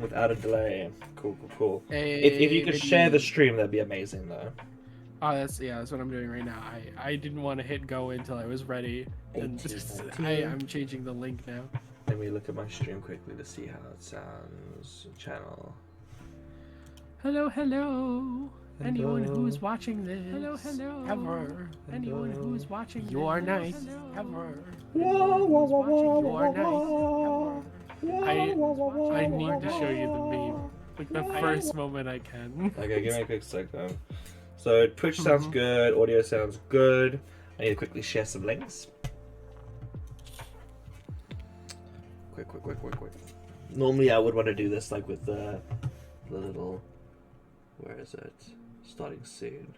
Without a delay. Cool. Hey, If you could baby. share the stream, that'd be amazing, though. Oh, that's what I'm doing right now. I didn't want to hit go until I was ready, and I'm changing the link now. Let me look at my stream quickly to see how it sounds. Channel. Hello. Anyone who's watching this. Hello. Ever. Anyone who's watching this. You are nice. Ever. You are nice. Ever. I need to show you the meme. Like the first moment I can. Okay, give me a quick second. So Twitch sounds good, audio sounds good. I need to quickly share some links. Quick. Normally I would want to do this like with the little, where is it? Starting soon.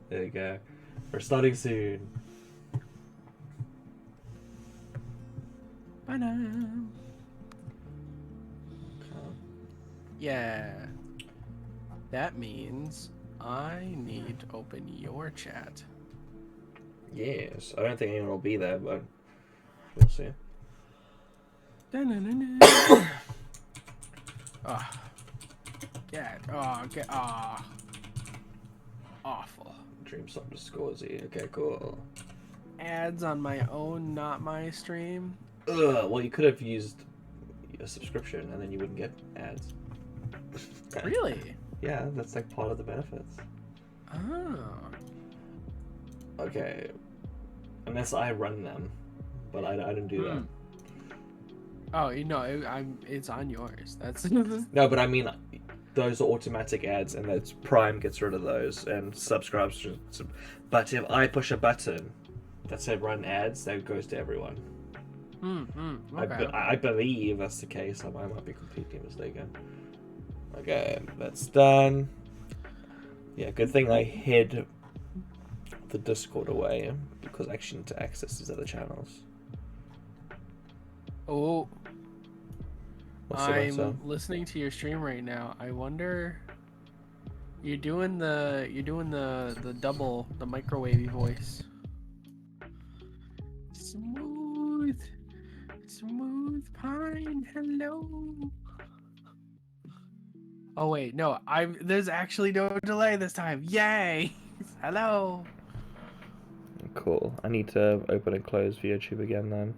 There you go. We're starting soon. Yeah. That means I need to open your chat. Yes. I don't think anyone will be there, but we'll see. Awful. DreamSoft scores here. Okay, cool. Ads on my own, not my stream. Well, you could have used a subscription and then you wouldn't get ads. Really? Yeah, that's like part of the benefits. Oh. Okay. Unless I run them, but I didn't do that. Oh, it's on yours. That's No, but I mean, those are automatic ads, and that's Prime gets rid of those and subscribes. But if I push a button that said run ads, that goes to everyone. Okay. I believe that's the case. I might be completely mistaken. Okay, that's done. Yeah, good thing I hid the Discord away because I actually need to access these other channels. Oh. What's the I'm matter? listening to your stream right now. I wonder. You're doing the double, the microwavy voice. Smooth pine. Hello. Oh wait, no. There's actually no delay this time. Yay! Hello. Cool. I need to open and close YouTube again then.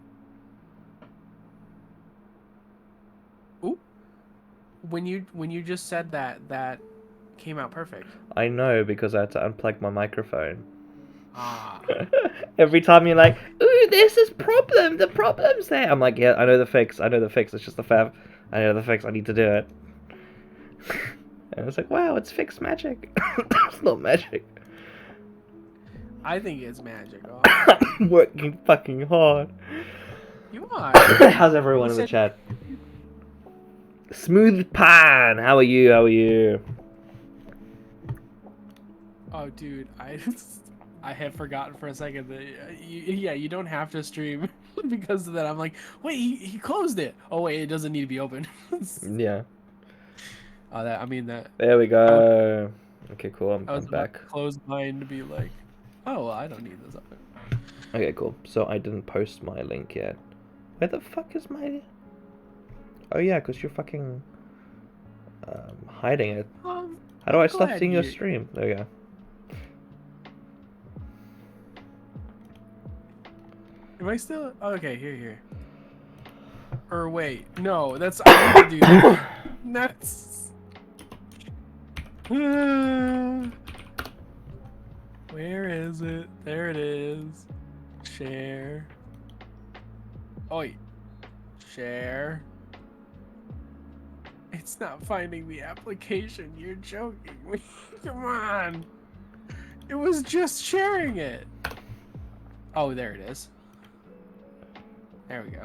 Ooh. When you just said that came out perfect. I know, because I had to unplug my microphone. Ah. Every time you're like, ooh, there's this problem. The problem's there. I'm like, yeah, I know the fix. It's just the fab. I know the fix. I need to do it. And it's like, wow, it's fixed magic. It's not magic. I think it's magical. I'm working fucking hard. You are. How's everyone in the chat? Smooth Pan, how are you? Oh, dude, I had forgotten for a second that you don't have to stream because of that. I'm like, wait, he closed it. Oh wait, it doesn't need to be open. Yeah. Oh, that. There we go. Okay, cool. I'm back. Close mine to be like, oh, well, I don't need this open. Okay, cool. So I didn't post my link yet. Where the fuck is my? Oh yeah, because you're fucking hiding it. How do I stop seeing your stream? There we go. Am I still? Oh, okay, here. Or wait, no, that's I need to do that. That's. Where is it? There it is. Share. Oi. Share. It's not finding the application. You're joking me. Come on. It was just sharing it. Oh, there it is. There we go.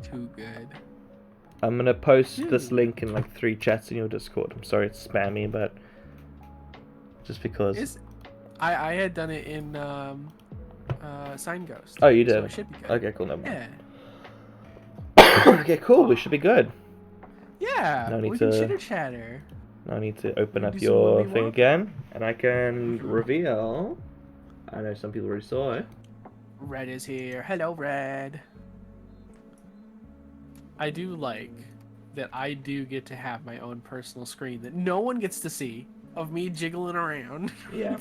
Too good. I'm gonna post this link in like 3 chats in your Discord. I'm sorry it's spammy, but just because. I had done it in Sign Ghost. Oh, you did? So it should be good. Okay, cool. Never mind. Yeah. Okay, cool. We should be good. Yeah. No need we to can chitter chatter. Now I need to open up your thing again, and I can reveal. I know some people already saw it. Red is here. Hello, Red. I do like that I do get to have my own personal screen that no one gets to see of me jiggling around. Yeah.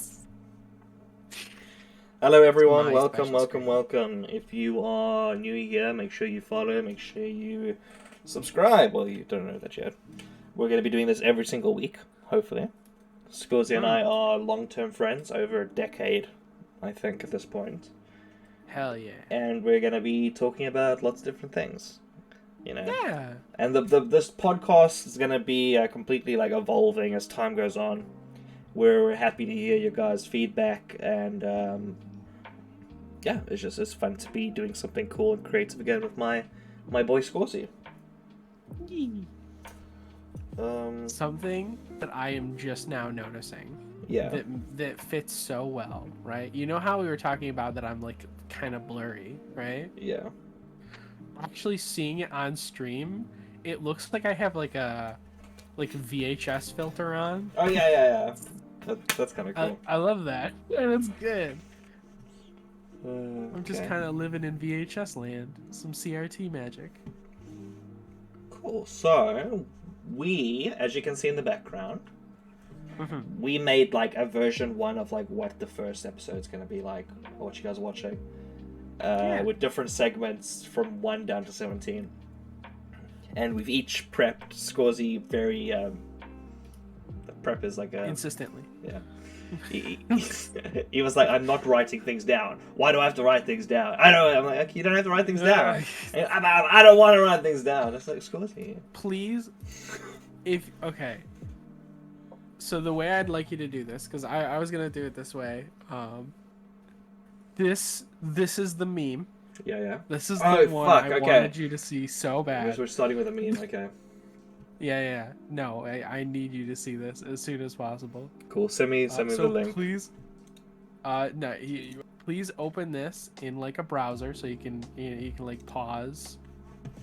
Hello everyone, my welcome, special welcome, screen. welcome. If you are new here, make sure you follow, make sure you subscribe. Well, you don't know that yet. We're going to be doing this every single week, hopefully. Scorsy and I are long-term friends, over a decade, I think, at this point. Hell yeah. And we're going to be talking about lots of different things, you know. Yeah. And this podcast is going to be completely like evolving as time goes on. We're happy to hear your guys' feedback, and yeah, it's fun to be doing something cool and creative again with my boy Scorsy. Something that I am just now noticing. Yeah. That fits so well, right? You know how we were talking about that I'm like kind of blurry, right? Yeah. Actually seeing it on stream, it looks like I have like a VHS filter on. Oh yeah. That's kind of cool. I love that. And it's good. I'm I'm just kind of living in VHS land. Some CRT magic. cool. So we, as you can see in the background, we made like a version 1 of like what the first episode's gonna be like, or what you guys are watching, with different segments from 1 down to 17, and we've each prepped Scorsy very. The prep is like a Insistently. Yeah. He was like, I'm not writing things down. Why do I have to write things down? I don't. I'm like, okay, you don't have to write things down. I don't want to write things down. It's like, Scorsy. Please, okay. So the way I'd like you to do this, because I was gonna do it this way. This is the meme. Yeah. This is the one I wanted you to see so bad. Because we're starting with a meme. Okay. Yeah. No, I need you to see this as soon as possible. Cool. Send me the link. Please. No. Please open this in like a browser so you can like pause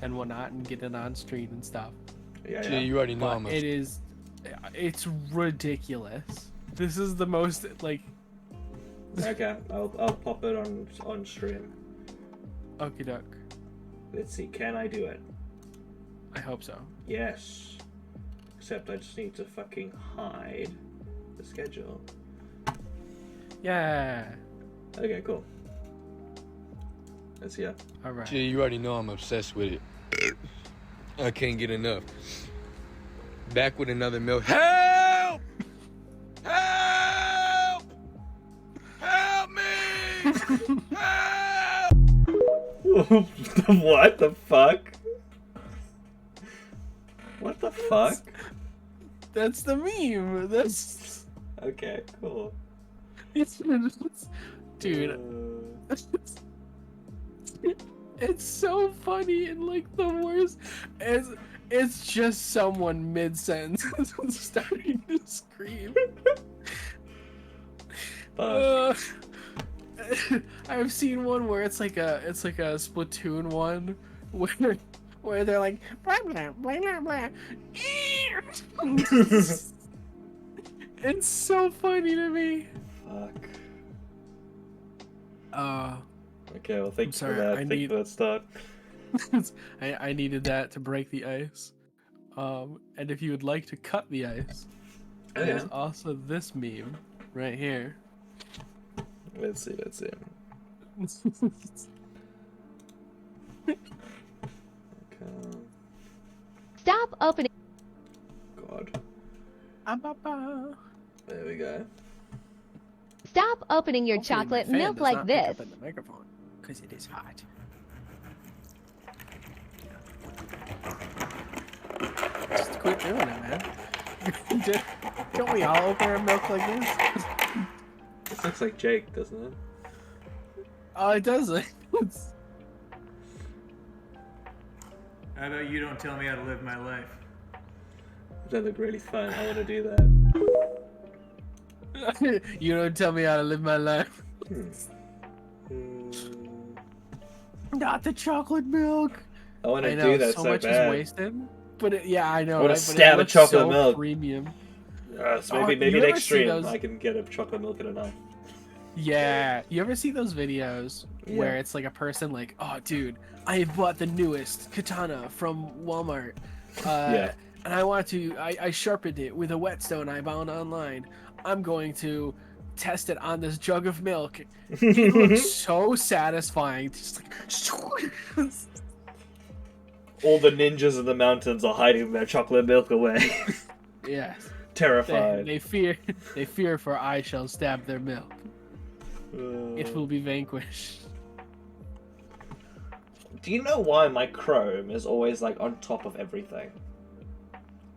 and whatnot and get it on stream and stuff. Yeah. You already know. But it's ridiculous. This is the most like. Okay, I'll pop it on stream. Okie doke. Let's see. Can I do it? I hope so. Yes. Except I just need to fucking hide the schedule. Yeah. Okay, cool. Let's see ya. All right. You already know I'm obsessed with it. I can't get enough. Back with another milk. Help! Help! Help me! Help! What the fuck? What the fuck? That's the meme. That's. Okay, cool. Dude. It's so funny and like the worst. It's just someone mid-sentence starting to scream. I've seen one where it's like a Splatoon one where they're like blah blah blah blah blah. It's so funny to me. Fuck. Okay, well, thank you for that. Thank you for that start. I needed that to break the ice. And if you would like to cut the ice, there's also this meme right here. Let's see. Okay. Stop opening. God. There we go. Stop opening your chocolate milk like this. Pick up in the microphone, because it is hot. Just quit doing it, man. Don't we all open our milk like this? This looks like Jake, doesn't it? Oh, it does. How about you don't tell me how to live my life? That look really fun. I want to do that. You don't tell me how to live my life. Not the chocolate milk. I want to do that so so much bad. is wasted. But yeah, I know. I want right? to stab a chocolate milk. Premium. So maybe you ever next see stream those- I can get a chocolate milk in a knife. Yeah, you ever see those videos where it's like a person like, oh dude, I have bought the newest katana from Walmart, and I sharpened it with a whetstone I found online. I'm going to test it on this jug of milk. It looks so satisfying. Just like all the ninjas in the mountains are hiding their chocolate milk away. yes. Terrified. They fear for I shall stab their milk. It will be vanquished. Do you know why my Chrome is always like on top of everything?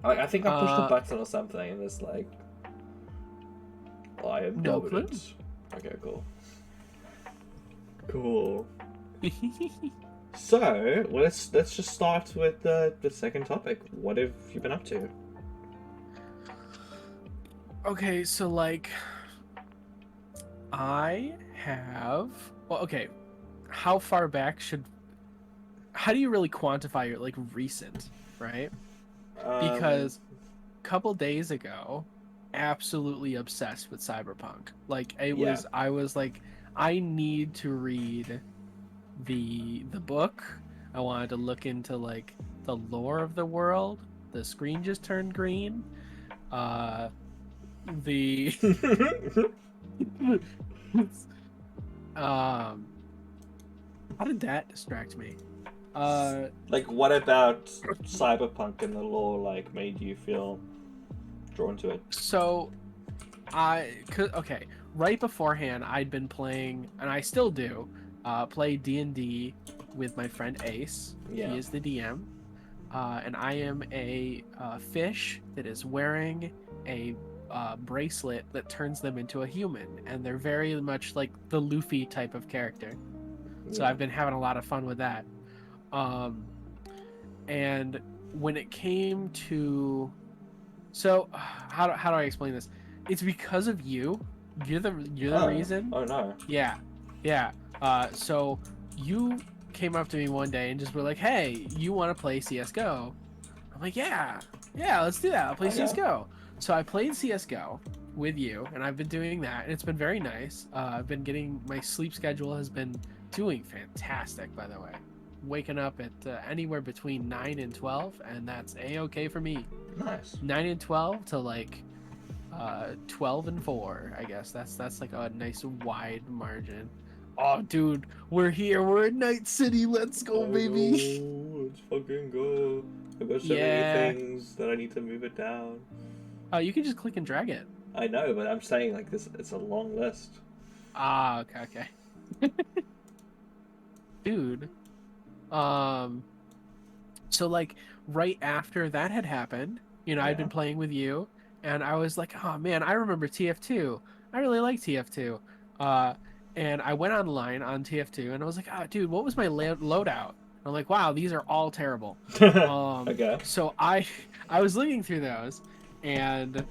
Like, I think I pushed a button or something and it's like, I am No dominant. Okay, cool. Cool. So, well, let's just start with the second topic. What have you been up to? Okay, so like, I have. Well, okay, how far back should? How do you really quantify your like recent, right? Because a couple days ago, absolutely obsessed with Cyberpunk. Like I was like, I need to read the book. I wanted to look into like the lore of the world. The screen just turned green. The how did that distract me? Like, what about Cyberpunk and the lore like made you feel drawn to it? So okay, right beforehand I'd been playing, and I still do, play D&D with my friend Ace. He is the DM, and I am a fish that is wearing a bracelet that turns them into a human, and they're very much like the Luffy type of character. So I've been having a lot of fun with that. And when it came to, so how do I explain this? It's because of you. You're the reason. Oh no. Yeah. So you came up to me one day and just were like, "Hey, you want to play CS:GO?" I'm like, "Yeah, let's do that. I'll play CS:GO." So I played CS:GO with you, and I've been doing that, and it's been very nice. I've been getting, my sleep schedule has been doing fantastic, by the way. Waking up at anywhere between 9 and 12, and that's a-okay for me. Nice. 9 and 12 to like 12 and 4, I guess. That's like a nice wide margin. Oh, dude, we're here. We're in Night City. Let's go, baby. Let's fucking go. I've got so many things that I need to move it down. Oh, you can just click and drag it. I know, but I'm saying like this. It's a long list. Ah, okay. Dude. So like right after that had happened, you know, I'd been playing with you, and I was like, oh man, I remember TF2. I really like TF2. And I went online on TF2, and I was like, oh dude, what was my loadout? And I'm like, wow, these are all terrible. Okay. So I was looking through those, and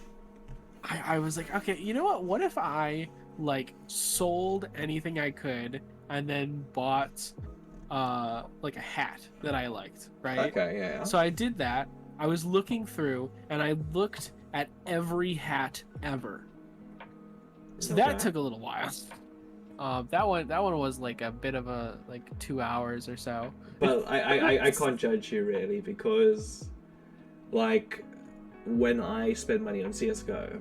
I was like, okay, you know what if I like sold anything I could and then bought like a hat that I liked, right? Okay, yeah. So I did that. I was looking through, and I looked at every hat ever. So that took a little while. That one was like a bit of a like 2 hours or so. Well, I can't judge you really, because like when I spend money on CS:GO,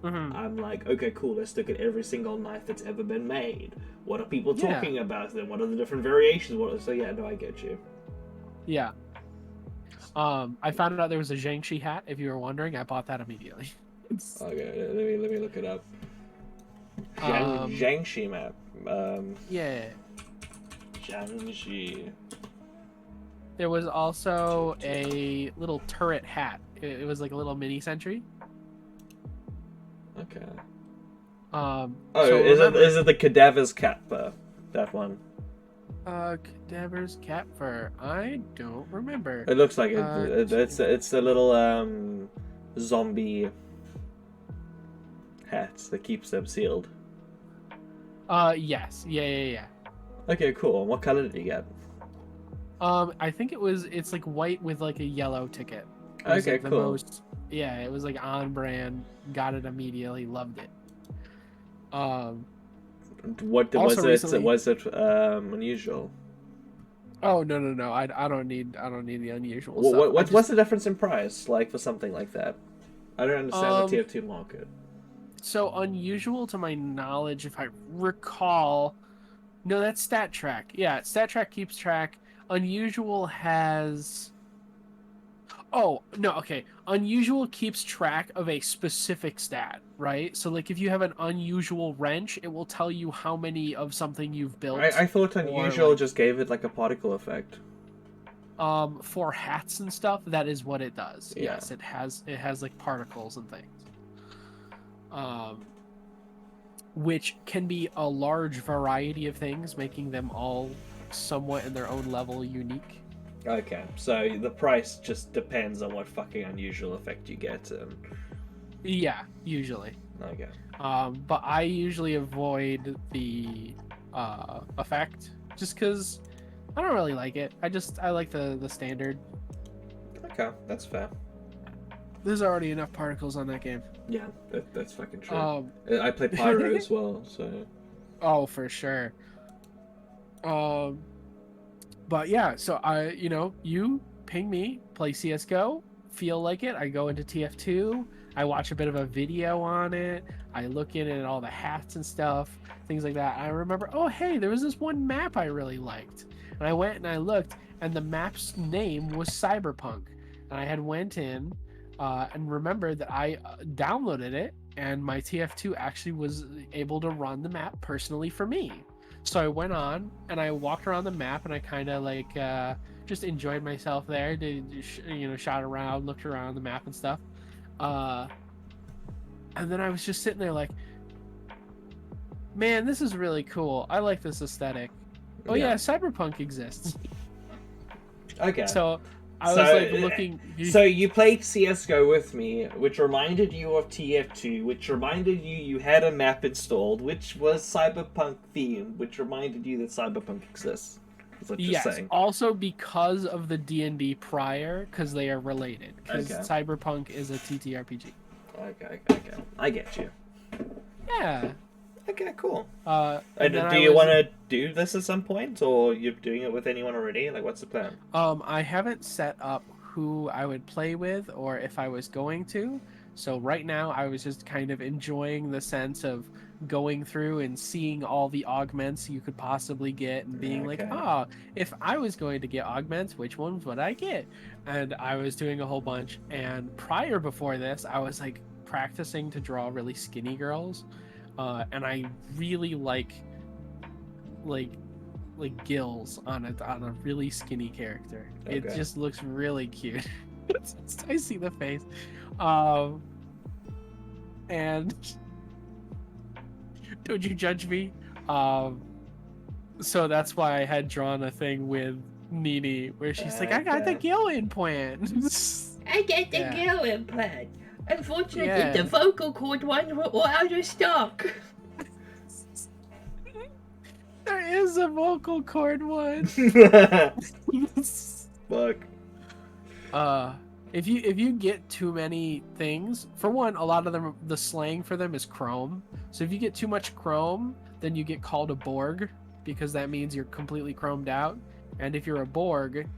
I'm like, okay, cool, let's look at every single knife that's ever been made. What are people talking about them? What are the different variations? So yeah, no, I get you. Yeah. I found out there was a Zhangxi hat. If you were wondering, I bought that immediately. Okay, let me look it up. Zhangxi map. Yeah. Zhangxi. There was also a little turret hat. It was like a little mini sentry. Okay. So is it the Cadaver's Kappa? That one. Cadaver's cap fur. I don't remember. It looks like it's a little zombie hat that keeps them sealed. Yes. Yeah. Okay, cool. What color did you get? I think it's like white with like a yellow ticket. Okay, like cool. Yeah, it was like on brand. Got it immediately. Loved it. What Also was it? recently- Was it unusual? Oh no! I don't need the unusual What's the difference in price, like for something like that? I don't understand the TF2 market. So unusual, to my knowledge, if I recall, no, that's Stat Track. Yeah, Stat Track keeps track. Unusual has. Oh no, okay. Unusual keeps track of a specific stat, right? So like if you have an unusual wrench, it will tell you how many of something you've built. I thought or, unusual like, just gave it like a particle effect. for hats and stuff, that is what it does. Yeah. Yes, it has like particles and things. Which can be a large variety of things, making them all somewhat in their own level unique. Okay, so the price just depends on what fucking unusual effect you get. Yeah, usually. Okay. But I usually avoid the effect just because I don't really like it. I like the standard. Okay, that's fair. There's already enough particles on that game. Yeah, that's fucking true. I I play Pyro as well, so. Oh, for sure. But yeah, so you ping me, play CS:GO, feel like it. I go into TF2, I watch a bit of a video on it, I look in at all the hats and stuff, things like that. I remember, oh hey, there was this one map I really liked, and I went and I looked, and the map's name was Cyberpunk, and I had went in, and remembered that I downloaded it, and my TF2 actually was able to run the map personally for me. So I went on and I walked around the map and I kind of like just enjoyed myself there. Shot around, looked around the map and stuff. And then I was just sitting there like, man, this is really cool. I like this aesthetic. Oh yeah, Cyberpunk exists. Okay. So I was like looking. So you played CS:GO with me, which reminded you of TF2, which reminded you had a map installed, which was Cyberpunk themed, which reminded you that Cyberpunk exists. Is what you're saying. Also because of the D&D prior, because they are related. Because Okay. Cyberpunk is a TTRPG. Okay. I get you. Yeah. Okay, cool. And then do you want to do this at some point, or you're doing it with anyone already? Like, what's the plan? I haven't set up who I would play with or if I was going to. So right now I was just kind of enjoying the sense of going through and seeing all the augments you could possibly get and being like, if I was going to get augments, which ones would I get? And I was doing a whole bunch. And before this, I was like practicing to draw really skinny girls. And I really like gills on a really skinny character. It just looks really cute. I see the face. And don't you judge me? So that's why I had drawn a thing with Nini where she's like, I got the gill implant. I get the gill implant. Unfortunately, the vocal cord ones were all out of stock. There is a vocal cord one. Fuck. If you get too many things, for one, a lot of them, the slang for them is chrome. So if you get too much chrome, then you get called a Borg, because that means you're completely chromed out. And if you're a Borg,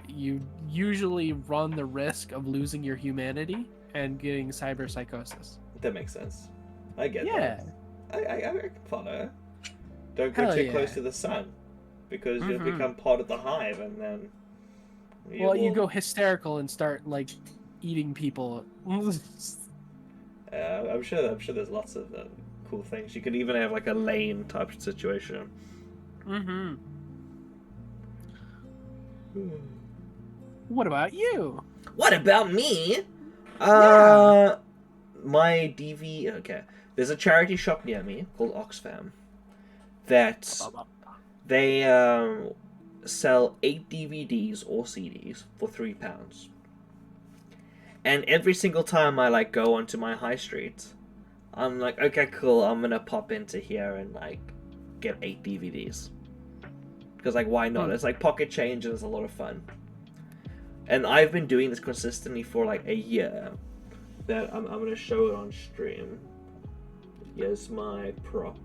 you usually run the risk of losing your humanity and getting cyberpsychosis. That makes sense. I get Yeah. that. I can follow. Don't go too close to the sun, because you'll become part of the hive, and then. You go hysterical and start like eating people. I'm sure there's lots of cool things. You could even have like a lane type situation. What about you? What about me? My DV. Okay, there's a charity shop near me called Oxfam that they sell 8 DVDs or CDs for £3. And every single time I like go onto my high street, I'm like, okay, cool, I'm gonna pop into here and like get 8 DVDs. Because like, why not? It's like pocket change and it's a lot of fun. And I've been doing this consistently for like a year. That I'm gonna show it on stream. Here's my prop.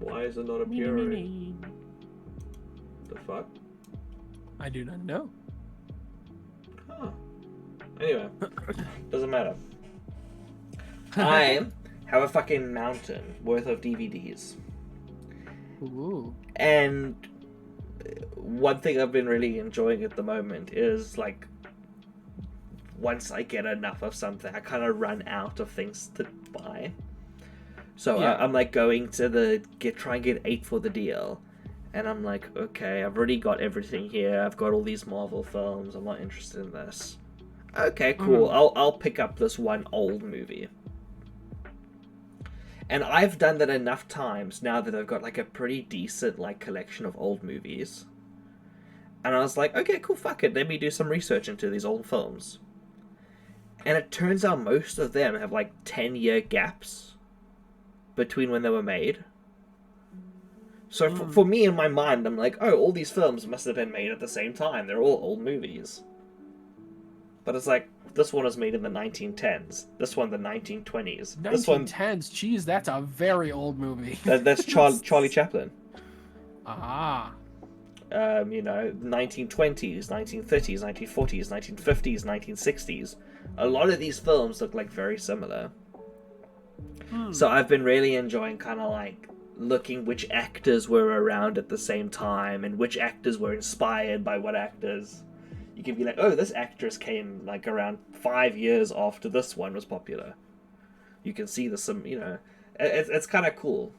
Why is it not appearing? The fuck? I do not know. Huh. Anyway, doesn't matter. I have a fucking mountain worth of DVDs. Ooh. And one thing I've been really enjoying at the moment is like once I get enough of something, I kind of run out of things to buy. So Yeah. I'm like going to try and get 8 for the deal. And I'm like, okay, I've already got everything here. I've got all these Marvel films. I'm not interested in this. Okay, cool. I'll pick up this one old movie. And I've done that enough times now that I've got like a pretty decent like collection of old movies. And I was like, okay, cool, fuck it. Let me do some research into these old films. And it turns out most of them have like 10-year gaps between when they were made. So for me, in my mind, I'm like, oh, all these films must have been made at the same time. They're all old movies. But it's like, this one was made in the 1910s. This one, the 1920s. 1910s? This one, Jeez, that's a very old movie. that's Charlie Chaplin. Ah. 1920s, 1930s, 1940s, 1950s, 1960s. A lot of these films look like very similar. So I've been really enjoying kind of like looking which actors were around at the same time and which actors were inspired by what actors. You can be like, oh, this actress came like around 5 years after this one was popular. You can see it's kind of cool.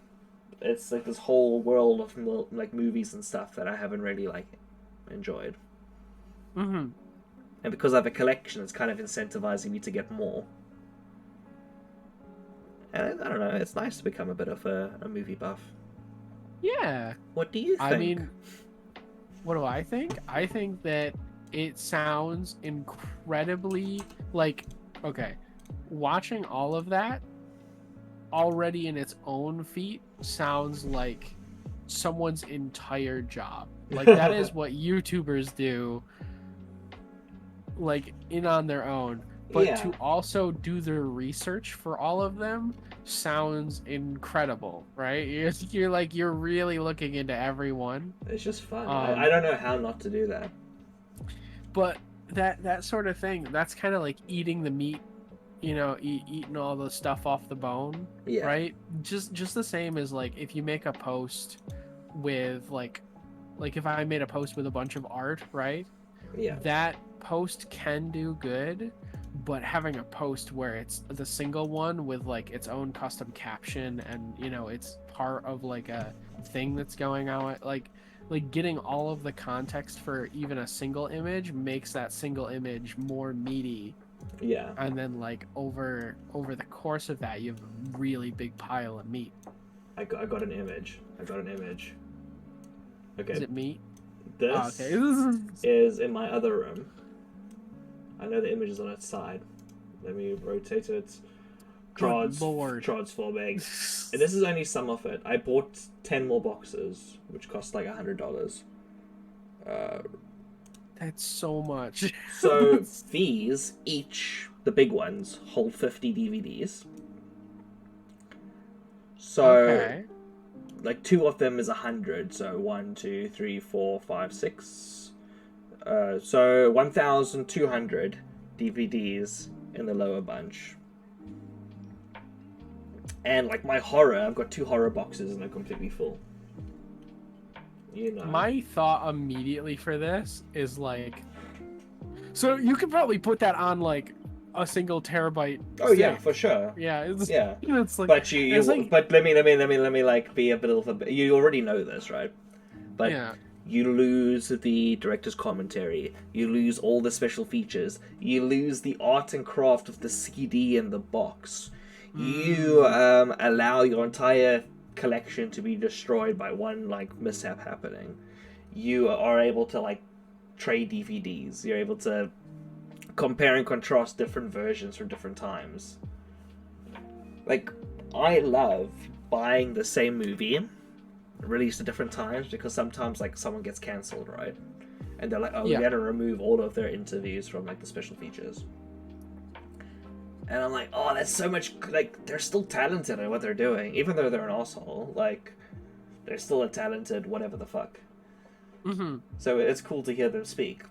It's like this whole world of like movies and stuff that I haven't really like enjoyed. Mm-hmm. And because I have a collection, it's kind of incentivizing me to get more. And I don't know, it's nice to become a bit of a movie buff. Yeah. What do you think? I mean, what do I think? I think that it sounds incredibly like, okay, watching all of that already in its own feat sounds like someone's entire job. Like that is what YouTubers do, like in on their own. But Yeah. to also do the research for all of them sounds incredible, right? You're really looking into everyone. It's just fun. I don't know how not to do that. But that sort of thing, that's kind of like eating the meat, eating all the stuff off the bone, Yeah. right? Just the same as like if you make a post with like if I made a post with a bunch of art, right? Yeah. That post can do good, but having a post where it's the single one with like its own custom caption and it's part of like a thing that's going on, like getting all of the context for even a single image makes that single image more meaty. Yeah. And then like over the course of that, you have a really big pile of meat. I got an image. Okay. Is it meat? This Okay. is in my other room. I know the image is on its side. Let me rotate it. Good Lord. Trod's 4 big. And this is only some of it. I bought 10 more boxes, which cost like $100. That's so much. So these, each, the big ones, hold 50 DVDs. So, Okay. like 2 of them is 100. So 1, 2, 3, 4, 5, 6. So 1,200 DVDs in the lower bunch. And like my horror, I've got 2 horror boxes and they're completely full. My thought immediately for this is like, so you could probably put that on like a single terabyte. Oh yeah, stick. for sure. Yeah, it's like. But but let me like be a bit of a. You already know this, right? But yeah. You lose the director's commentary. You lose all the special features. You lose the art and craft of the CD and the box. You allow your entire collection to be destroyed by one like mishap happening. You are able to like trade DVDs. You're able to compare and contrast different versions from different times. Like, I love buying the same movie released at different times because sometimes like someone gets cancelled, right? And they're like, oh, we gotta remove all of their interviews from like the special features. And I'm like, oh, that's so much, like, they're still talented at what they're doing, even though they're an asshole. Like, They're still a talented whatever the fuck. Mm-hmm. So it's cool to hear them speak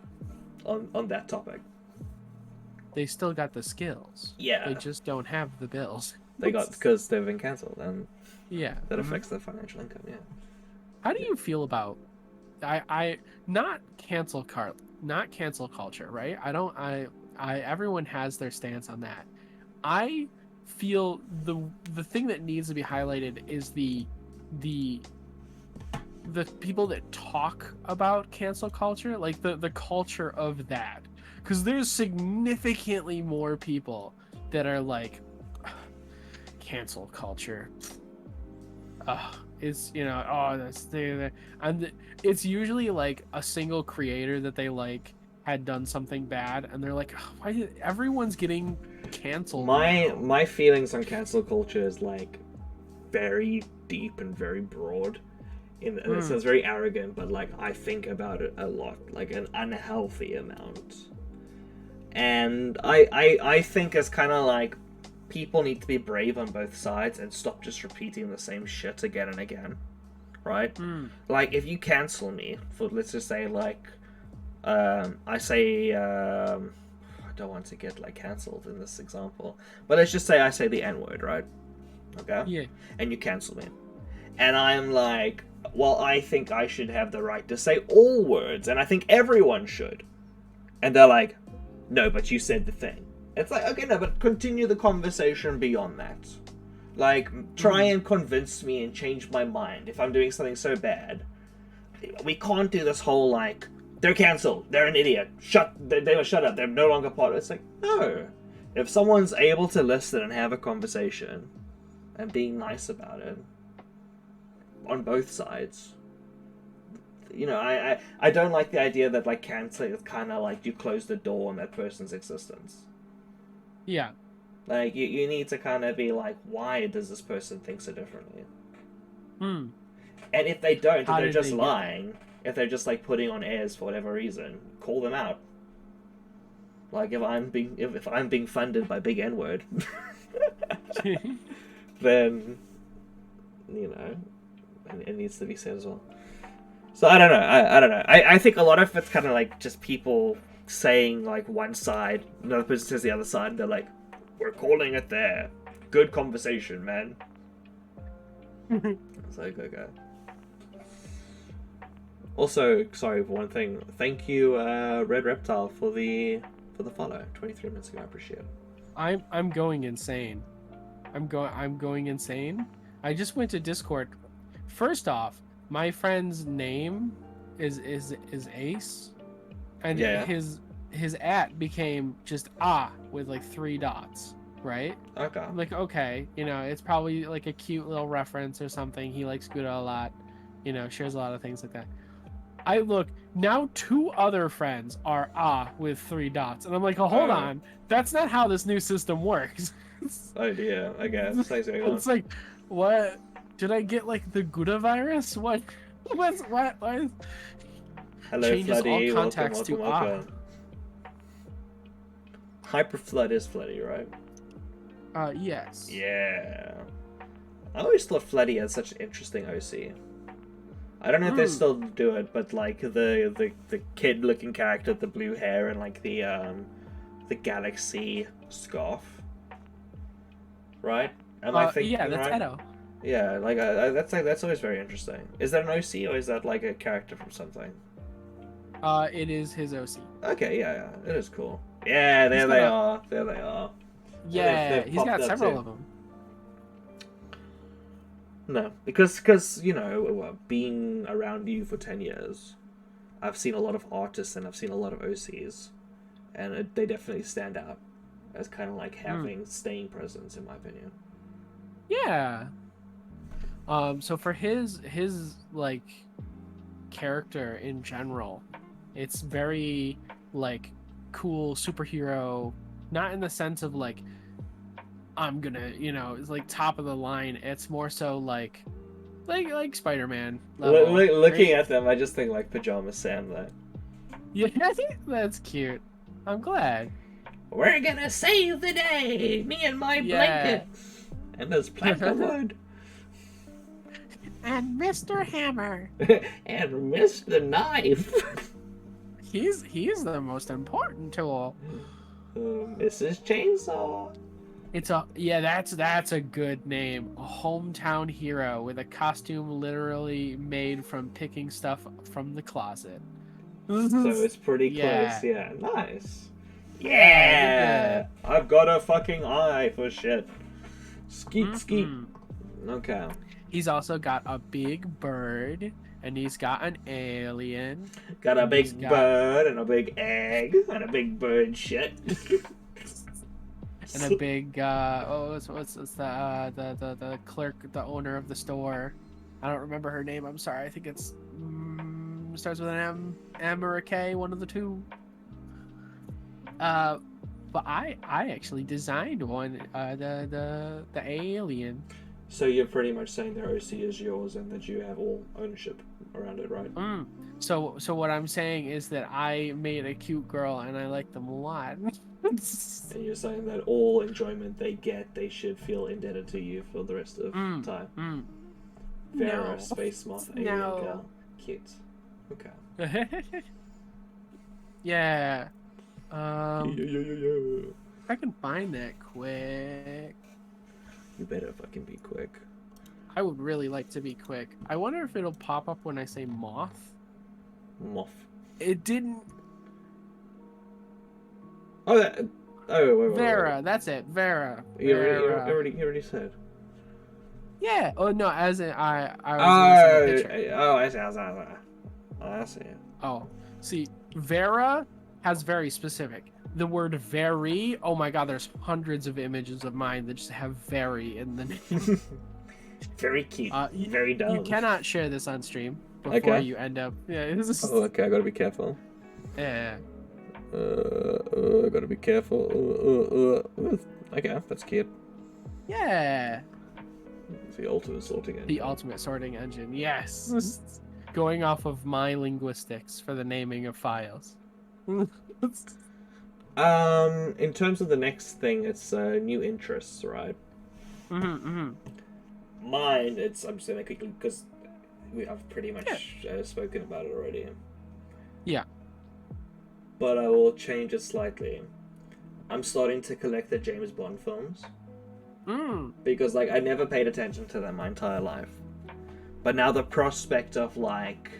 on that topic. They still got the skills. Yeah. They just don't have the bills. They got, because they've been cancelled, and Yeah. that affects their financial income, yeah. How do you feel about not cancel culture, right? Everyone has their stance on that. I feel the thing that needs to be highlighted is the people that talk about cancel culture, like the culture of that, because there's significantly more people that are like, cancel culture. It's that's and it's usually like a single creator that they like had done something bad, and they're like, why everyone's getting canceled. My feelings on cancel culture is like very deep and very broad. It sounds very arrogant, but like I think about it a lot, like an unhealthy amount. And I think it's kind of like people need to be brave on both sides and stop just repeating the same shit again and again, right? Like if you cancel me for, let's just say, like I say I don't want to get like cancelled in this example, but let's just say I say the N-word, right? Okay. Yeah. And you cancel me, and I'm like, well, I think I should have the right to say all words, and I think everyone should. And they're like, no, but you said the thing. It's like, okay, no, but continue the conversation beyond that. Like, try and convince me and change my mind if I'm doing something so bad. We can't do this whole, like, they're cancelled, they're an idiot, they were shut up, they're no longer part of it. It's like, no. If someone's able to listen and have a conversation and being nice about it, on both sides, you know, I don't like the idea that, like, canceling is kind of like you close the door on that person's existence. Yeah. Like, you need to kind of be like, why does this person think so differently? And if they don't, if they're just lying, if they're just, like, putting on airs for whatever reason, call them out. Like, if I'm being funded by Big N-word, then, you know, it needs to be said as well. So I don't know. I don't know. I think a lot of it's kind of like just people saying like one side, another person says the other side, and they're like, "We're calling it there. Good conversation, man." It's like, okay. Also, sorry for one thing. Thank you, Red Reptile, for the follow. 23 minutes ago. I appreciate it. I'm going insane. I'm going insane. I just went to Discord. First off, my friend's name is Ace, and his @ became just with like 3 dots, right? Okay. I'm like, okay, you know, it's probably like a cute little reference or something. He likes Gouda a lot, you know, shares a lot of things like that. I look now, 2 other friends are with 3 dots, and I'm like, oh, hold on, that's not how this new system works. Oh dear, I guess. It's like, what? Did I get like the Gouda virus? What? What? Hello, changes Floody. all contacts Welcome. Hyperflood is Floody, right? Yes. Yeah. I always thought Floody had such an interesting OC. I don't know if they still do it, but like the kid-looking character with the blue hair and like the galaxy scarf, right? Am I thinking yeah, that's right? Edo. Yeah, like that's always very interesting. Is that an OC or is that like a character from something? It is his OC. Okay, yeah, it is cool. Yeah, there they are. Yeah, They've he's got popped up several too. of them. No, because you know, being around you for 10 years, I've seen a lot of artists and I've seen a lot of OCs, and they definitely stand out as kind of like having staying presence, in my opinion. Yeah. So for his like character in general, it's very like cool superhero, not in the sense of like I'm gonna, you know, it's like top of the line. It's more so like Spider-Man level. Looking at them, I just think like Pajama Sam though. Yeah, that's cute. I'm glad. We're gonna save the day, me and my blanket. And there's plenty of wood. And Mr. Hammer. And Mr. Knife. He's the most important tool. Mrs. Chainsaw. That's a good name. A hometown hero with a costume literally made from picking stuff from the closet. So it's pretty Yeah. close. Yeah, nice. Yeah, I've got a fucking eye for shit. Skeet, skeet. Okay. He's also got a big bird, and he's got an alien. Got a He's big got- bird and a big egg and a big bird shit. And a big what's the clerk, the owner of the store. I don't remember her name. I'm sorry. I think it's starts with an M or a K, one of the two. But I actually designed one, the alien. So you're pretty much saying the OC is yours and that you have all ownership around it, right? So what I'm saying is that I made a cute girl and I like them a lot. And you're saying that all enjoyment they get, they should feel indebted to you for the rest of time. Vera, No. space moth, alien No. girl. Cute. Okay. Yeah. Yeah. If I can find that quick. You better fucking be quick. I would really like to be quick. I wonder if it'll pop up when I say moth. Moth. It didn't. Oh, wait. Vera, that's it. Vera. You Vera. already said. Yeah. Oh no, as in I was gonna send a picture. I see. Oh, see, Vera has very specific. The word very. Oh my God, there's hundreds of images of mine that just have very in the name. Very cute. You- Very dumb. You cannot share this on stream before Okay. you end up. Yeah. This is, Oh, okay, I gotta be careful. yeah. I gotta be careful. Okay, that's cute. Yeah. It's the ultimate sorting engine. The ultimate sorting engine. Yes. Going off of my linguistics for the naming of files. In terms of the next thing, it's new interests, right? Mine, I'm saying that quickly because I've pretty much spoken about it already. Yeah. But I will change it slightly. I'm starting to collect the James Bond films. Because, like, I never paid attention to them my entire life. But now the prospect of, like,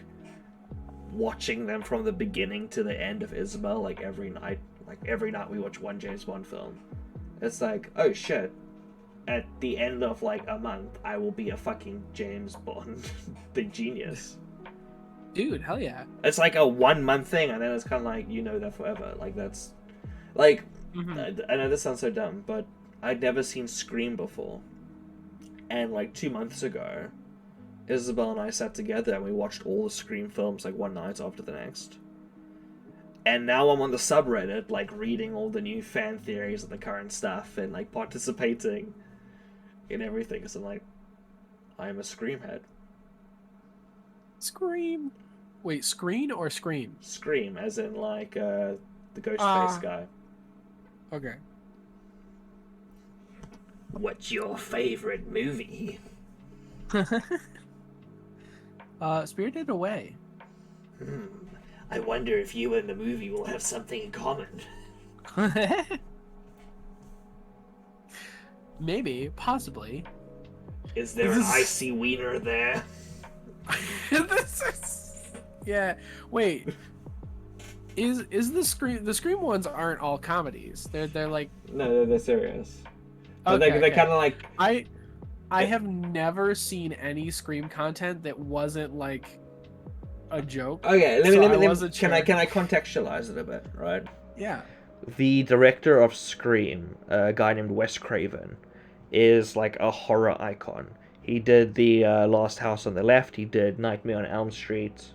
watching them from the beginning to the end of Isabel, like, every night we watch one James Bond film. It's like, oh shit. At the end of, like, a month, I will be a fucking James Bond. The genius. Dude, hell yeah. It's like a 1 month thing, and then it's kind of like, you know that forever. Like, that's... Like, I know this sounds so dumb, but I'd never seen Scream before. And, like, 2 months ago, Isabel and I sat together and we watched all the Scream films, like, one night after the next. And now I'm on the subreddit, like, reading all the new fan theories of the current stuff and, like, participating in everything. So, like, I'm a Scream head. Scream. Wait, screen or scream? Scream, as in, like, the Ghostface guy. Okay. What's your favorite movie? Spirited Away. I wonder if you and the movie will have something in common. Maybe, possibly. Is there an icy wiener there? This is... Yeah. Wait. Is the Scream ones aren't all comedies? They're like... No, they're serious. But Okay, they're kind of like... I have never seen any Scream content that wasn't like a joke. Okay, So I let me wasn't can sure. I contextualize it a bit, right? Yeah. The director of Scream, a guy named Wes Craven, is like a horror icon. He did the Last House on the Left. He did Nightmare on Elm Street.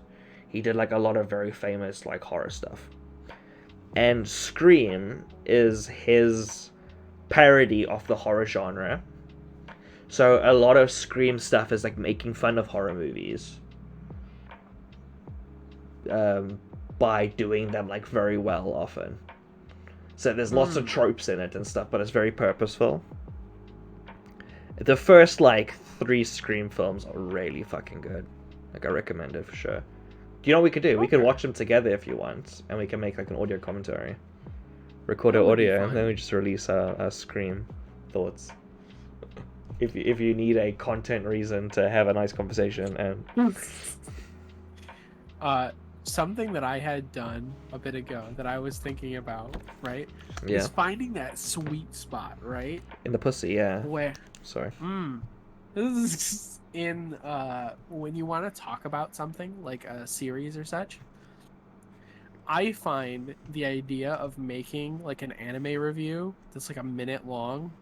He did like a lot of very famous like horror stuff. And Scream is his parody of the horror genre. So a lot of Scream stuff is like making fun of horror movies. By doing them like very well often. So there's lots of tropes in it and stuff, but it's very purposeful. The first like 3 Scream films are really fucking good. Like, I recommend it for sure. Do you know what we could do? We could watch them together if you want, and we can make like an audio commentary. Record our audio, and then we just release our Scream thoughts. If you need a content reason to have a nice conversation, and something that I had done a bit ago that I was thinking about, right? Yeah. Is finding that sweet spot, right? In the pussy, yeah. Where Sorry. this is in when you want to talk about something like a series or such. I find the idea of making like an anime review that's like a minute long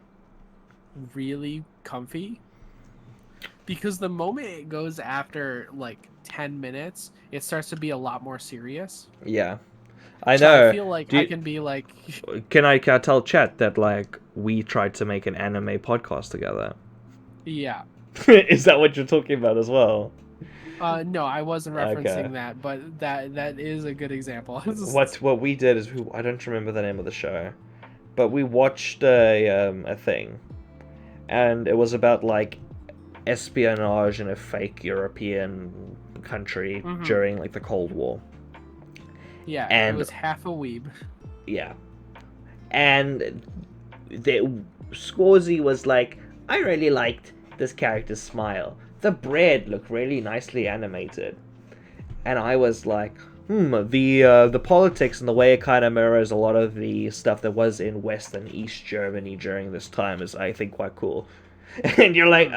really comfy, because the moment it goes after like 10 minutes, it starts to be a lot more serious. Yeah. I So know. I feel like I can be like, Can I tell chat that like we tried to make an anime podcast together? yeah. Is that what you're talking about as well? No, I wasn't referencing Okay. that, but that is a good example. What we did is I don't remember the name of the show, but we watched a thing, and it was about like espionage in a fake European country during like the Cold War. Yeah, and it was half a weeb. Yeah, and Scorsese was like, I really liked this character's smile. The bread looked really nicely animated, and I was like, the politics and the way it kind of mirrors a lot of the stuff that was in West and East Germany during this time is, I think, quite cool. And you're like,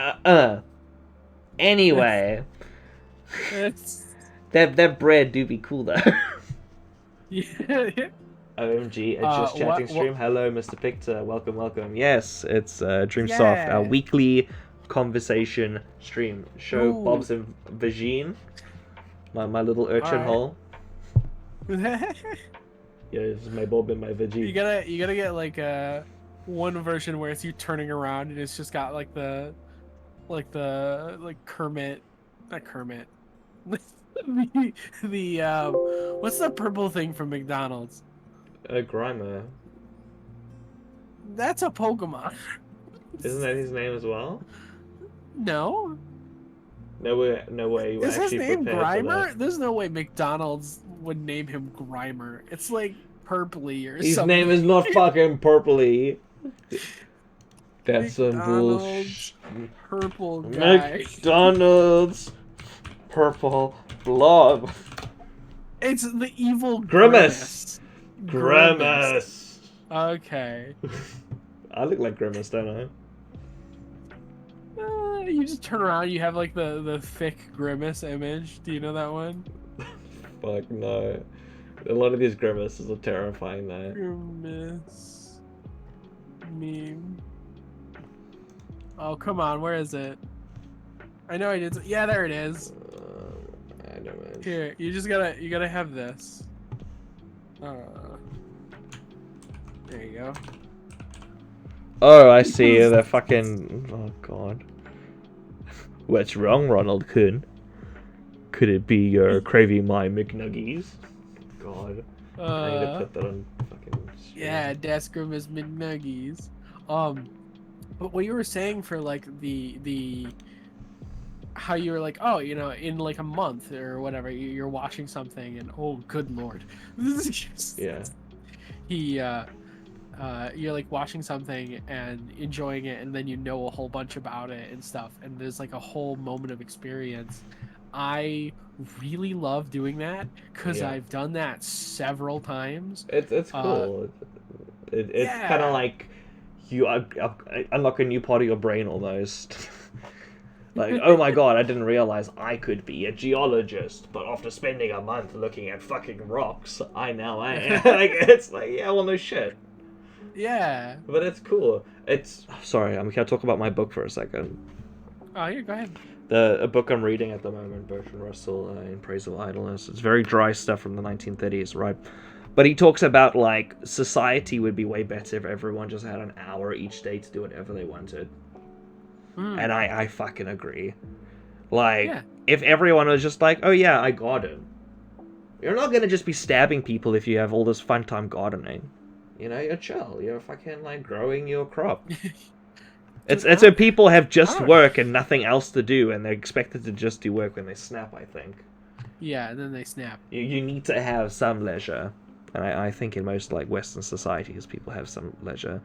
Anyway, that bread do be cool though. Yeah. OMG, it's just chatting stream. Hello, Mr. Pictor. Welcome. Yes, it's DreamSoft, our weekly conversation stream. Show Bob's and Vagine. My little urchin hole. Yeah, this is my Bob and my Vagine. You gotta get like one version where it's you turning around and it's just got like the Kermit, not Kermit. the what's the purple thing from McDonald's? Grimer. That's a Pokemon. Isn't that his name as well? No. No way. You Is his actually name prepared for Grimer? that. There's no way McDonald's would name him Grimer. It's like Purpley or His something. name is not fucking Purpley. That's some McDonald's bullshit. Purple guy. McDonald's purple blob. It's the evil Grimace. Grimace. Okay. I look like Grimace, don't I? You just turn around, you have like the thick Grimace image. Do you know that one? Fuck no. A lot of these Grimaces are terrifying though. Grimace meme. Oh, come on, where is it? I know I did. Yeah, there it is. I don't know. Here, you gotta have this. There you go. Oh, I see. They're fucking. Oh god. What's wrong, Ronald Kuhn? Could it be you're craving my McNuggies? God. I need to put that on fucking stream. Yeah, Das Grimace McNuggies. But what you were saying for like the how you were like, oh, you know, in like a month or whatever, you're watching something and oh, good lord. Yeah. You're like watching something and enjoying it, and then you know a whole bunch about it and stuff, and there's like a whole moment of experience. I really love doing that because I've done that several times. It's cool. It's kind of like you unlock a new part of your brain almost. Like, oh my god, I didn't realize I could be a geologist, but after spending a month looking at fucking rocks, I now am. Like, it's like, yeah, well, no shit. Yeah. But it's cool. It's... Sorry, I'm going to talk about my book for a second. Oh, yeah, go ahead. A book I'm reading at the moment, Bertrand Russell, In Praise of Idleness. It's very dry stuff from the 1930s, right? But he talks about, like, society would be way better if everyone just had an hour each day to do whatever they wanted. And I fucking agree. Like, if everyone was just like, oh yeah, I garden. You're not gonna just be stabbing people if you have all this fun time gardening. You know, you're chill. You're fucking, like, growing your crop. It's when people have just work and nothing else to do, and they're expected to just do work when they snap, I think. Yeah, and then they snap. You need to have some leisure. And I think in most, like, Western societies, people have some leisure.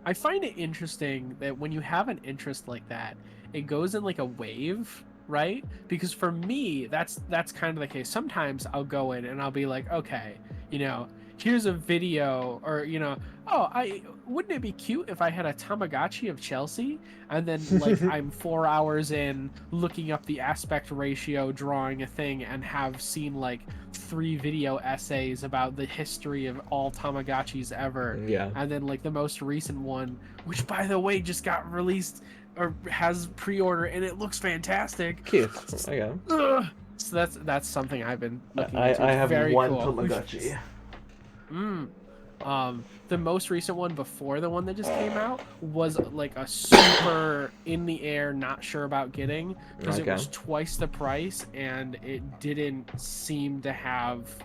I find it interesting that when you have an interest like that, it goes in, like, a wave, right? Because for me, that's kind of the case. Sometimes I'll go in and I'll be like, okay, you know, here's a video, or, you know, wouldn't it be cute if I had a Tamagotchi of Chelsea? And then, like, I'm 4 hours in looking up the aspect ratio, drawing a thing, and have seen, like, 3 video essays about the history of all Tamagotchis ever. Yeah. And then, like, the most recent one, which, by the way, just got released, or has pre-order, and it looks fantastic. Cute. Okay. So that's something I've been looking I into. have Very one cool. Tamagotchi. The most recent one before the one that just came out was like a super in the air, not sure about getting, because it was twice the price and it didn't seem to have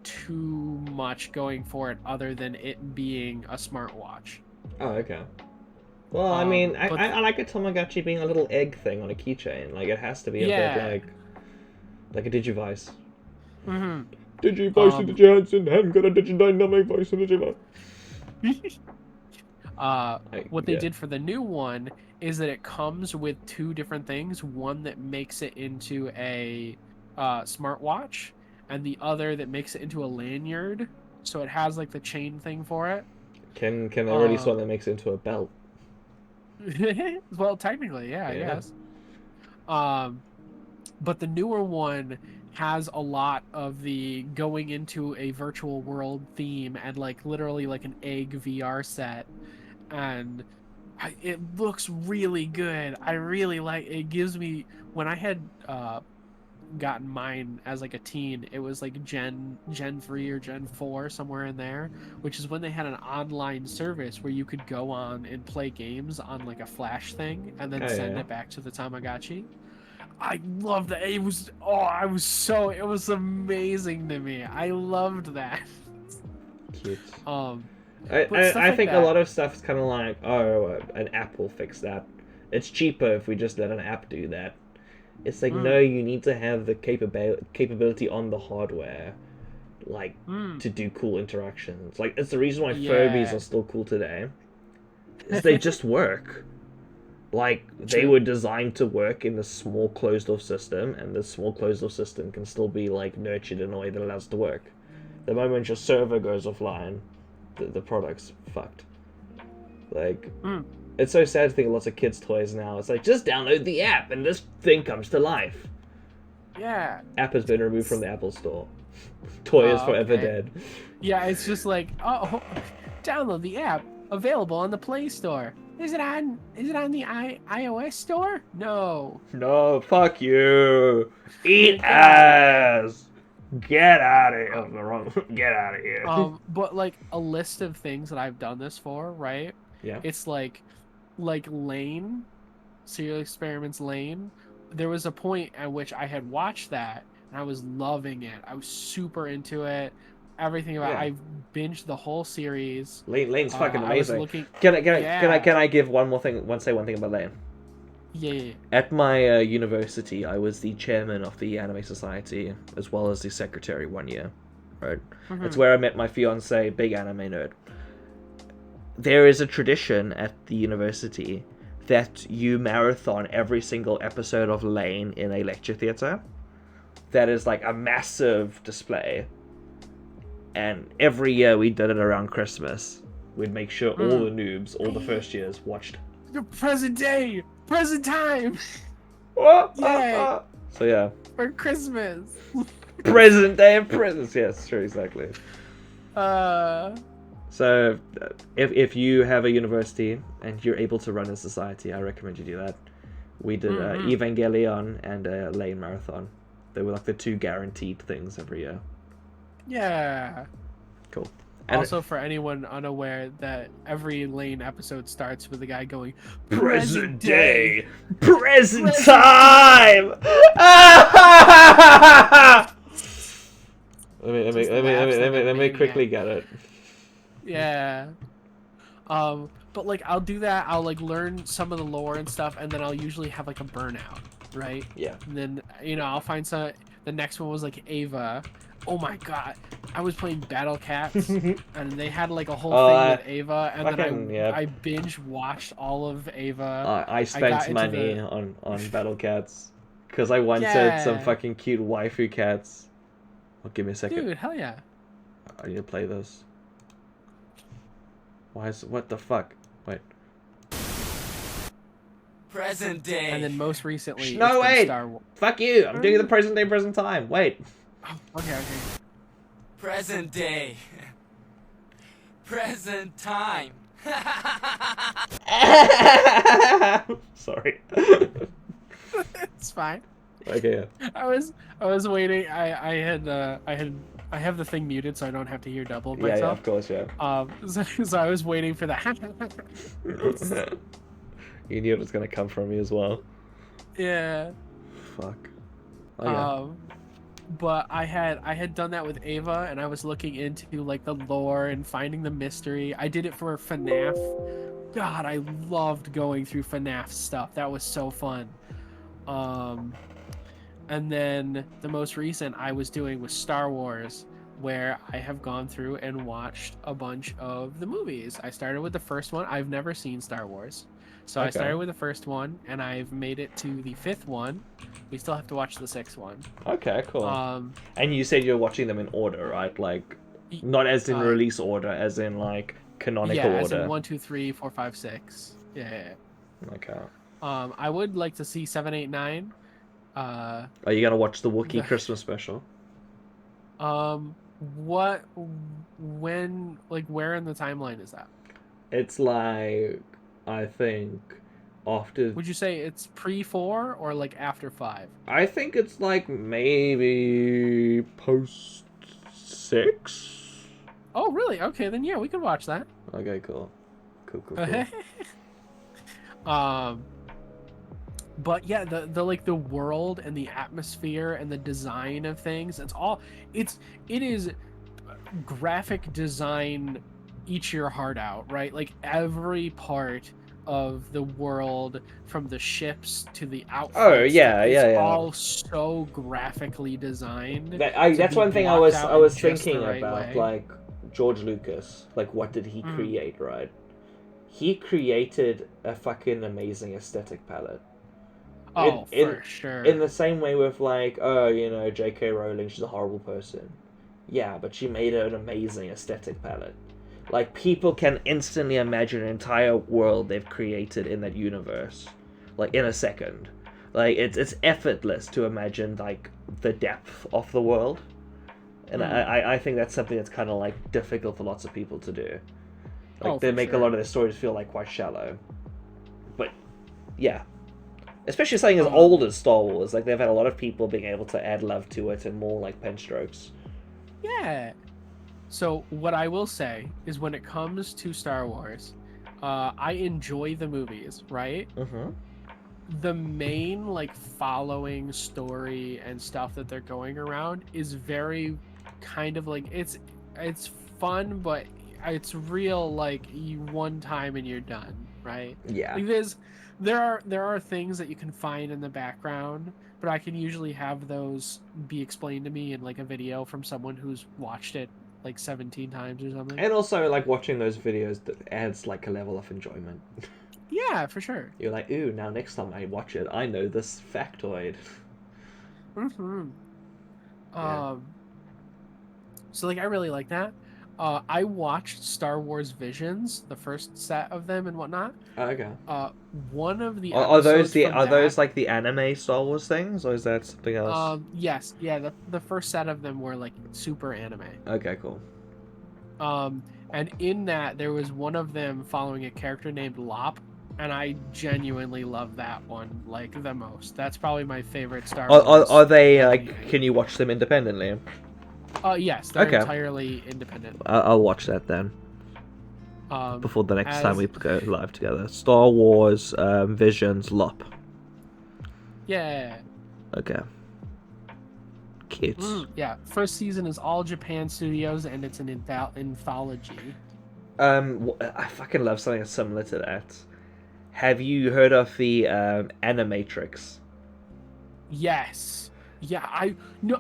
too much going for it other than it being a smartwatch. Oh, okay. Well, I mean, I like a Tamagotchi being a little egg thing on a keychain. Like, it has to be a bit like a Digivice. Mm-hmm. Digivice in the Jansen, haven't got a Digidynamic voice in the Digivice. What they did for the new one is that it comes with 2 different things. One that makes it into a smartwatch, and the other that makes it into a lanyard. So it has like the chain thing for it. Can I release one that makes it into a belt? Well, technically, yeah, I guess. But the newer one has a lot of the going into a virtual world theme, and like literally like an egg VR set, and it looks really good. I really like it. Gives me, when I had gotten mine as like a teen, it was like Gen 3 or Gen 4, somewhere in there, which is when they had an online service where you could go on and play games on like a flash thing and then send it back to the Tamagotchi. I loved that. It was it was amazing to me. I loved that. Cute. I think a lot of stuff is kind of like, an app will fix that. It's cheaper if we just let an app do that. It's like, no, you need to have the capability on the hardware, like, to do cool interactions. Like, it's the reason why Furbies are still cool today. Is they just work. Like, they were designed to work in the small closed-off system, and the small closed-off system can still be, like, nurtured in a way that allows it to work. The moment your server goes offline, the product's fucked. Like, it's so sad to think of lots of kids' toys now. It's like, just download the app, and this thing comes to life. Yeah. App has been removed from the Apple Store. Toy is forever dead. Yeah, it's just like, download the app, available on the Play Store. Is it on the iOS store? No. No, fuck you. Eat ass. Get out of here. Get out of here. But like a list of things that I've done this for, right? Yeah. It's like Lane, Serial Experiments Lane. There was a point at which I had watched that and I was loving it. I was super into it. Everything about I binged the whole series. Lane's fucking amazing. Looking... Can I give one thing about Lane? Yeah. At my university, I was the chairman of the Anime Society as well as the secretary 1 year. Right. It's where I met my fiance, big anime nerd. There is a tradition at the university that you marathon every single episode of Lane in a lecture theater. That is like a massive display. And every year we did it around Christmas. We'd make sure all the noobs, all the first years, watched. The present day! Present time! Yay! So yeah. For Christmas! Present day of presents, yes, true, exactly. So, if you have a university and you're able to run a society, I recommend you do that. We did Evangelion and a Lane Marathon. They were like the 2 guaranteed things every year. Yeah. Cool. And also, for anyone unaware, that every Lane episode starts with a guy going, Present day! Present time! Let me quickly get it. Yeah. but like I'll do that. I'll like learn some of the lore and stuff, and then I'll usually have like a burnout, right? Yeah. And then I'll find some. The next one was like Ava. Oh my god, I was playing Battle Cats, and they had like a whole thing with Ava, and then I binge watched all of Ava. I spent money on Battle Cats because I wanted some fucking cute waifu cats. Oh, give me a second. Dude, hell yeah. I need to play this. What the fuck? Wait. Present day. And then most recently, no, wait. Star Wars. Fuck you. I'm doing the present day, present time. Wait. Oh, okay. Present day. Present time. Sorry. It's fine. Okay. Yeah. I was waiting. I have the thing muted so I don't have to hear double myself. Yeah, of course, yeah. So I was waiting for that. You knew it was gonna come from me as well. Yeah. Fuck. Okay. But I had done that with Ava, and I was looking into like the lore and finding the mystery. I did it for FNAF. God, I loved going through FNAF stuff. That was so fun. And then the most recent I was doing was Star Wars, where I have gone through and watched a bunch of the movies. I started with the first one. I've never seen Star Wars. So I started with the first one, and I've made it to the fifth one. We still have to watch the sixth one. Okay, cool. And you said you're watching them in order, right? Like, not as in release order, as in like canonical order. Yeah, as in 1, 2, 3, 4, 5, 6. Yeah. Okay. I would like to see 7, 8, 9. Are you gonna watch the Wookiee Christmas special? When, like, where in the timeline is that? It's like, I think, after... Would you say it's pre-4 or, like, after 5? I think it's, like, maybe post-6? Oh, really? Okay, then, yeah, we could watch that. Okay, cool. Cool. But, yeah, the like, the world and the atmosphere and the design of things, it is graphic design eat your heart out, right? Like, every part of the world, from the ships to the outfits. Oh yeah. All so graphically designed. That's one thing I was thinking about, like George Lucas. Like, what did he create? Right, he created a fucking amazing aesthetic palette. For sure. In the same way with like, J.K. Rowling, she's a horrible person. Yeah, but she made an amazing aesthetic palette. Like, people can instantly imagine an entire world they've created in that universe, like, in a second. Like, it's effortless to imagine, like, the depth of the world. And I think that's something that's kind of, like, difficult for lots of people to do. Like, they make a lot of their stories feel, like, quite shallow. But, yeah. Especially something as old as Star Wars. Like, they've had a lot of people being able to add love to it and more, like, pen strokes. Yeah. So what I will say is, when it comes to Star Wars, I enjoy the movies, right? Mm-hmm. The main, like, following story and stuff that they're going around is very kind of like, it's fun, but it's real, like, you one time and you're done, right? Yeah. Because there are things that you can find in the background, but I can usually have those be explained to me in, like, a video from someone who's watched it like 17 times or something. And also, like, watching those videos that adds, like, a level of enjoyment. Yeah, for sure. You're like, ooh, now next time I watch it, I know this factoid. Mm-hmm. Yeah. So, like, I really like that. I watched Star Wars Visions, the first set of them and whatnot. Oh, okay. One of the are those like the anime Star Wars things, or is that something else? Yes, yeah. The first set of them were, like, super anime. Okay, cool. And in that there was one of them following a character named Lop, and I genuinely love that one, like, the most. That's probably my favorite Star Wars. Are they like? Can you watch them independently? Yes, they're entirely independent. I'll watch that then. Before the next time we go live together. Star Wars Visions Lop. Yeah. Okay. Cute. Yeah. First season is all Japan Studios, and it's an anthology. I fucking love something similar to that. Have you heard of the Animatrix? Yes. Yeah,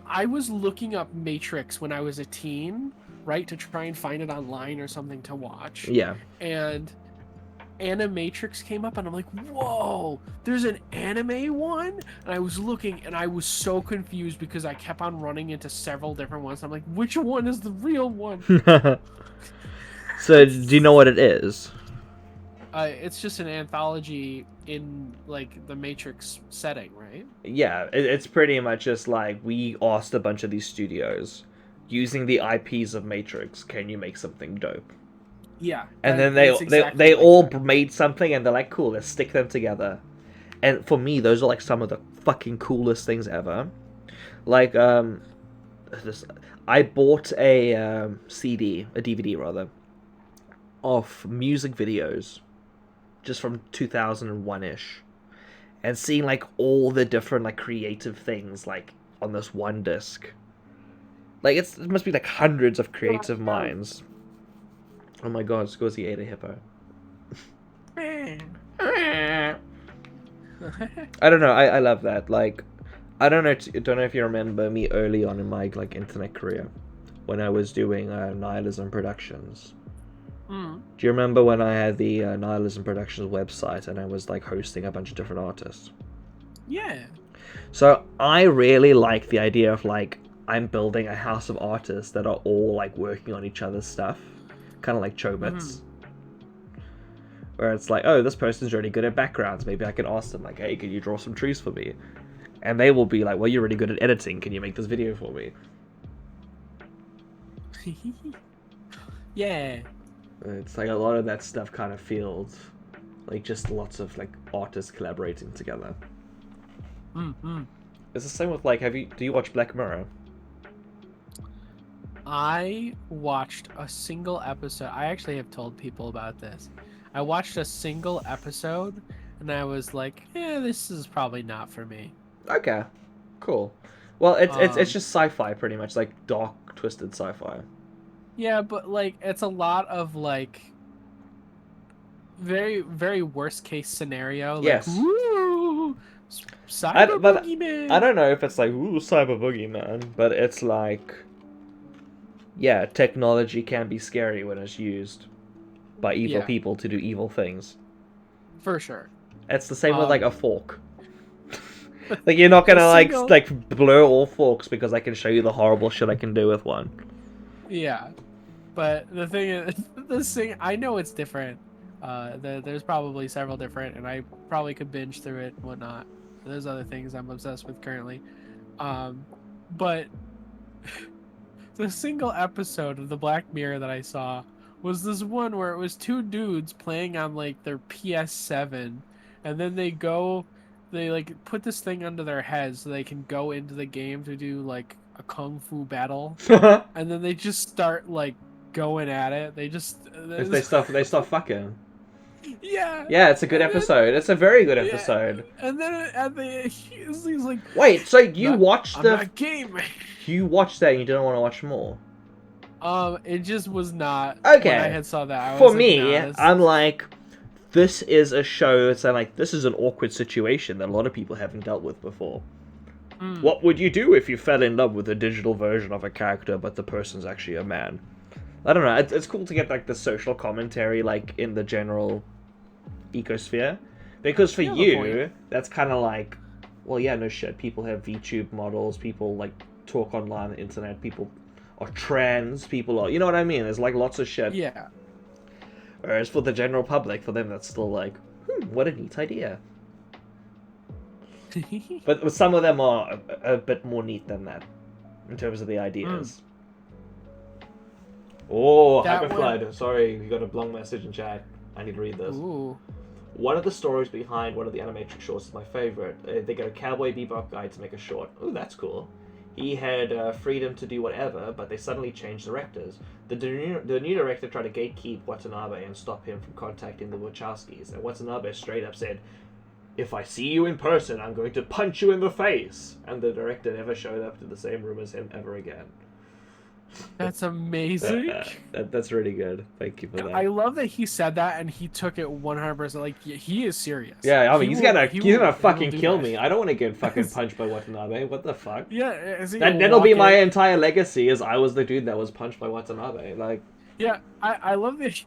I was looking up Matrix when I was a teen, right, to try and find it online or something to watch. Yeah. And Animatrix came up and I'm like, whoa, there's an anime one? And I was looking and I was so confused because I kept on running into several different ones. I'm like, which one is the real one? So, do you know what it is? It's just an anthology in like the Matrix setting, right? Yeah, it's pretty much just like we asked a bunch of these studios, using the IPs of Matrix, can you make something dope? Yeah. And then it's exactly they like all that. made something, and they're like, cool, let's stick them together. And for me, those are like some of the fucking coolest things ever. Like, I bought a CD, a DVD rather, of music videos, just from 2001-ish, and seeing like all the different like creative things like on this one disc. Like it must be like hundreds of creative minds. Oh my god, Scorsese ate a hippo. I don't know. I love that. Like, I don't know if you remember me early on in my like internet career, when I was doing Nihilism Productions. Mm. Do you remember when I had the Nihilism Productions website and I was like hosting a bunch of different artists? Yeah. So I really like the idea of like I'm building a house of artists that are all like working on each other's stuff, kind of like Chobits. Where it's like, oh, this person's really good at backgrounds. Maybe I can ask them like, hey, can you draw some trees for me? And they will be like, well, you're really good at editing. Can you make this video for me? Yeah. It's like a lot of that stuff kind of feels like just lots of like artists collaborating together. It's the same with like, do you watch Black Mirror? I watched a single episode. I actually have told people about this. I watched a single episode and I was like, yeah, this is probably not for me. Okay, cool. Well, it's just sci-fi pretty much, like dark, twisted sci-fi. Yeah, but like it's a lot of like very, very worst case scenario. Like, Yes. Woo, cyber boogeyman. I don't know if it's like, ooh, cyber boogeyman, but it's like, yeah, technology can be scary when it's used by evil people to do evil things. For sure. It's the same with like a fork. Like you're not gonna like blur all forks because I can show you the horrible shit I can do with one. Yeah, but the thing is, this thing I know it's different. There's probably several different, and I probably could binge through it and whatnot. There's other things I'm obsessed with currently, but the single episode of the Black Mirror that I saw was this one where it was two dudes playing on like their PS7, and then they like put this thing under their heads so they can go into the game to do like a kung fu battle, and then they just start like going at it. They start fucking. Yeah. Yeah, it's a good episode. It's a very good episode. And then he's like, wait, so you watched the game? You watched that and you didn't want to watch more? It just was not. Okay. When I had saw that, For me, I'm like, this is a show. It's like this is an awkward situation that a lot of people haven't dealt with before. What would you do if you fell in love with a digital version of a character, but the person's actually a man? I don't know. It's cool to get like the social commentary, like in the general ecosphere, because for you, that's kind of like, well, yeah, no shit. People have VTube models. People like talk online on the internet. People are trans. People are, you know what I mean? There's like lots of shit. Yeah. Whereas for the general public, for them, that's still like, what a neat idea. But some of them are a bit more neat than that, in terms of the ideas. Oh, Hyperflood. Sorry, we got a long message in chat. I need to read this. Ooh. One of the stories behind one of the Animatrix shorts is my favorite. They got a Cowboy Bebop guy to make a short. Oh, that's cool. He had freedom to do whatever, but they suddenly changed directors. The new director tried to gatekeep Watanabe and stop him from contacting the Wachowskis, and Watanabe straight up said, "If I see you in person, I'm going to punch you in the face." And the director never showed up to the same room as him ever again. That's amazing. That's really good. Thank you for that. I love that he said that and he took it 100%. Like he is serious. Yeah, I mean, he's gonna fucking do kill that. me. I don't want to get fucking punched by Watanabe. What the fuck? Yeah, is he That'll be my walking- entire legacy. Is I was the dude that was punched by Watanabe. Like, Yeah, I love that.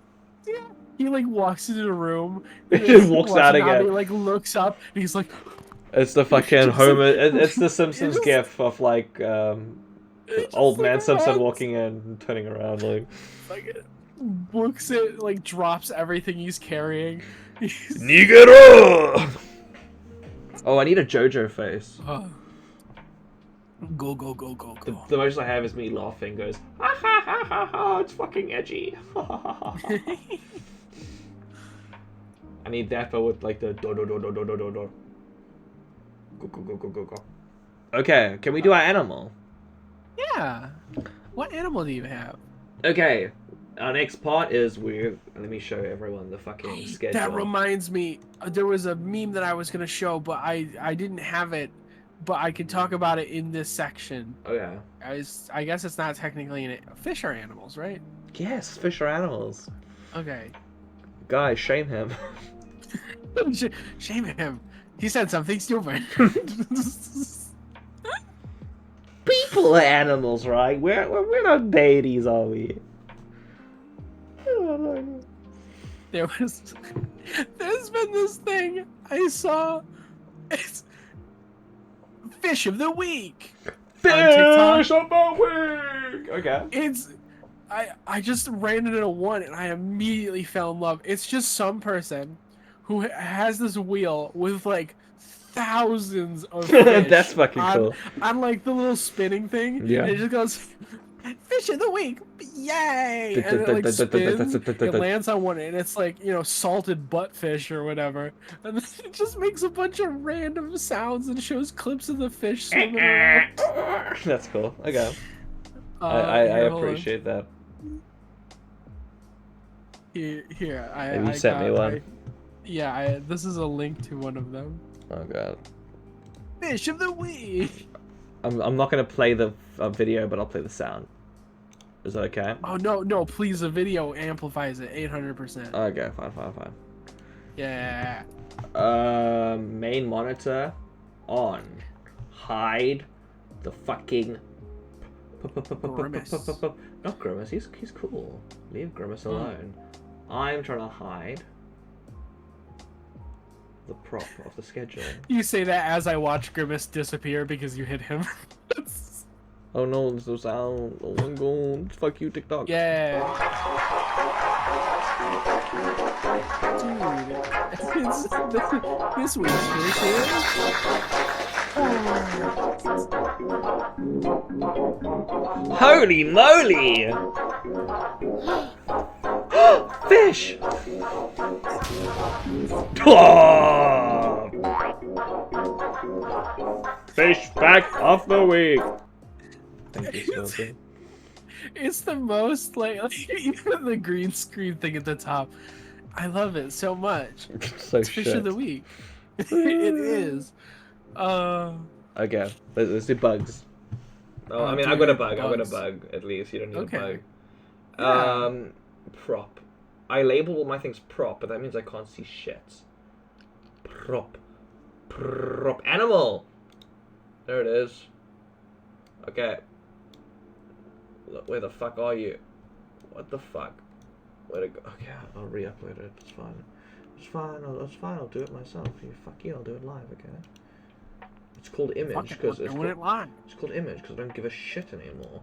Yeah, he like walks into the room. He and just walks out Watanabe, again. Like looks up and he's like, it's the fucking just Homer. like- It's the Simpsons just- gif of like just old like man Simpson runs. walking in and turning around like. books it, like drops everything he's carrying. Nigero! Oh, I need a JoJo face. Go go go go go. The most I have is me laughing. Goes ha ha ha ha ha. It's fucking edgy. I need that, but with like the do do do do do do do do. Go go go go go go. Okay, can we do our animal? Yeah. What animal do you have? Okay, our next part is let me show everyone the fucking schedule. That reminds me, there was a meme that I was gonna show, but I didn't have it, but I can talk about it in this section. Oh yeah. I guess it's not technically fish are animals, right? Yes, fish are animals. Okay. Guys, shame him. Shame him. He said something stupid. People are animals, right? We're not deities, are we? There's been this thing I saw. It's fish of the week. Fish of the week. Okay. It's I just ran into one and I immediately fell in love. It's just some person who has this wheel with like thousands of fish. That's fucking cool. On like the little spinning thing. Yeah. And it just goes fish of the week, yay! And it like spins, it lands on one, and it's like, you know, salted buttfish or whatever. And then it just makes a bunch of random sounds and shows clips of the fish swimming around. That's cool. Okay. I appreciate that. Here, Have you sent me one? This is a link to one of them. Oh god. Fish of the week. I'm not gonna play the video, but I'll play the sound. Is that okay? Oh no, please! The video amplifies it 800%. Okay, fine. Yeah. Main monitor on. Hide the fucking Grimace. Not Grimace. He's cool. Leave Grimace alone. I'm trying to hide the prop of the schedule. You say that as I watch Grimace disappear because you hit him. Oh no, there's no sound. Oh my god. Fuck you, TikTok. Yeah. Dude, this week's fish is... Holy moly! Fish! Oh! Fish back of the week. Thank you, Smoky. It's the most, like even the green screen thing at the top. I love it so much. So It's fish of the week. It is. Okay, let's do bugs. Oh, I mean, do I've got a bugs. bug. I've got a bug. At least you don't need Okay. a bug. Yeah. Prop. I label all my things prop, but that means I can't see shit. Prop. Animal. There it is. Okay. Look, where the fuck are you? What the fuck? Where'd it go? Okay, I'll re-upload it. It's fine. It's fine. I'll do it myself. Fuck you. I'll do it live. Okay. It's called image because it's doing it live. called image because I don't give a shit anymore.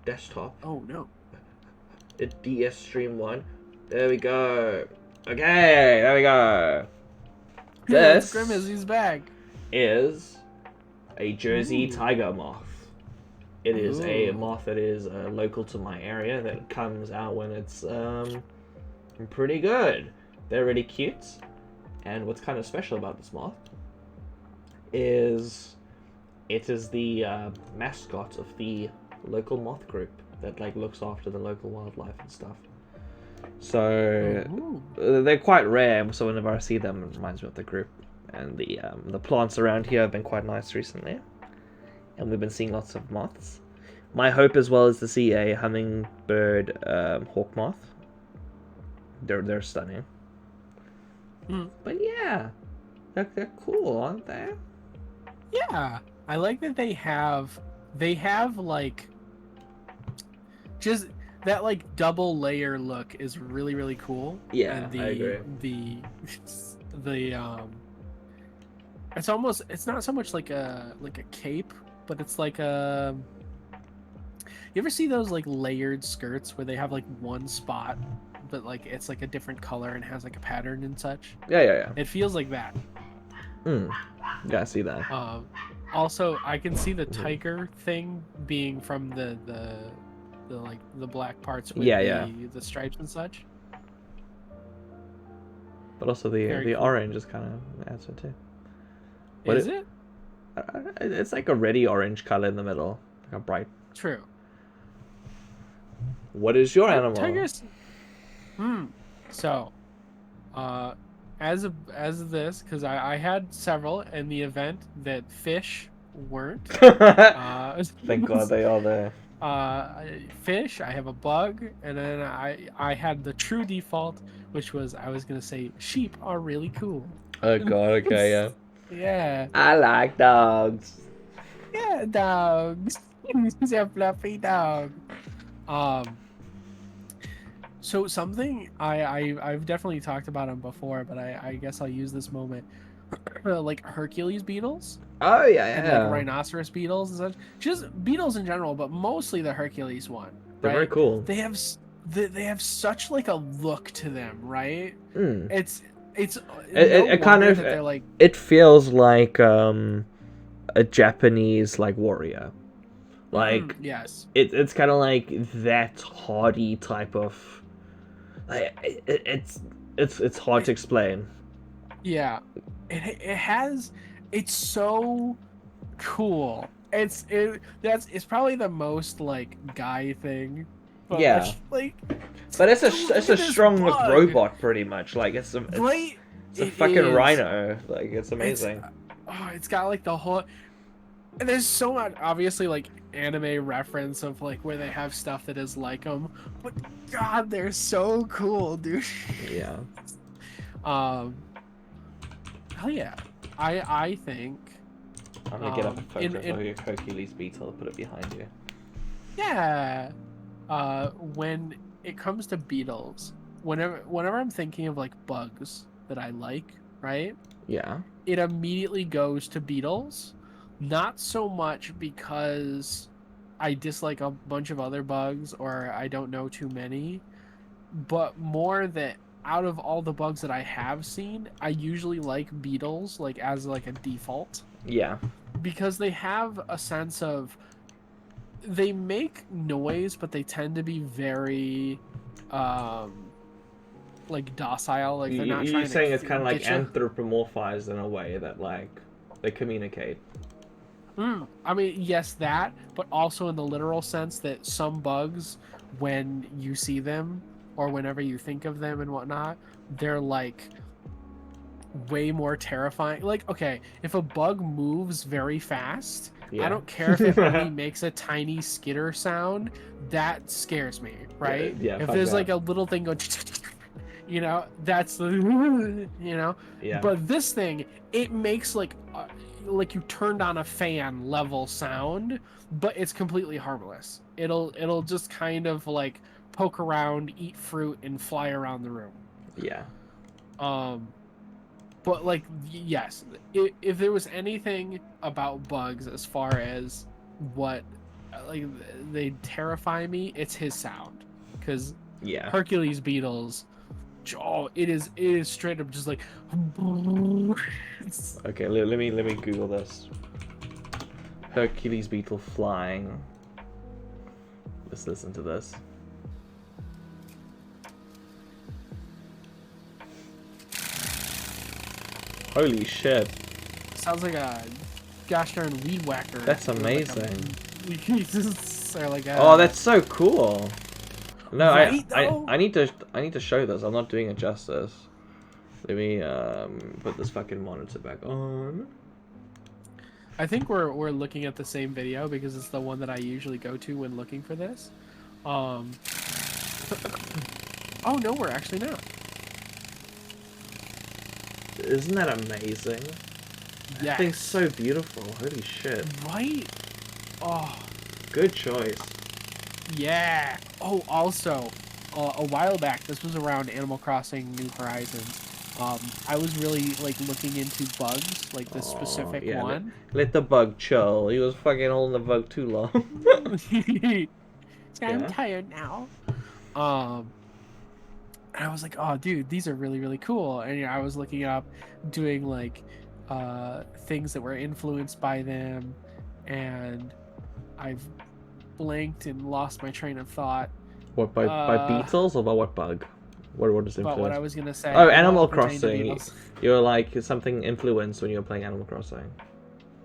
Desktop. Oh no. DS stream 1. There we go. Okay, there we go. This Grimace, he's back. is a Jersey tiger moth. It is a Ooh. moth that is local to my area that comes out when it's pretty good. They're really cute, and what's kind of special about this moth is it is the mascot of the local moth group that like looks after the local wildlife and stuff. So they're quite rare, so whenever I see them, it reminds me of the group. And the plants around here have been quite nice recently, and we've been seeing lots of moths. My hope as well is to see a hummingbird hawk moth. They're stunning. But yeah, they're cool, aren't they? Yeah, I like that they have like just that like double layer look is really really cool. Yeah, and I agree. It's not so much like a cape, but it's like a. You ever see those like layered skirts where they have like one spot, but like it's like a different color and has like a pattern and such? Yeah. It feels like that. Yeah, I see that. Also, I can see the tiger thing being from the like the black parts with the stripes and such. But also the Very cool. orange is kind of adds it too. Is it? It's like a reddy orange color in the middle, like a bright. True. What is your animal? Tigers. So, as of this, because I had several in the event that fish weren't. Thank God they are there. Fish. I have a bug, and then I had the true default, which was I was gonna say sheep are really cool. Oh God. Okay. Yeah. Yeah. I like dogs. Yeah, dogs. He's a fluffy dog. So something I've definitely talked about them before, but I guess I'll use this moment. Like Hercules beetles. Oh yeah. And like rhinoceros beetles and such. Just beetles in general, but mostly the Hercules one. They're right? very cool. They have such like a look to them, right? It's it kind of they're like it feels like a Japanese like warrior. Like yes, it's kind of like that hardy type of. Like, it's hard to explain. Yeah, it's so cool. It's probably the most like guy thing. But Yeah. like, But it's a strong robot pretty much. Like it's a fucking rhino. Like it's amazing. It's got like the whole. And there's so much obviously like anime reference of like where they have stuff that is like them, but God, they're so cool, dude. Yeah. Hell yeah. I think. I'm gonna get up a photo of your Hercules beetle and put it behind you. Yeah. When it comes to beetles, whenever I'm thinking of like bugs that I like, right? Yeah. It immediately goes to beetles. Not so much because I dislike a bunch of other bugs or I don't know too many, but more that out of all the bugs that I have seen, I usually like beetles like as like a default. Yeah. Because they have a sense of they make noise, but they tend to be very like docile. Like they're not You're trying saying to it's kind of like get you. anthropomorphized in a way that like they communicate. I mean, yes, that, but also in the literal sense that some bugs, when you see them or whenever you think of them and whatnot, they're like way more terrifying. Like, okay, if a bug moves very fast, I don't care if it only makes a tiny skitter sound, that scares me, right? Yeah, if there's like a little thing going, you know, that's the, you know? Yeah. But this thing, it makes like you turned on a fan level sound, but it's completely harmless. It'll just kind of like poke around, eat fruit, and fly around the room. Yeah. But like yes, if there was anything about bugs as far as what like they terrify me, it's his sound. Because Hercules beetles, it is straight up just like. Okay, let me Google this. Hercules beetle flying. Let's listen to this. Holy shit! Sounds like a gosh darn weed whacker. That's amazing. Or like oh, that's so cool. No, right, I need to show this. I'm not doing it justice. Let me put this fucking monitor back on. I think we're looking at the same video because it's the one that I usually go to when looking for this. Oh no, we're actually not. Isn't that amazing? That Yeah. thing's so beautiful. Holy shit. Right? Oh, Good choice. yeah. Oh, also, a while back, this was around Animal Crossing New Horizons. I was really like looking into bugs, like this specific yeah, one. Let the bug chill. He was fucking holding the bug too long. I'm Yeah. tired now. And I was like, oh, dude, these are really, really cool. And you know, I was looking up, doing like things that were influenced by them, and I've blanked and lost my train of thought What, by beetles or by what bug? What is about what I influenced? was gonna say. Oh, about Animal pertaining to Crossing. Beatles. You're like something influenced when you were playing Animal Crossing.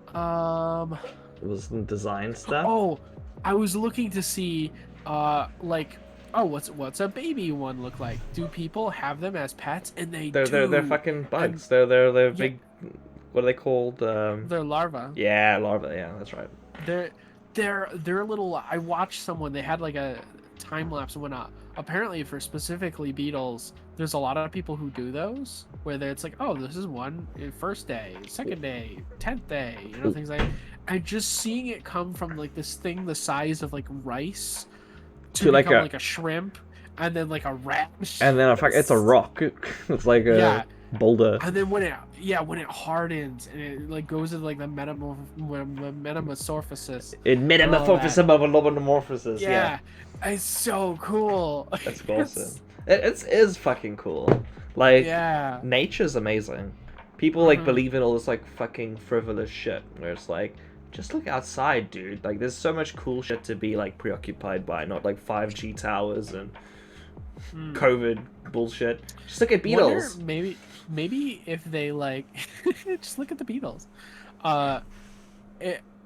It was some design stuff. Oh, I was looking to see, like, oh, what's a baby one look like? Do people have them as pets? And they're do. fucking bugs. They're Yeah. big. What are they called? They're larvae. Yeah, larvae. Yeah, that's right. They're little. I watched someone. They had like a time lapse and whatnot. Apparently, for specifically beetles, there's a lot of people who do those where it's like, oh, this is one first day, second day, 10th day, you know, things like. And just seeing it come from like this thing the size of like rice to like become like a shrimp, and then like a rat. And then it's a rock. It's like a boulder. And then when it hardens and it like goes into like the metamorphosis. Metamorphosis. Yeah, it's so cool. That's awesome. It is fucking cool. Like, yeah, nature's amazing. People like believe in all this like fucking frivolous shit where it's like, just look outside, dude. Like, there's so much cool shit to be like preoccupied by, not like 5G towers and COVID bullshit. Just look at Beatles. Wonder, maybe if they like just look at the Beatles.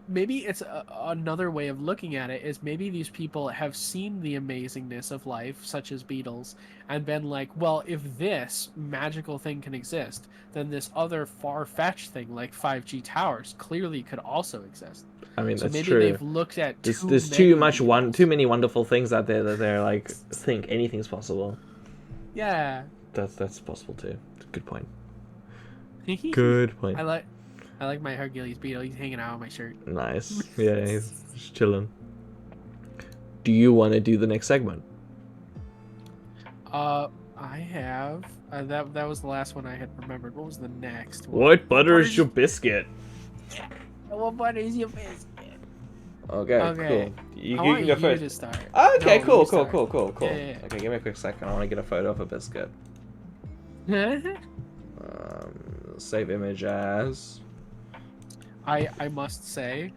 Maybe it's another way of looking at it is maybe these people have seen the amazingness of life, such as Beatles, and been like, well, if this magical thing can exist, then this other far-fetched thing like 5G towers clearly could also exist. I mean, So that's maybe true. they've looked at There's too many wonderful things out there that they're like think anything's possible. Yeah. That's possible too. Good point. Good point. I like my Hercules Beetle. He's hanging out on my shirt. Nice. Yeah, he's just chilling. Do you want to do the next segment? I have. That was the last one I had remembered. What was the next one? What butter is your biscuit? What butter is your biscuit? Okay, Okay. cool. You I want can go you first. to start. Okay, No, cool. you start. Yeah. Okay, give me a quick second. I want to get a photo of a biscuit. Save image as. I must say,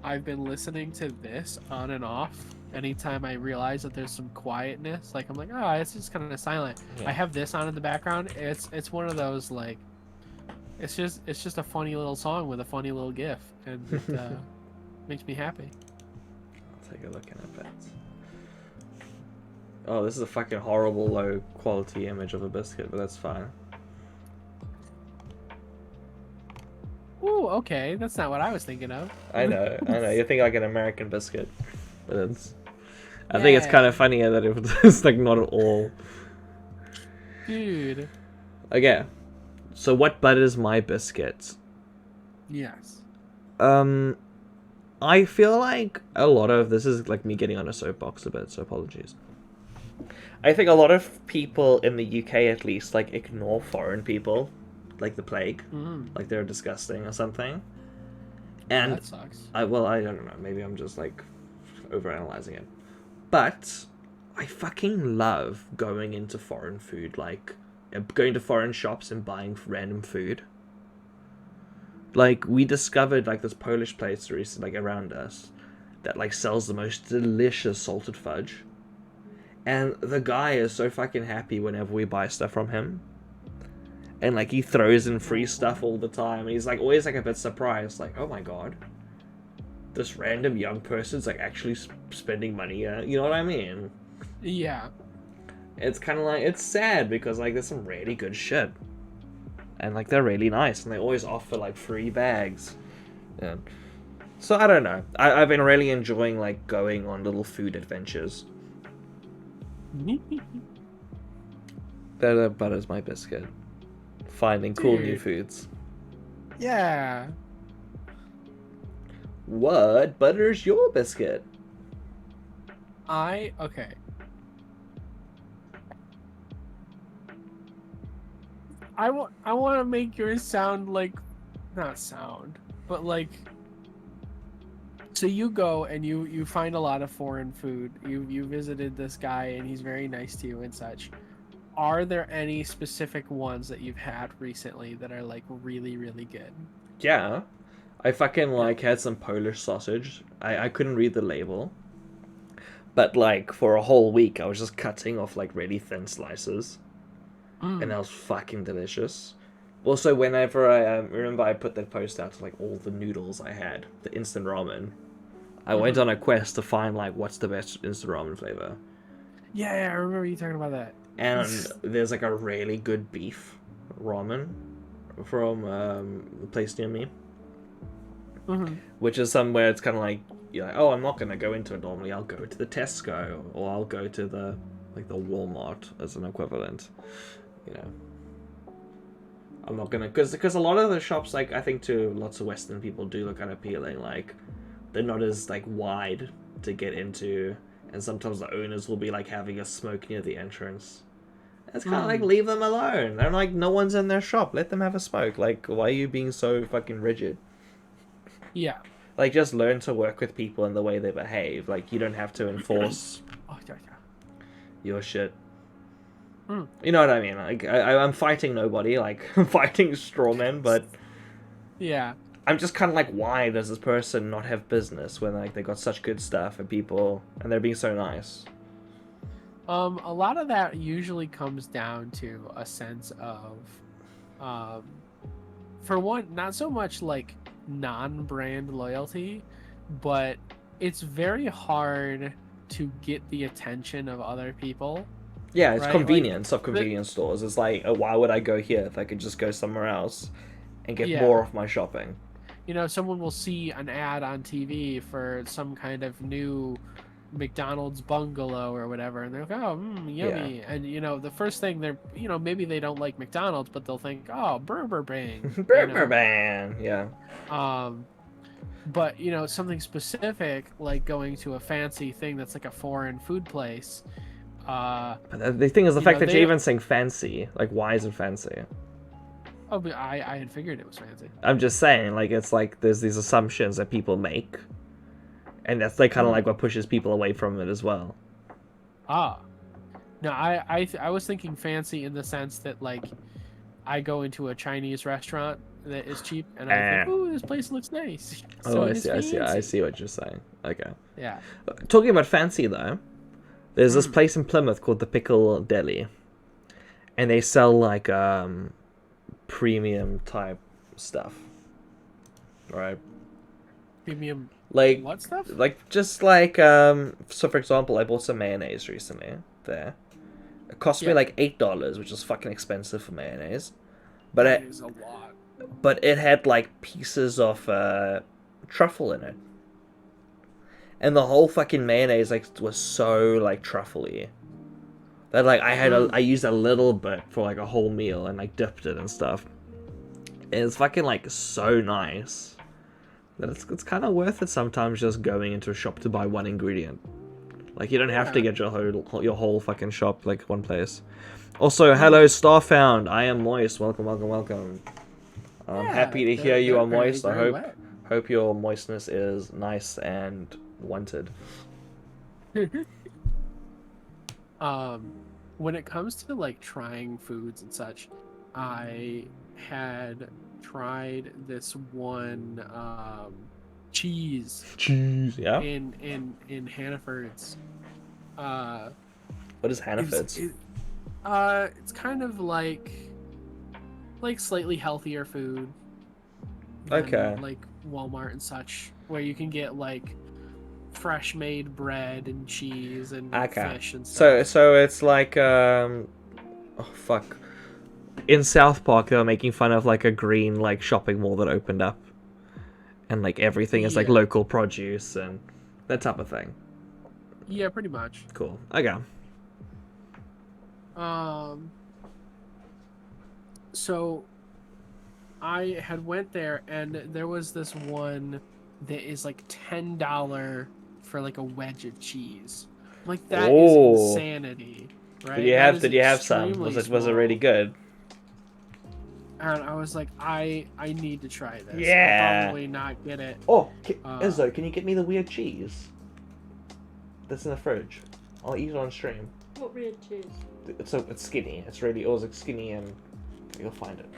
I've been listening to this on and off. Anytime I realize that there's some quietness, like I'm like, oh, it's just kind of silent. Yeah. I have this on in the background. It's one of those like, it's just a funny little song with a funny little gif, and it makes me happy. I'll take a look at it. Oh, this is a fucking horrible low quality image of a biscuit, but that's fine. Ooh, okay, that's not what I was thinking of. I know. You think like an American biscuit, but it's. I think it's kind of funnier that it's like not at all. Dude. Okay, so what butters my biscuits? Yes. I feel like a lot of this is like me getting on a soapbox a bit, so apologies. I think a lot of people in the UK, at least, like ignore foreign people, like the plague, like they're disgusting or something. And that sucks. I don't know. Maybe I'm just like overanalyzing it, but I fucking love going into foreign food, like going to foreign shops and buying random food. Like, we discovered like this Polish place recently, like around us, that like sells the most delicious salted fudge. And the guy is so fucking happy whenever we buy stuff from him. And like he throws in free stuff all the time. And he's like always like a bit surprised, like, oh my god, this random young person's like actually spending money. You know what I mean? Yeah. It's kind of like, it's sad because like there's some really good shit. And like they're really nice and they always offer like free bags. Yeah. So I don't know. I've been really enjoying like going on little food adventures. That butters my biscuit. Finding cool new Dude. foods. Yeah. What butters your biscuit? Okay. I want to make yours sound like, not sound, but like. So you go and you find a lot of foreign food. You visited this guy and he's very nice to you and such. Are there any specific ones that you've had recently that are like really, really good? Yeah. I fucking like had some Polish sausage. I couldn't read the label. But like for a whole week I was just cutting off like really thin slices. And that was fucking delicious. Also, whenever I remember I put that post out to like all the noodles I had, the instant ramen. I went on a quest to find like what's the best instant ramen flavor. Yeah, I remember you talking about that. And there's like a really good beef ramen from a place near me. Which is somewhere it's kind of like, you're like, oh, I'm not going to go into it normally. I'll go to the Tesco or I'll go to the Walmart as an equivalent. You know, I'm not gonna, because a lot of the shops, like I think to lots of Western people, do look kind of appealing. Like they're not as like wide to get into, and sometimes the owners will be like having a smoke near the entrance. It's kind of like, leave them alone. They're like, no one's in their shop. Let them have a smoke. Like, why are you being so fucking rigid? Yeah. Like, just learn to work with people and the way they behave. Like, you don't have to enforce your shit. You know what I mean? Like, I'm fighting nobody. Like, I'm fighting strawmen, but yeah, I'm just kind of like, why does this person not have business when like they got such good stuff and people and they're being so nice? A lot of that usually comes down to a sense of, for one, not so much like non-brand loyalty, but it's very hard to get the attention of other people. Yeah, it's right? convenience like, of convenience stores. It's like, why would I go here if I could just go somewhere else and get Yeah. more of my shopping? You know, someone will see an ad on TV for some kind of new McDonald's bungalow or whatever, and they're like, oh, yummy. Yeah. And, you know, the first thing they're, you know, maybe they don't like McDonald's, but they'll think, oh, Burger Bang. Burger Bang, yeah. But, you know, something specific, like going to a fancy thing that's like a foreign food place. But the thing is, the fact that you're even saying fancy, like, why is it fancy? Oh, but I had figured it was fancy. I'm just saying, like, it's like there's these assumptions that people make, and that's like kind of like what pushes people away from it as well. No, I was thinking fancy in the sense that, like, I go into a Chinese restaurant that is cheap, and I think, oh, this place looks nice. So I see what you're saying. Okay. Yeah. Talking about fancy though, there's this place in Plymouth called the Pickle Deli, and they sell like premium type stuff, right? Premium. Like what stuff? Like just like so for example, I bought some mayonnaise recently there. It cost me like $8, which is fucking expensive for mayonnaise. But That is a lot. But it had like pieces of truffle in it. And the whole fucking mayonnaise like was so like truffly that like I used a little bit for like a whole meal and like dipped it and stuff. And it's fucking like so nice that it's kind of worth it sometimes just going into a shop to buy one ingredient. Like you don't have to get your whole fucking shop like one place. Also, hello Starfound. I am moist. Welcome. I'm happy to hear you are moist. I hope your moistness is nice and wanted. When it comes to like trying foods and such, I had tried this one cheese. Yeah. In Hannaford's. What is Hannaford's? It's kind of like slightly healthier food. Okay. Like Walmart and such, where you can get like fresh made bread and cheese and fish and stuff. So it's like oh fuck. In South Park they were making fun of like a green like shopping mall that opened up. and like everything is like Yeah. local produce and that type of thing. Yeah, pretty much. Cool. Okay. So I had went there and there was this one that is like $10 for like a wedge of cheese. Like that is Oh. insanity, right? Did you That have is Did you have some? extremely Was it really small. good? And I was like, I need to try this. Yeah. I'll probably not get it. Oh, Uh, Izzo, can you get me the weird cheese that's in the fridge? I'll eat it on stream. What weird cheese? It's skinny. It's really always like skinny, and you'll find it.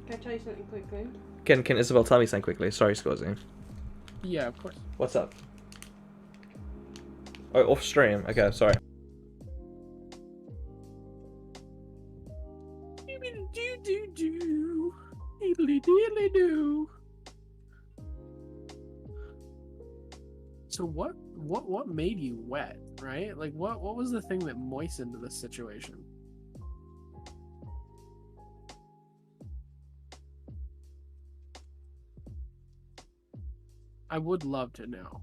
Can I tell you something quickly? Can Isabel tell me something quickly? Sorry, Scorzy. Yeah, of course. What's up? Oh, off stream. Okay, sorry. So what made you wet, right? Like what was the thing that moistened this situation? I would love to know.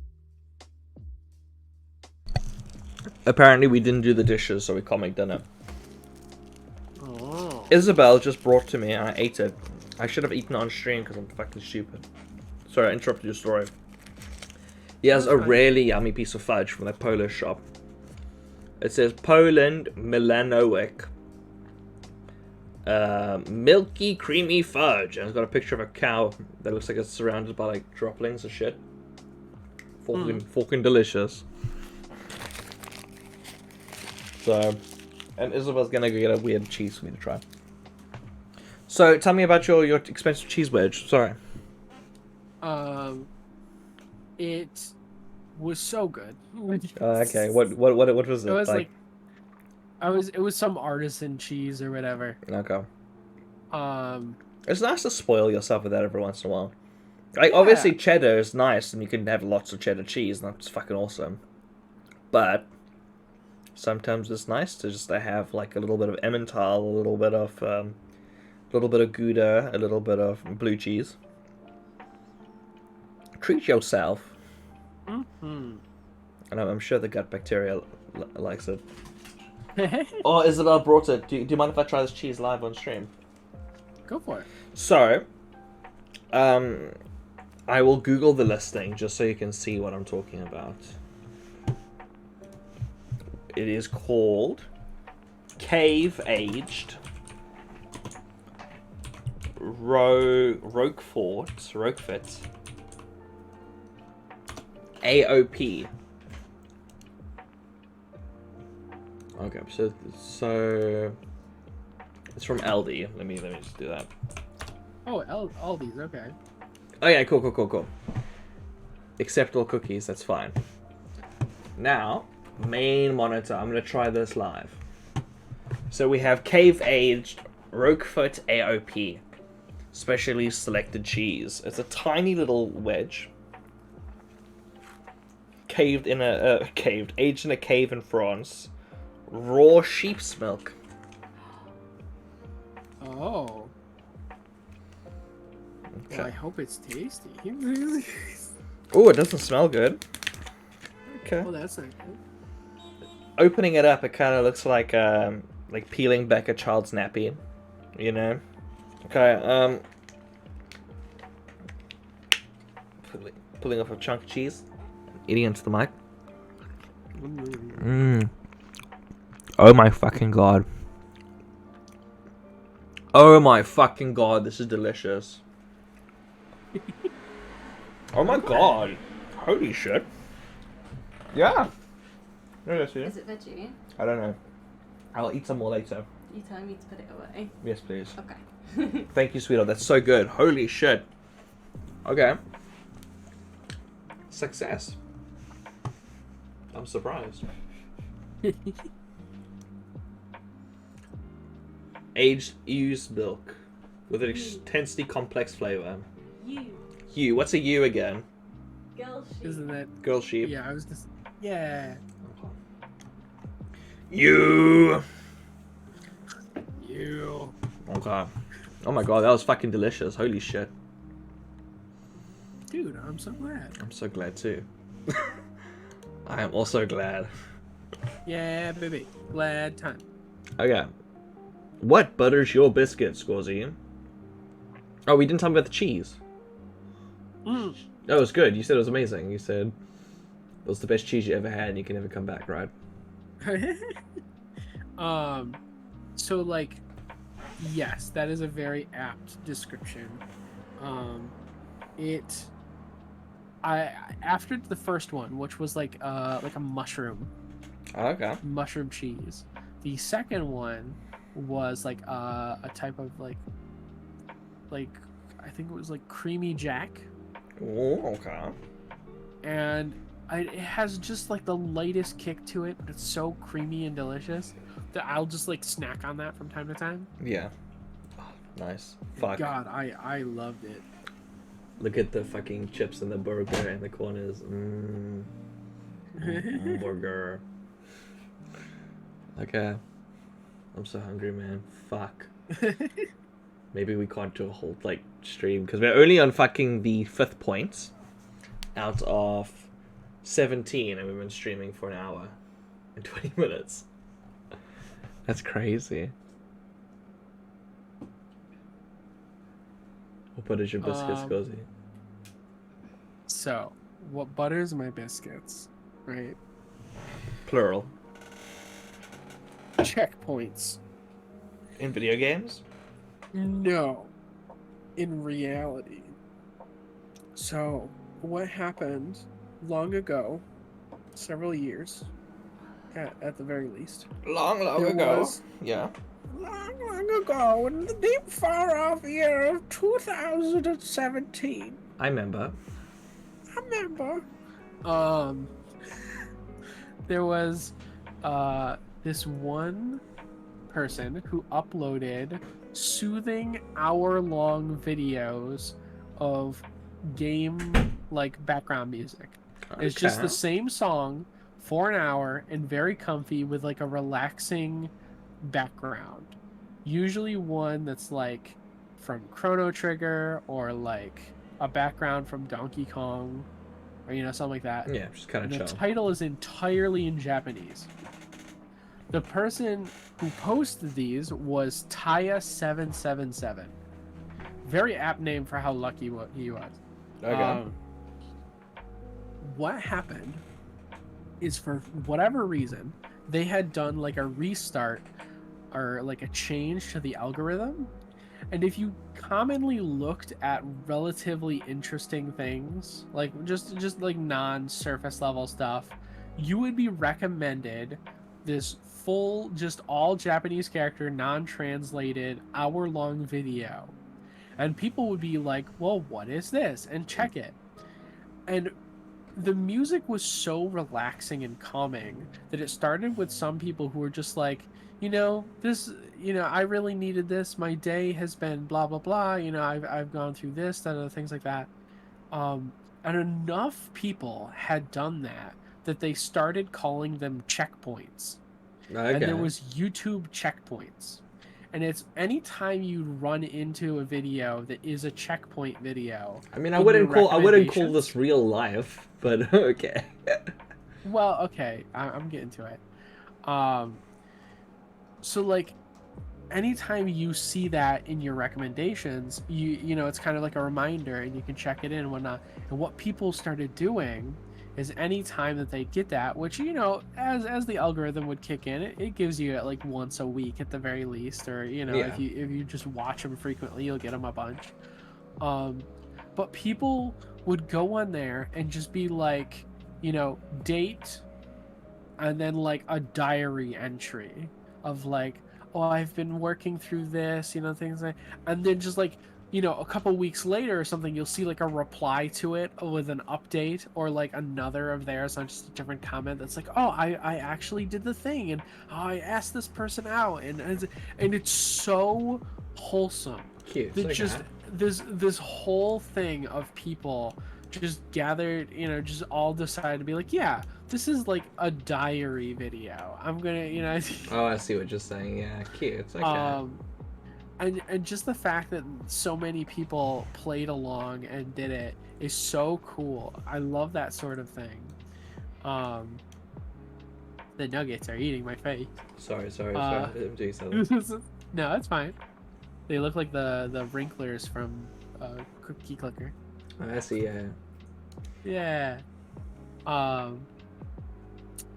Apparently, we didn't do the dishes, so we can't make dinner. Oh. Isabel just brought to me, and I ate it. I should have eaten it on stream because I'm fucking stupid. Sorry, I interrupted your story. He has a really yummy piece of fudge from that Polish shop. It says Poland Milanowick. Milky, creamy fudge. And it's got a picture of a cow that looks like it's surrounded by like droplings of shit. Fucking delicious. So, and Isabel's gonna go get a weird cheese for me to try. So, tell me about your expensive cheese wedge. Sorry. It was so good. Okay. What was it? It was like it was some artisan cheese or whatever. Okay. It's nice to spoil yourself with that every once in a while. Like, Yeah. obviously cheddar is nice, and you can have lots of cheddar cheese, and that's fucking awesome. But sometimes it's nice to just have like a little bit of Emmental, a little bit of Gouda, a little bit of blue cheese. Treat yourself. Mm-hmm. And I'm sure the gut bacteria likes it. Oh, Isabel brought it. Do you mind if I try this cheese live on stream? Go for it. So, I will Google the listing just so you can see what I'm talking about. It is called Cave Aged Roquefort AOP. Okay, so it's from Aldi. Let me just do that. Oh, Aldi's, okay. Oh yeah, cool. Accept all cookies, that's fine. Now, main monitor, I'm gonna try this live. So we have Cave Aged Roquefort AOP, specially selected cheese. It's a tiny little wedge, aged in a cave in France. Raw sheep's milk. Oh. Okay. Well, I hope it's tasty. Oh, it doesn't smell good. Okay. Well, that's not good. Opening it up, it kind of looks like peeling back a child's nappy, you know. Okay. Pulling off a chunk of cheese, eating into the mic. Oh my fucking god. Oh my fucking god, this is delicious. Oh my god. Holy shit. Yeah. Is it veggie? I don't know. I'll eat some more later. You telling me to put it away? Yes, please. Okay. Thank you, sweetheart. That's so good. Holy shit. Okay. Success. I'm surprised. Aged used milk with an intensely complex flavor. You. What's a you again? Girl sheep. Isn't that? Girl sheep. Yeah, I was just. Yeah. You. You. Okay. Oh my god, that was fucking delicious. Holy shit. Dude, I'm so glad. I'm so glad too. I am also glad. Yeah, baby. Glad time. Okay. What butters your biscuits, Scorzy? Oh, we didn't talk about the cheese. Mm. Oh, it was good. You said it was amazing. You said it was the best cheese you ever had and you can never come back, right? So like, yes, that is a very apt description. After the first one, which was like a mushroom Okay. cheese. The second one was like a type of like I think it was like creamy jack, Oh, okay. and it has just like the lightest kick to it, but it's so creamy and delicious that I'll just like snack on that from time to time. Yeah. Oh, nice. Fuck. God, I loved it. Look at the fucking chips in the burger in the corners. Burger. Okay. I'm so hungry, man. Fuck. Maybe we can't do a whole like stream because we're only on fucking the 5th point out of 17, and we've been streaming for an hour and 20 minutes. That's crazy. What butters your biscuits, Gozy? So, what butters my biscuits, right? Plural. Checkpoints. In video games? No. In reality. So, what happened long ago, several years, at the very least. Long there ago. was- Yeah. Long ago, in the deep far off year of 2017. I remember. There was this one person who uploaded soothing hour-long videos of game like background music. It's just the same song for an hour and very comfy with like a relaxing background. Usually one that's like from Chrono Trigger or like a background from Donkey Kong or something like that. Yeah, just kind And of the chill. title is entirely in Japanese. The person who posted these was Taya777. Very apt name for how lucky he was. Okay. What happened is, for whatever reason, they had done like a restart or like a change to the algorithm. And if you commonly looked at relatively interesting things, like just like non-surface level stuff, you would be recommended this full, just all Japanese character, non-translated, hour-long video. And people would be like, well, what is this? And check it. And the music was so relaxing and calming that it started with some people who were just like, this, I really needed this. My day has been blah, blah, blah. I've gone through this, that, other things like that. And enough people had done that they started calling them checkpoints. Okay. And there was YouTube checkpoints. And it's anytime you run into a video that is a checkpoint video. I mean, I in wouldn't your call recommendations- this real life, but okay. Well, okay, I'm getting to it. So like, anytime you see that in your recommendations, you know it's kind of like a reminder, and you can check it in and whatnot. And what people started doing is anytime that they get that, which as the algorithm would kick in, it gives you like once a week at the very least, or Yeah. if you just watch them frequently, you'll get them a bunch. But people would go on there and just be like, date, and then like a diary entry of like, oh, I've been working through this, things like, and then just like, a couple weeks later or something, you'll see like a reply to it with an update, or like another of theirs on just a different comment that's like, oh, I actually did the thing, and oh, I asked this person out, and it's so wholesome. Cute. That Okay. just this whole thing of people just gathered, just all decided to be like, yeah, this is like a diary video. I'm gonna, Oh, I see what you're saying. Yeah, cute. Okay. and just the fact that so many people played along and did it is so cool. I love that sort of thing. The nuggets are eating my face. Sorry. No, it's fine. They look like the wrinklers from Cookie Clicker. I see. Yeah. Yeah.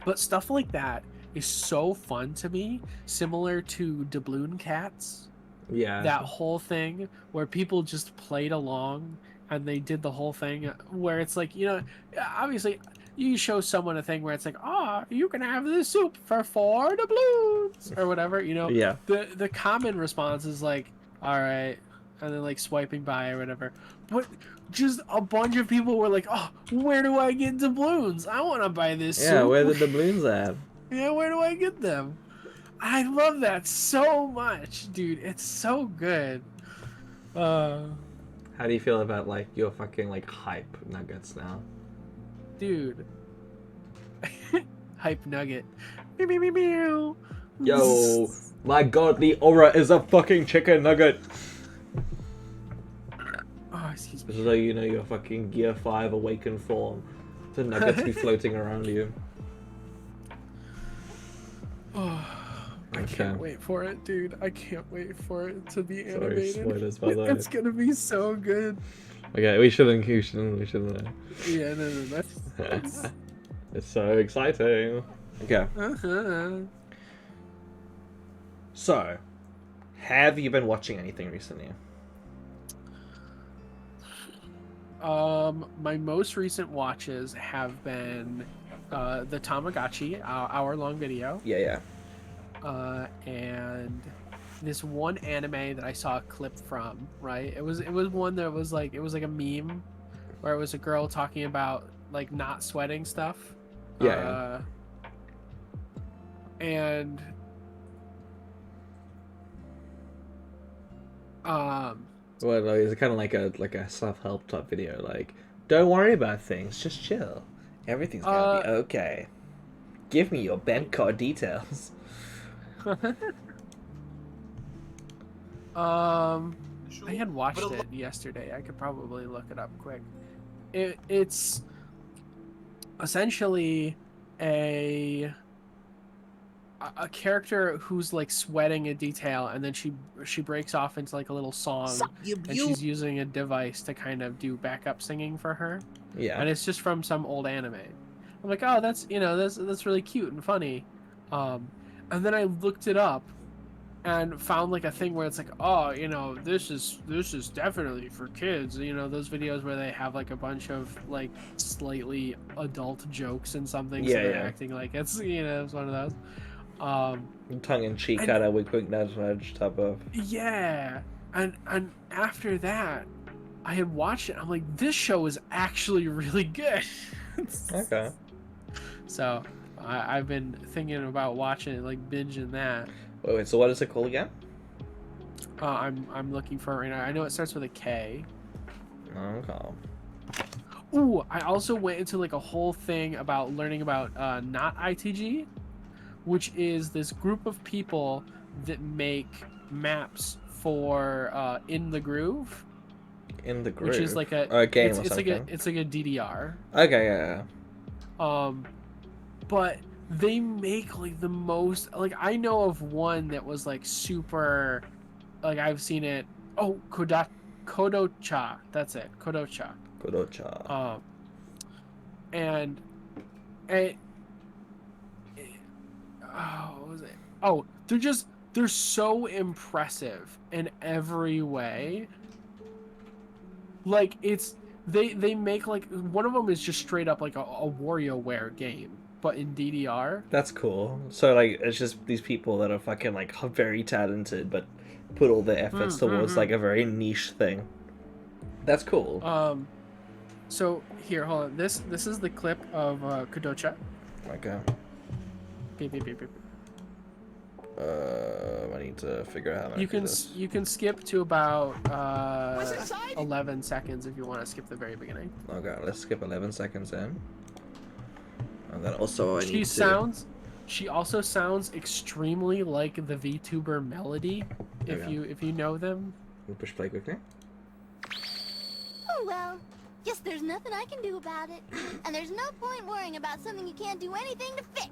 But stuff like that is so fun to me, similar to Doubloon Cats. Yeah. That whole thing where people just played along and they did the whole thing where it's like, you know, obviously you show someone a thing where it's like, oh, you can have this soup for 4 doubloons or whatever, you know. Yeah. The common response is like, all right, and then like swiping by or whatever. But just a bunch of people were like, oh, where do I get doubloons? I want to buy this Yeah, soup. where the doubloons at? Yeah, where do I get them? I love that so much, dude. It's so good. How do you feel about like your fucking like hype nuggets now? Dude. Hype nugget. Meow, meow, meow, meow. Yo, my god, the aura is a fucking chicken nugget. Oh, excuse me. Just so you know your fucking Gear 5 awakened form. The nuggets be floating around you. Oh, I Okay. can't wait for it, dude. I can't wait for it to be Sorry, animated. spoilers, by the way. It's gonna be so good. Okay, we shouldn't. Yeah, no, that's... It's so exciting. Okay. Uh-huh. So, have you been watching anything recently? My most recent watches have been the Tamagotchi hour-long video, Yeah. and this one anime that I saw a clip from. Right, it was one that was like a meme, where it was a girl talking about like not sweating stuff. Yeah. And Well, like, it's kind of like a self-help type video. Like, don't worry about things, just chill. Everything's gonna be okay. Give me your bank card details. I had watched it yesterday. I could probably look it up quick. It's essentially a character who's like sweating a detail, and then she breaks off into like a little song, and she's using a device to kind of do backup singing for her. Yeah. And it's just from some old anime. I'm like, oh, that's that's really cute and funny. And then I looked it up and found like a thing where it's like, oh, this is definitely for kids. Those videos where they have like a bunch of like slightly adult jokes and something, so they're acting like it's it's one of those. Tongue in cheek, kind of wink, nudge type of. Yeah, and after that, I had watched it. I'm like, this show is actually really good. Okay. So I've been thinking about watching it, like binging that. Wait, so what is it called again? I'm looking for it right now. I know it starts with a K. Okay. Ooh, I also went into like a whole thing about learning about not ITG, which is this group of people that make maps for In the Groove. In the Groove. Which is like a game it's or something. it's like a DDR. Okay, yeah. But they make like the most, like, I know of one that was like super, like I've seen it. Oh, Kodocha. That's it. Kodocha. And what was it? Oh, they're so impressive in every way. Like they make like, one of them is just straight up like a WarioWare game, but in DDR. That's cool. So like, it's just these people that are fucking like very talented, but put all their efforts towards like a very niche thing. That's cool. So here, hold on. This is the clip of Kodocha. Okay. Beep, beep, beep, beep. I need to figure out how to do this. You can skip to about 11 seconds if you want to skip the very beginning. Okay, let's skip 11 seconds in. And then also I need to... She also sounds extremely like the VTuber Melody, if Okay. you know them. We'll push play quickly. Oh well, guess there's nothing I can do about it. And there's no point worrying about something you can't do anything to fix.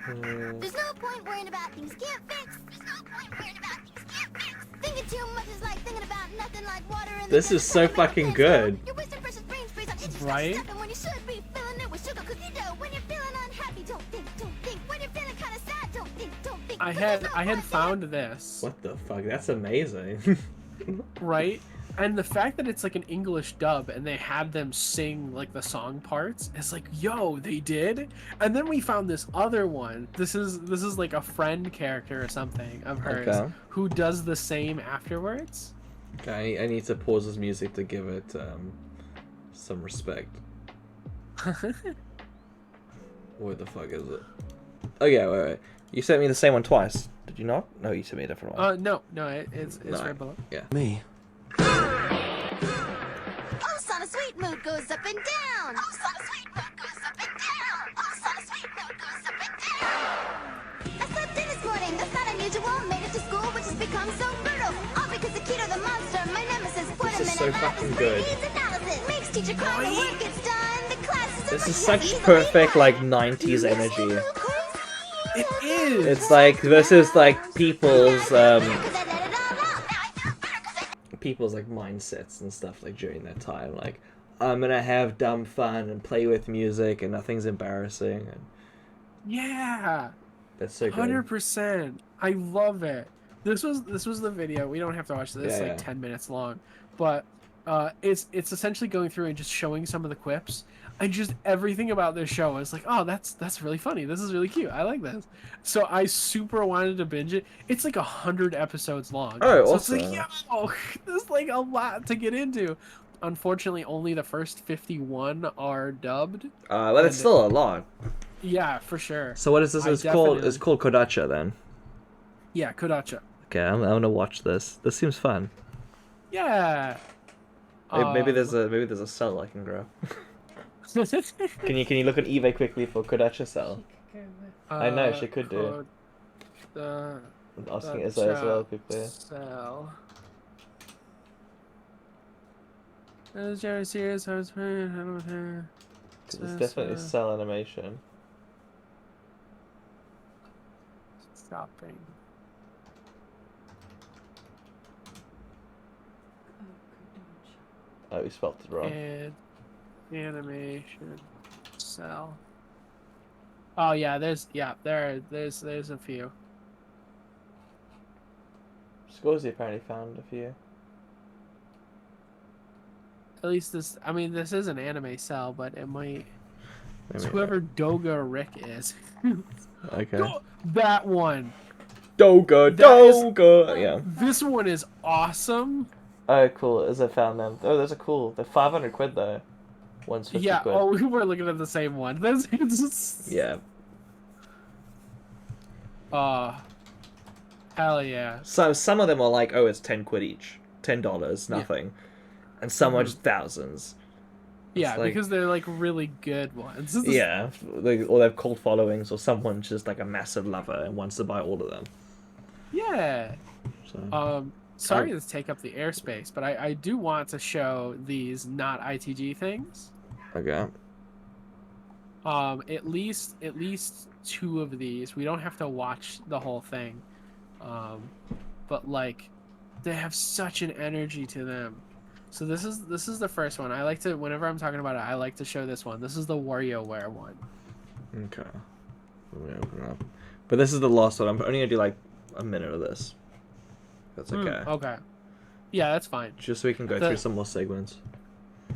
There's no point worrying about things you can't fix. There's no point worrying about things you can't fix. Thinking too much is like thinking about nothing, like water in the This is so fucking good. You're wasting precious brain space on itchy Right? stuff, and when you should be filling it with sugar cookie dough. When you're feeling unhappy, don't think, don't think. When you're feeling kind of sad, don't think, don't think. I had found this, What the fuck? That's amazing. right? And the fact that it's like an English dub and they had them sing like the song parts, it's like, yo, they did. And then we found this other one. This is like a friend character or something of hers Okay. who does the same afterwards. Okay, I need to pause this music to give it some respect. What the fuck is it? Oh yeah, wait. You sent me the same one twice. Did you not? No, you sent me a different one. No, it's No. right below. Yeah. Me. Oh, son of sweet mood goes up and down. Oh, son of sweet mood goes up and down. Oh, son of sweet mood goes up and down. I slept in this morning, that's not unusual. Made it to school, which has become so brutal. All because of Keto the monster, my nemesis. Put This him is in so an fucking office where good. he needs analysis. Makes teacher cry, the work gets done. The class is This over. is Yeah, such he's a perfect leader. like 90s energy. It is. It's like this is like people's people's like mindsets and stuff like during that time. Like I'm gonna have dumb fun and play with music and nothing's embarrassing and Yeah. that's so good. 100%. I love it. This was the video. We don't have to watch this. It's Yeah, like yeah. 10 minutes long, but it's essentially going through and just showing some of the quips and just everything about this show. I was like, oh, that's really funny. This is really cute. I like this. So I super wanted to binge it. It's like 100 episodes long. Oh, so awesome. it's like, yo, there's like a lot to get into. Unfortunately, only the first 51 are dubbed. But it's still a lot. Yeah, for sure. So what is this? I It's called definitely- it's called Kodacha then. Yeah, Kodacha. Okay, I'm gonna watch this. This seems fun. Yeah. Maybe there's a cell I can grow. Can you look at eBay quickly for Kodacha cell? I know, she could do. I'm asking Izzy as well quickly. Cell. Is Jerry serious? I was playing. It's definitely cell animation. Stopping. Oh, we spelled it wrong. And animation cell. Oh yeah, there's a few. Scorsy apparently found a few. At least this. I mean, this is an anime cell, but it might. It's Maybe- whoever Doga Rick is. Okay. That one. Doga, That is- Doga. Yeah. This one is awesome. Oh, cool. Is I found them? Oh, those are cool. They're 500 quid though. One's 50 Yeah. quid. Oh, we were looking at the same one. That's it's, Yeah. hell yeah. So some of them are like, oh, it's 10 quid each, $10, nothing, and some are just thousands. Yeah, like- because they're like really good ones. Yeah, or they have cult followings, or someone's just like a massive lover and wants to buy all of them. Yeah. So. Sorry to take up the airspace, but I do want to show these not ITG things. Okay. At least 2 of these. We don't have to watch the whole thing. But like they have such an energy to them. So this is the first one. I like to, whenever I'm talking about it, I like to show this one. This is the WarioWare one. Okay. Let me open it up. But this is the last one. I'm only gonna do like a minute of this. That's okay. Okay. Yeah, that's fine. Just so we can go through some more segments.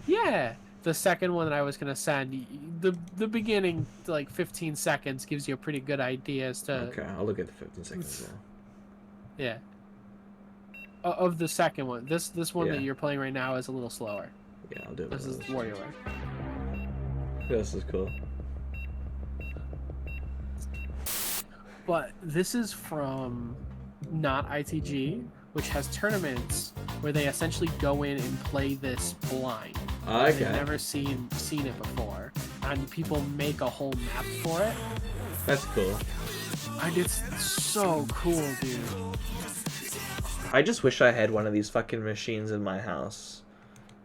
Yeah. The second one that I was gonna send, the beginning like 15 seconds gives you a pretty good idea as to Okay, I'll look at the 15 seconds as well. yeah. Of the second one, this one Yeah. that you're playing right now is a little slower. Yeah, I'll do it. This is WarioWare. This is cool. But this is from Not ITG, which has tournaments where they essentially go in and play this blind. Okay. They've never seen it before. And and people make a whole map for it. That's cool. And it's so cool, dude. I just wish I had one of these fucking machines in my house.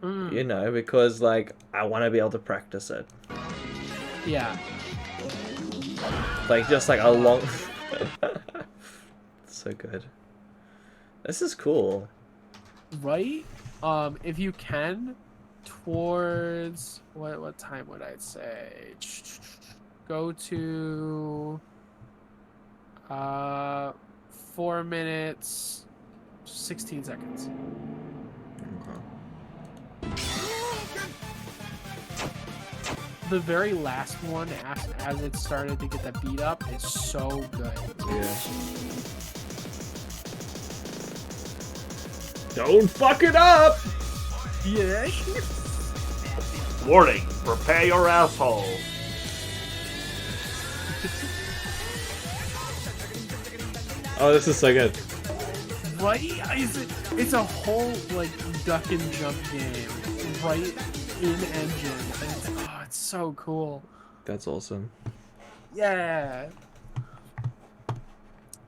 Mm. You know, because like I want to be able to practice it. Yeah. Like just like a long. So good. This is cool. Right? If you can, towards what time would I say? Go to 4 minutes 16 seconds. The very last one, as it started to get the beat up, is so good. Yeah. Don't fuck it up! Yeah. Warning, prepare your asshole. Oh, this is so good. Right? It's a whole like duck and jump game right in engine. And it's so cool. That's awesome. Yeah.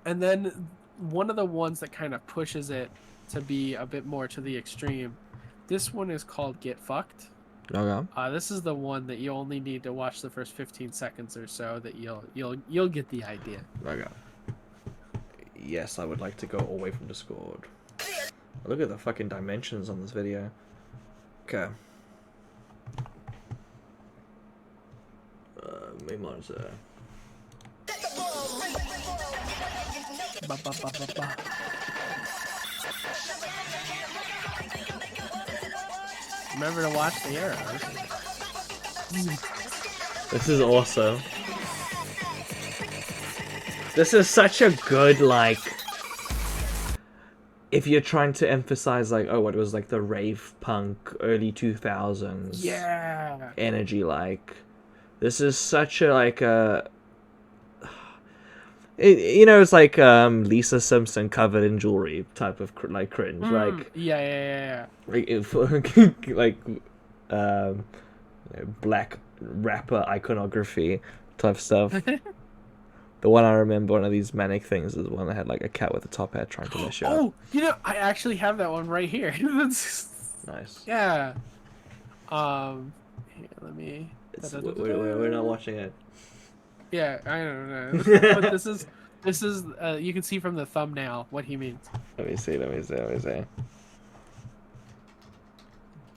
And then one of the ones that kind of pushes it to be a bit more to the extreme. This one is called Get Fucked. Okay. This is the one that you only need to watch the first 15 seconds or so that you'll get the idea. Okay. Yes, I would like to go away from Discord. Look at the fucking dimensions on this video. Okay. Main monitor. Ba, ba, ba, ba, ba. Remember to watch the arrows. This is awesome. This is such a good, like, if you're trying to emphasize, like, oh, what was, like, the rave punk early 2000s Yeah. energy, like, this is such a, like, a, you know, it's like, Lisa Simpson covered in jewelry type of, like, cringe, like, Yeah. like, if, like, black rapper iconography type stuff. The one I remember, one of these manic things, is the one that had like a cat with a top hat trying to mess you up. Oh, you know, I actually have that one right here. Nice. Yeah. Here, let me. We're not watching it. Yeah, I don't know. But this is you can see from the thumbnail what he means. Let me see. This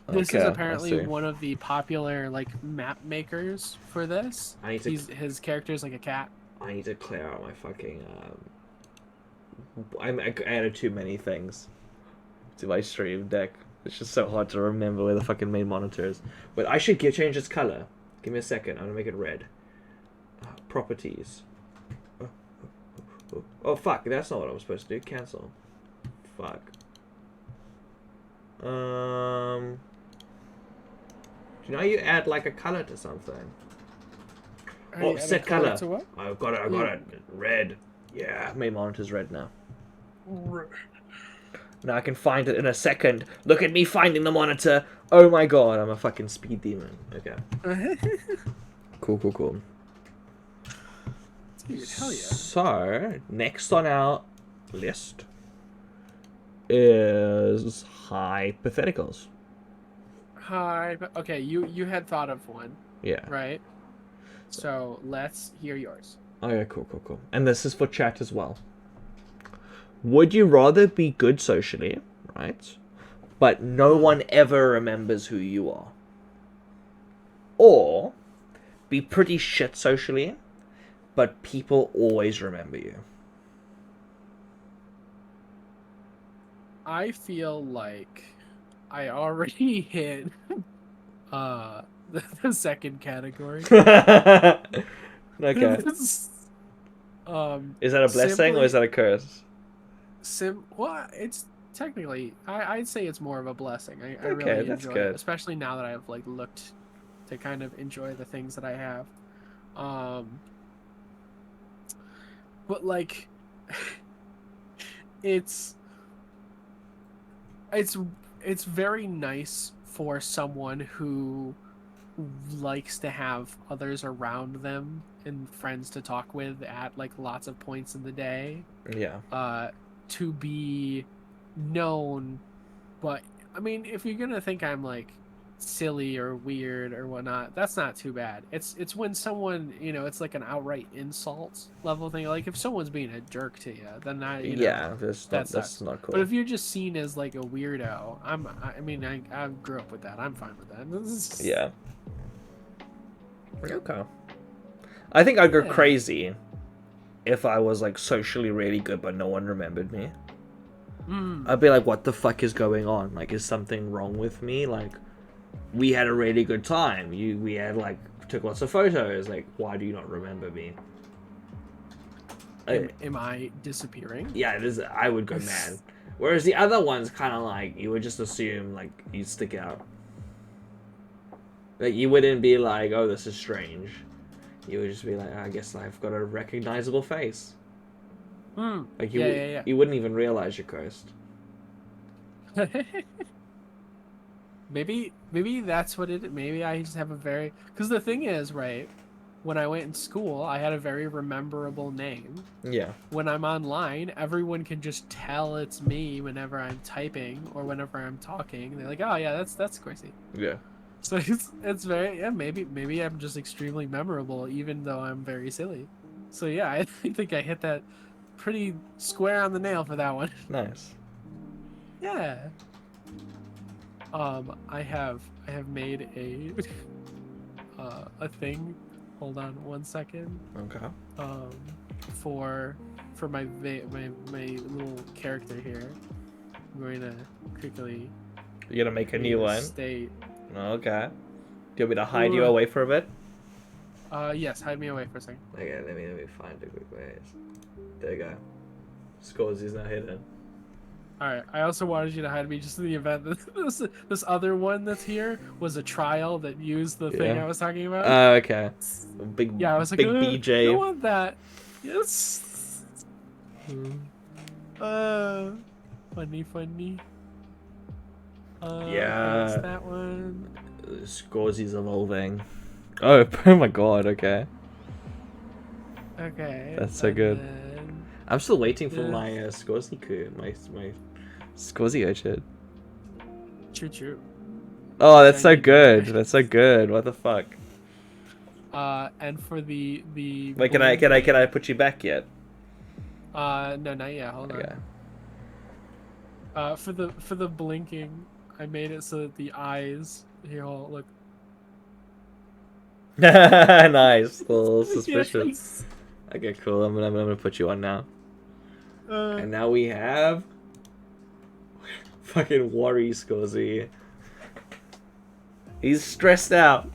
Okay, is I apparently see. one of the popular like map makers for this. I need to- His character is like a cat. I need to clear out my fucking. I added too many things to my stream deck. It's just so hard to remember where the fucking main monitor is. But I should change its color. Give me a second. I'm gonna make it red. Properties. Oh fuck! That's not what I was supposed to do. Cancel. Fuck. Do you know how you add like a color to something? Oh, set color. To what? I got it. Red. Yeah, main monitor's red now. Now I can find it in a second. Look at me finding the monitor. Oh my god, I'm a fucking speed demon. Okay. Cool. Dude, hell yeah. So, next on our list is hypotheticals. Hi. Okay, you had thought of one, Yeah. right? So let's hear yours. Oh yeah, cool. And this is for chat as well. Would you rather be good socially, right? But no one ever remembers who you are? Or be pretty shit socially, but people always remember you? I feel like I already hit the second category. Okay. Is Is that a blessing or is that a curse? Well, it's technically I'd say it's more of a blessing. I Okay, really that's enjoy good. it, especially now that I've like looked to kind of enjoy the things that I have. But like it's very nice for someone who likes to have others around them and friends to talk with at like lots of points in the day, Yeah. to be known. But I mean, if you're gonna think I'm like silly or weird or whatnot, that's not too bad. It's when someone, it's like an outright insult level thing. Like if someone's being a jerk to you, then Yeah, that's not cool. But if you're just seen as like a weirdo, I grew up with that. I'm fine with that. Yeah. Okay. I think I'd go crazy if I was like socially really good but no one remembered me. I'd be like, what the fuck is going on? Like, is something wrong with me? Like, we had a really good time. We had like took lots of photos. Like, why do you not remember me? Am I disappearing? Yeah, I would go mad. Whereas the other ones kind of like, you would just assume like you stick out. Like, you wouldn't be like, oh, this is strange. You would just be like, I guess I've got a recognizable face. Like, you wouldn't even realize you're cursed. Maybe that's what it. Maybe I just have a very. Because the thing is, right? When I went in school, I had a very rememberable name. Yeah. When I'm online, everyone can just tell it's me whenever I'm typing or whenever I'm talking. They're like, oh yeah, that's Gracie. Yeah. So it's very maybe I'm just extremely memorable even though I'm very silly. So yeah, I think I hit that pretty square on the nail for that one. Nice. Yeah. I have made a thing. Hold on one second. Okay. For my little character here, I'm going to quickly. You're gonna make a new one. State. Okay. Do you want me to hide you away for a bit? Yes, hide me away for a second. Okay, let me find a quick way. There you go. Scores is not hidden. Alright, I also wanted you to hide me just in the event that this other one that's here was a trial that used the thing I was talking about. Okay. I was like, big BJ. I want that. Yes. Funny. Yeah. That's that one. Scorzy's evolving. Oh my god, okay. Okay. That's so good. I'm still waiting for my Scorzy my Scorzy Orchard. Choo. Oh, that's so good. That's so good. What the fuck? And for the Wait, can I put you back yet? No, not yet. Hold on. For the blinking, I made it so that the eyes here. Look. Nice. A little suspicious. Yes. Okay, cool. I'm gonna put you on now. And now we have fucking worry Scorzy. He's stressed out.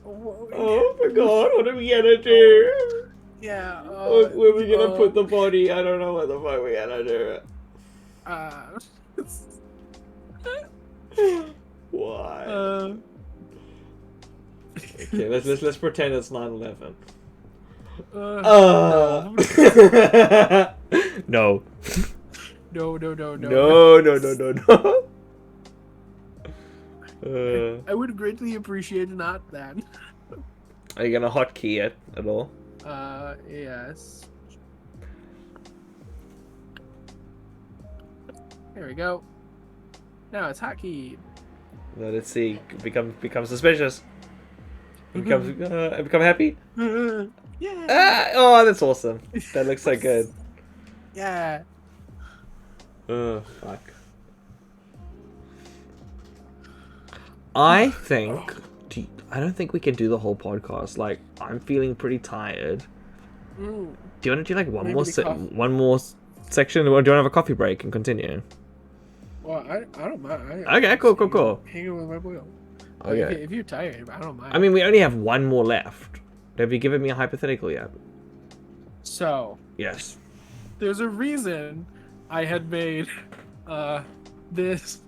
Oh my god, what are we gonna do? Yeah. Where are we gonna put the body? I don't know what the fuck we're gonna do. Why? Okay, let's pretend it's 9/11. No. No. I would greatly appreciate not that. Are you gonna hotkey it at all? Yes. There we go. Now it's hotkeyed. Let it see. Become suspicious. Become happy. Yeah. Oh, that's awesome. That looks so good. Yeah. Oh fuck. I don't think we can do the whole podcast. Like, I'm feeling pretty tired. Do you want to do like one more section, or do you want to have a coffee break and continue? Well, I don't mind. Okay, cool. Hanging with my boy. Okay. If you're tired, I don't mind. I mean, we only have one more left. Have you given me a hypothetical yet? So. Yes. There's a reason I had made this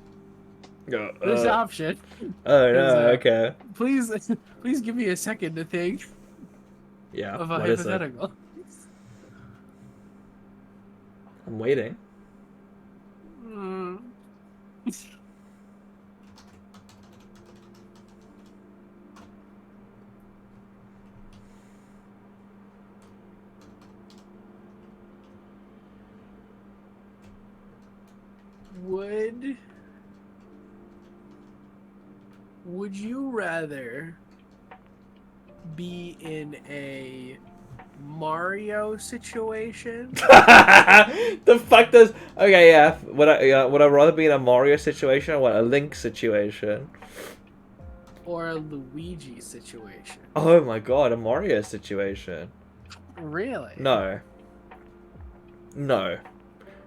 option. Oh no. Okay. Please give me a second to think. Yeah. Of a hypothetical. I'm waiting. Would you rather be in a Mario situation? The fuck does? Okay, yeah. Would I rather be in a Mario situation or what, a Link situation? Or a Luigi situation? Oh my god, a Mario situation. Really? No. No.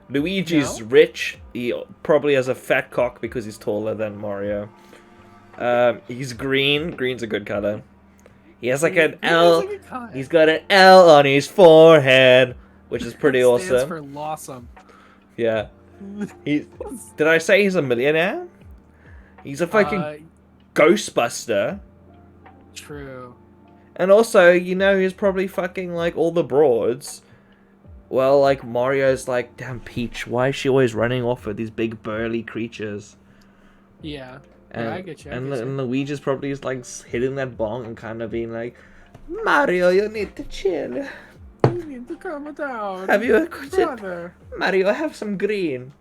Luigi's No? rich. He probably has a fat cock because he's taller than Mario. He's green. Green's a good color. He has like an L. He's got an L on his forehead, which is pretty Stands awesome. for Lawsome. Yeah. Did I say he's a millionaire? He's a fucking Ghostbuster. True. And also, you know, he's probably fucking like all the broads. Well, like Mario's like, damn Peach, why is she always running off with these big burly creatures? Yeah. And, I get you. and Luigi's probably just like hitting that bong and kind of being like, Mario, you need to chill. You need to calm down. Have you brother? Mario, have some green.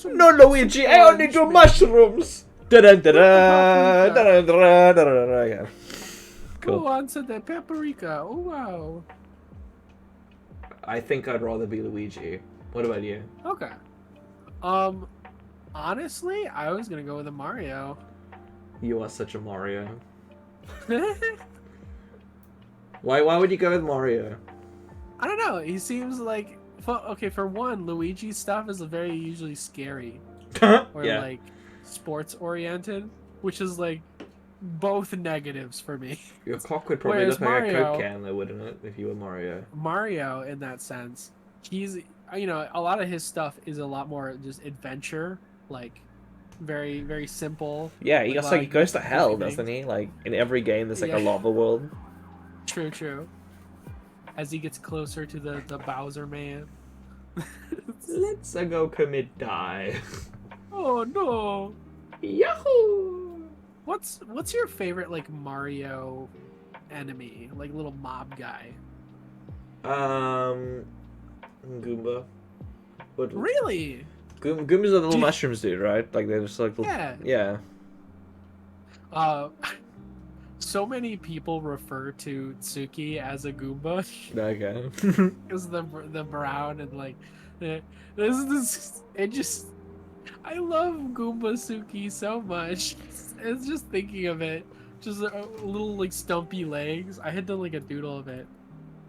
No, Luigi, I only do mushrooms. Da-da-da-da, da-da-da-da-da-da. Yeah. Cool. Who answered the paprika? Oh wow. I think I'd rather be Luigi. What about you? Okay. Honestly, I was gonna go with a Mario. You are such a Mario. Why would you go with Mario? I don't know. He seems like okay. For one, Luigi's stuff is very usually scary or Yeah. like sports oriented, which is like both negatives for me. Your cock would probably Whereas look like a Mario- Coke can, though, wouldn't it? If you were Mario. Mario, in that sense, he's a lot of his stuff is a lot more just adventure, like very very simple. Yeah, he like, also he goes to goofy hell, things. doesn't he? Like in every game, there's like a Yeah. lava world. True. As he gets closer to the Bowser man. Let's go commit die. Oh no! Yahoo! What's your favorite like Mario enemy, like little mob guy? Goomba. What? Really? Goombas are the little Dude. mushrooms, dude, right? Like they're just like little... Yeah. Yeah. So many people refer to Tsuki as a Goomba Okay. because the brown and like this it just I love Goomba Suki so much. It's just thinking of it, just a little like stumpy legs. I had done like a doodle of it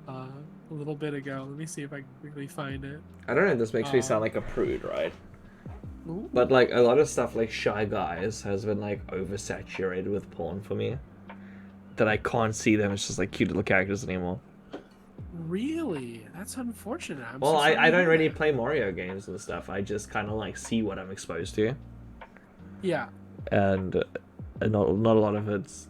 a little bit ago. Let me see if I can quickly find it. I don't know. This makes me sound like a prude, right? Ooh. But like a lot of stuff like Shy Guys has been like oversaturated with porn for me. That I can't see them as just like cute little characters anymore. Really? That's unfortunate. I'm Well, so sorry I to don't hear really that. play Mario games and stuff. I just kind of like see what I'm exposed to, Yeah. and not a lot of it's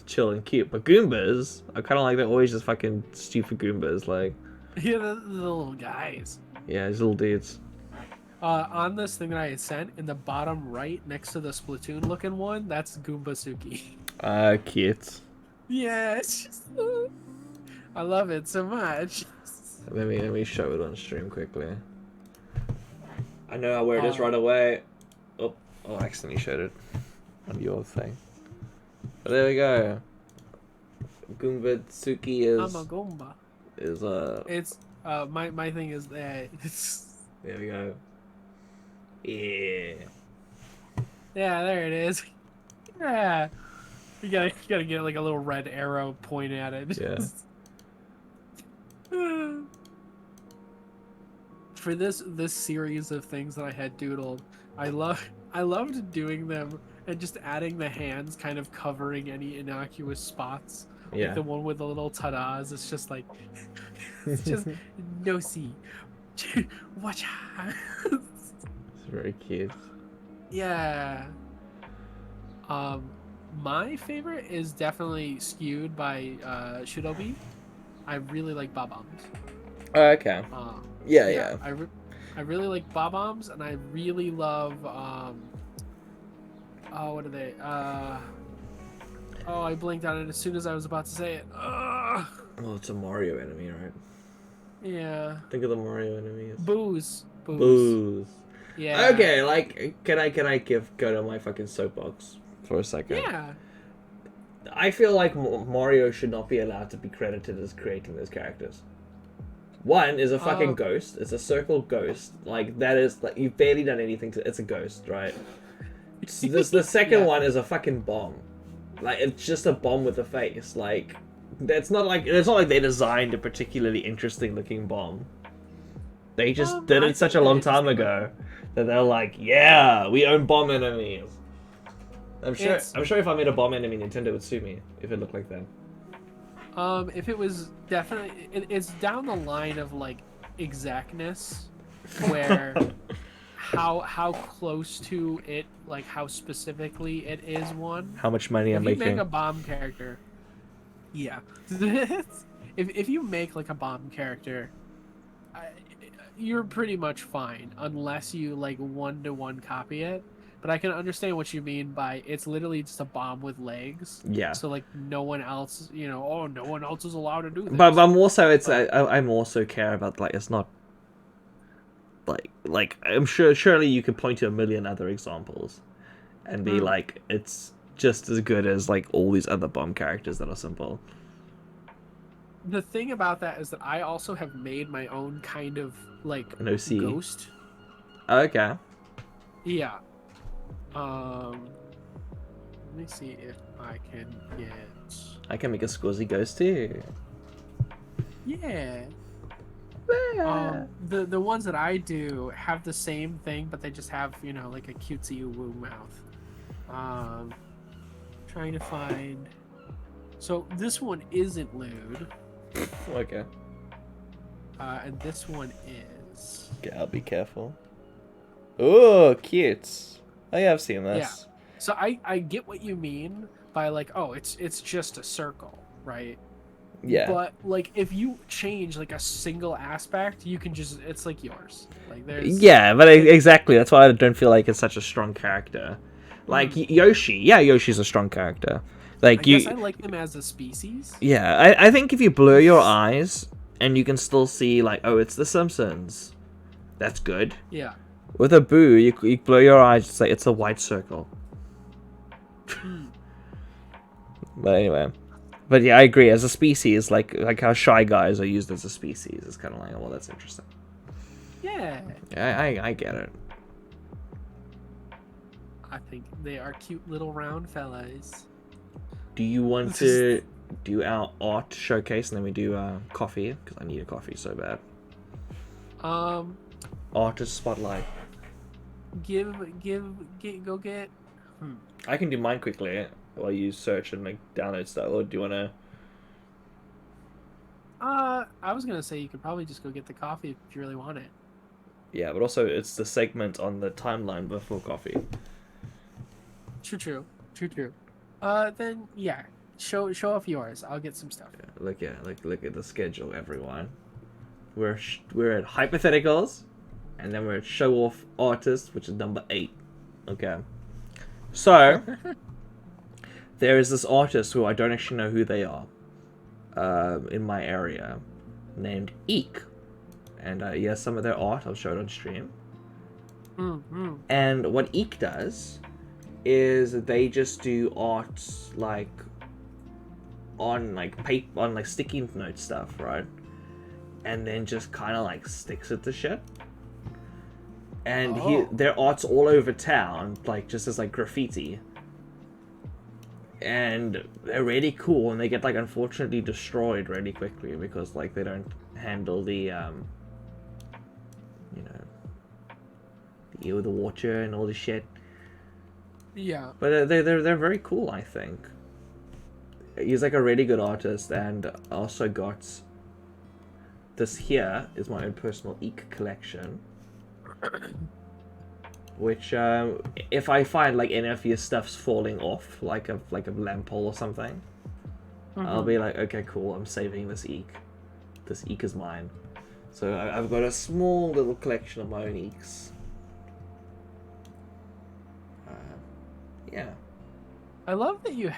chill and cute. But Goombas, I kind of like they're always just fucking stupid Goombas. Like, Yeah, the little guys. yeah, these little dudes. On this thing that I had sent, in the bottom right, next to the Splatoon looking one, that's Goomba Suki. Cute. Yeah, it's just... I love it so much. Let me show it on stream quickly. I know where it is right away. Oh, I accidentally showed it on your thing. But there we go. Goomba Tsuki I'm a Goomba. is It's my thing is that it's there we go. Yeah. yeah, there it is. Yeah. You gotta get like a little red arrow pointing at it. Yeah. For this series of things that I had doodled, I loved doing them and just adding the hands kind of covering any innocuous spots. Yeah. Like the one with the little ta-das, it's just like it's just no see. Watch out. It's very cute. Yeah. My favorite is definitely skewed by Shidobi. I really like Bob-ombs. Okay. Yeah. I really like Bob-ombs, and I really love what are they? I blinked on it as soon as I was about to say it. Well, it's a Mario enemy, right? Yeah. Think of the Mario enemies. Booze. Booze. Yeah. Okay, like, can I go to my fucking soapbox for a second? Yeah. I feel like Mario should not be allowed to be credited as creating those characters. One is a fucking ghost. It's a circle ghost. Like, that is, like, you've barely done anything to... It's a ghost, right? The second one is a fucking bomb. Like, it's just a bomb with a face. Like, it's not like they designed a particularly interesting looking bomb. They just did it such a long time ago that they're like, yeah, we own bomb enemies. I'm sure if I made a bomb enemy, Nintendo would sue me if it looked like that. If it was definitely, it's down the line of like exactness, where how close to it, like how specifically it is one. How much money I'm making? If you make a bomb character, yeah. if you make like a bomb character, you're pretty much fine unless you like 1-to-1 copy it. But I can understand what you mean by it's literally just a bomb with legs. Yeah. So like no one else, no one else is allowed to do this. But I'm also I'm also care about like it's not like I'm sure surely you could point to a million other examples and be like it's just as good as like all these other bomb characters that are simple. The thing about that is that I also have made my own kind of like an OC ghost. Okay. Yeah. Let me see if I can get. I can make a squizzy ghost too. Yeah. The ones that I do have the same thing, but they just have like a cutesy woo mouth. Trying to find. So this one isn't lewd. Okay. And this one is. Okay, I'll be careful. Oh, cute. Oh yeah, I've seen this. Yeah. So I get what you mean by like, oh, it's just a circle, right? Yeah. But like if you change like a single aspect, you can just it's like yours. Like there's Yeah, but exactly. That's why I don't feel like it's such a strong character. Like Yoshi. Yeah, Yoshi's a strong character. Like I guess I like them as a species. Yeah, I think if you blur your eyes and you can still see like, oh, it's the Simpsons. That's good. Yeah. With a Boo, you blur your eyes, it's like it's a white circle. But anyway, but yeah, I agree. As a species, like how Shy Guys are used as a species, it's kind of like, well, that's interesting. Yeah. I get it. I think they are cute little round fellas. Do you want to do our art showcase and then we do coffee? Because I need a coffee so bad. Artist spotlight. Go get. I can do mine quickly while you search and like download stuff. Or do you wanna? I was gonna say you could probably just go get the coffee if you really want it. Yeah, but also it's the segment on the timeline before coffee. True. Then yeah, show off yours. I'll get some stuff. Yeah, look at the schedule, everyone. We're at hypotheticals, and then we're at show off artist, which is number 8. Okay. So there is this artist who I don't actually know who they are, in my area, named Eek, and yes, some of their art I'll show it on stream. And what Eek does is they just do art like on like paper, on like sticky note stuff, right? And then just kind of like sticks it to shit. And their art's all over town, like just as like graffiti. And they're really cool, and they get like unfortunately destroyed really quickly because like they don't handle the the water and all the shit. Yeah. But they're very cool, I think. He's like a really good artist, and also got this here is my own personal Eek collection. Which if I find like any of your stuff's falling off, like a lamp pole or something, I'll be like, okay, cool, I'm saving this Eek. This Eek is mine. So I've got a small little collection of my own Eeks. Yeah. I love that you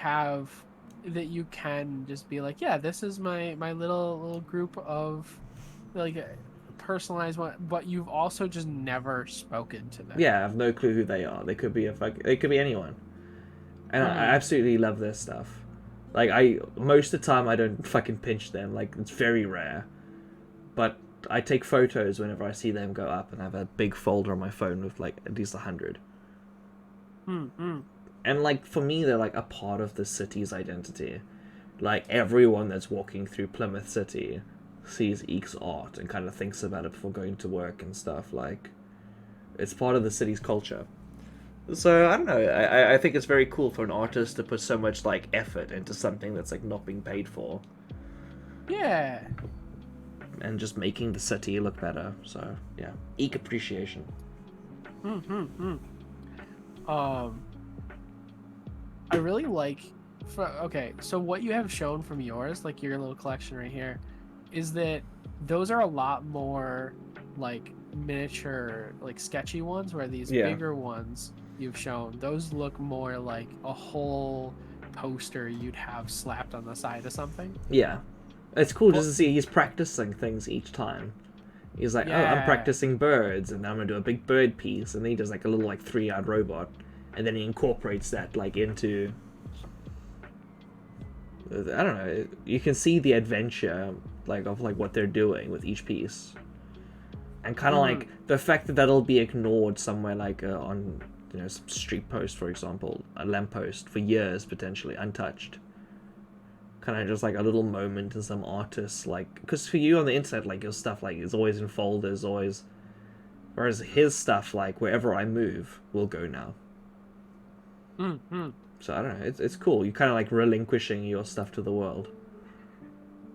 can just be like, yeah, this is my little group of like personalized one, but you've also just never spoken to them. Yeah, I have no clue who they are. They could be they could be anyone. And I absolutely love this stuff. Like, most of the time I don't fucking pinch them. Like, it's very rare. But I take photos whenever I see them go up, and I have a big folder on my phone with, like, at least 100. And, like, for me, they're, like, a part of the city's identity. Like, everyone that's walking through Plymouth City sees Eek's art and kind of thinks about it before going to work and stuff. Like, it's part of the city's culture. So, I don't know, I think it's very cool for an artist to put so much, like, effort into something that's, like, not being paid for. Yeah. And just making the city look better. So, yeah. Eek appreciation. I really like... Okay, so what you have shown from yours, like your little collection right here, is that those are a lot more, like, miniature, like, sketchy ones, where these bigger ones you've shown, those look more like a whole poster you'd have slapped on the side of something. Yeah. It's cool just to see he's practicing things each time. He's like, oh, I'm practicing birds, and I'm going to do a big bird piece, and then he does, like, a little, like, 3-yard robot, and then he incorporates that, like, into... I don't know, you can see the adventure, like, of, like, what they're doing with each piece. And kind of, like, the fact that that'll be ignored somewhere, like, on, you know, some street post, for example, a lamppost, for years, potentially, untouched. Kind of just, like, a little moment in some artists, like... Because for you on the internet, like, your stuff, like, is always in folders, always... Whereas his stuff, like, wherever I move, will go now. So, I don't know, it's cool. You're kind of, like, relinquishing your stuff to the world.